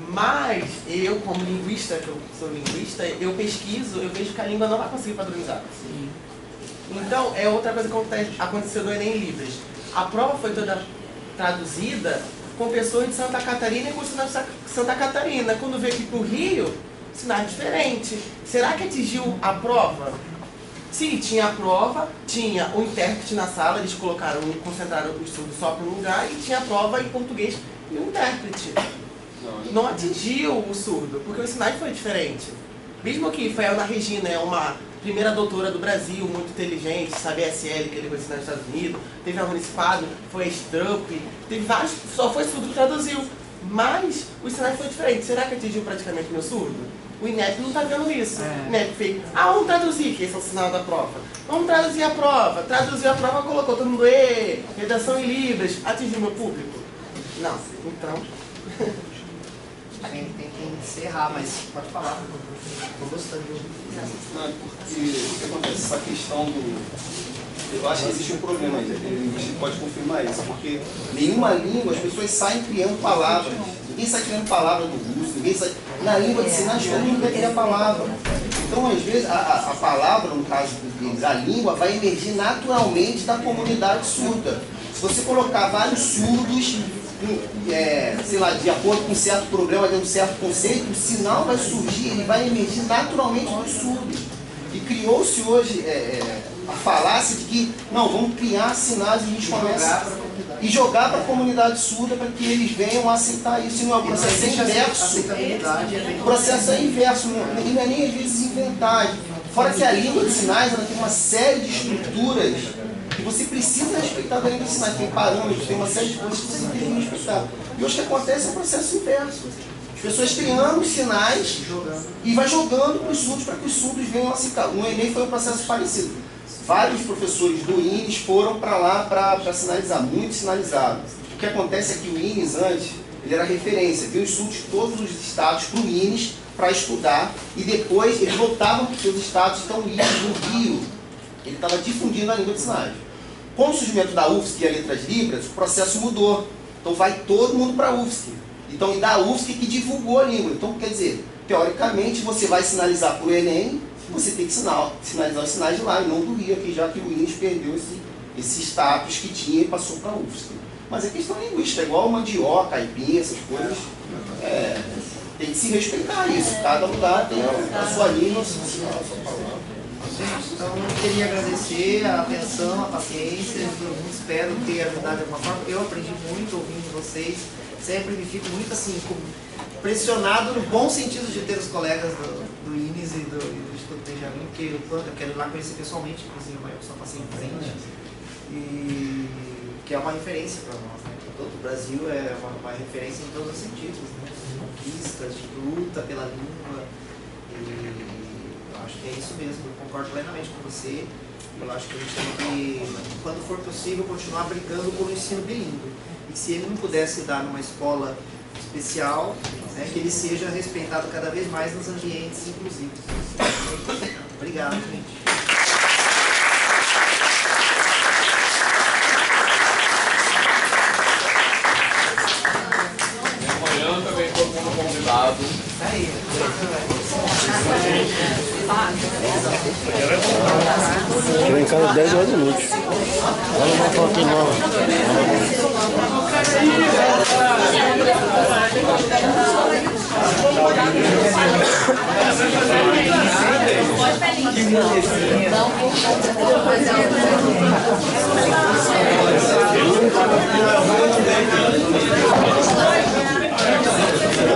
Mas eu, como linguista, que eu sou linguista, eu pesquiso, eu vejo que a língua não vai conseguir padronizar. Sim. Então, é outra coisa que aconteceu no Enem Libras. A prova foi toda traduzida com pessoas de Santa Catarina e com sinais de Santa Catarina. Quando veio aqui para o Rio, sinais diferentes. Será que atingiu a prova? Sim, tinha a prova, tinha o intérprete na sala, eles concentraram o estudo só para um lugar, e tinha a prova em português e o intérprete. Não atingiu o surdo, porque o SINAI foi diferente. Mesmo que foi a Ana Regina, é uma primeira doutora do Brasil, muito inteligente, sabe, SL, que ele foi ensinar nos Estados Unidos, teve a Municipado, foi a Strupp, teve vários, só foi surdo que traduziu. Mas o SINAI foi diferente. Será que atingiu praticamente meu surdo? O INEP não está vendo isso. O INEP fez, vamos traduzir, que esse é o sinal da prova. Vamos traduzir a prova. Traduziu a prova, colocou todo mundo, redação em Libras. Atingiu meu público? Não. Então... tem que encerrar, mas pode falar. Estou gostando de ouvir. Não, porque o que acontece? Essa questão do... Eu acho que existe um problema aí, a gente pode confirmar isso, porque nenhuma língua, as pessoas saem criando palavras. Ninguém sai criando palavra do russo, ninguém sai... Na língua de sinais, todo mundo vai criar palavra. Então, às vezes, a palavra, no caso deles, a língua, vai emergir naturalmente da comunidade surda. Se você colocar vários surdos, sei lá, de acordo com um certo programa, de um certo conceito, o sinal vai surgir, ele vai emergir naturalmente dos surdos. E criou-se hoje a falácia de que, não, vamos criar sinais e a gente começa e jogar para a comunidade surda para que eles venham a aceitar isso. Não é o processo inverso. O processo é inverso, e não é nem às vezes inventar. Fora que a língua de sinais ela tem uma série de estruturas que você precisa respeitar da língua de sinais. Tem parâmetros, tem uma série de coisas que você tem que respeitar. E hoje o que acontece é o processo inverso. As pessoas criando sinais e vai jogando para os surdos para que os surdos venham a aceitar. No Enem foi um processo parecido. Vários professores do INES foram para lá para sinalizar, muito sinalizado. O que acontece é que o INES antes, ele era referência, viu os surdos de todos os estados para o INES para estudar e depois eles voltavam para os seus estados. Então o INES no Rio, ele estava difundindo a língua de sinais. Com o surgimento da UFSC e a Letras Libras, o processo mudou. Então vai todo mundo para a UFSC. Então, e da UFSC que divulgou a língua. Então, quer dizer, teoricamente, você vai sinalizar para o Enem, você tem que sinalizar os sinais de lá, e não do Rio, aqui, já que o INES perdeu esse status que tinha e passou para a UFSC. Mas é questão linguística, é igual mandioca, aipim, essas coisas. Tem que se respeitar isso. Cada lugar tem a sua língua, a sua palavra. Então, eu queria agradecer a atenção, a paciência de todo mundo. Espero ter ajudado de alguma forma. Eu aprendi muito ouvindo vocês. Sempre me fico muito assim, pressionado no bom sentido de ter os colegas do INES e do Instituto Benjamin, porque eu quero ir lá conhecer pessoalmente, inclusive eu só passei em frente, e que é uma referência para nós, né? Todo o Brasil é uma referência em todos os sentidos, né? De conquistas, de luta pela língua, e eu acho que é isso mesmo, eu concordo plenamente com você. Eu acho que a gente tem que, quando for possível, continuar brigando pelo ensino bilíngue. E se ele não pudesse dar numa escola especial, né, que ele seja respeitado cada vez mais nos ambientes inclusivos. Obrigado, gente. Amanhã também todo mundo convidado. Aí. Chegou em casa às 10 horas da noite. Ela não falou aqui não.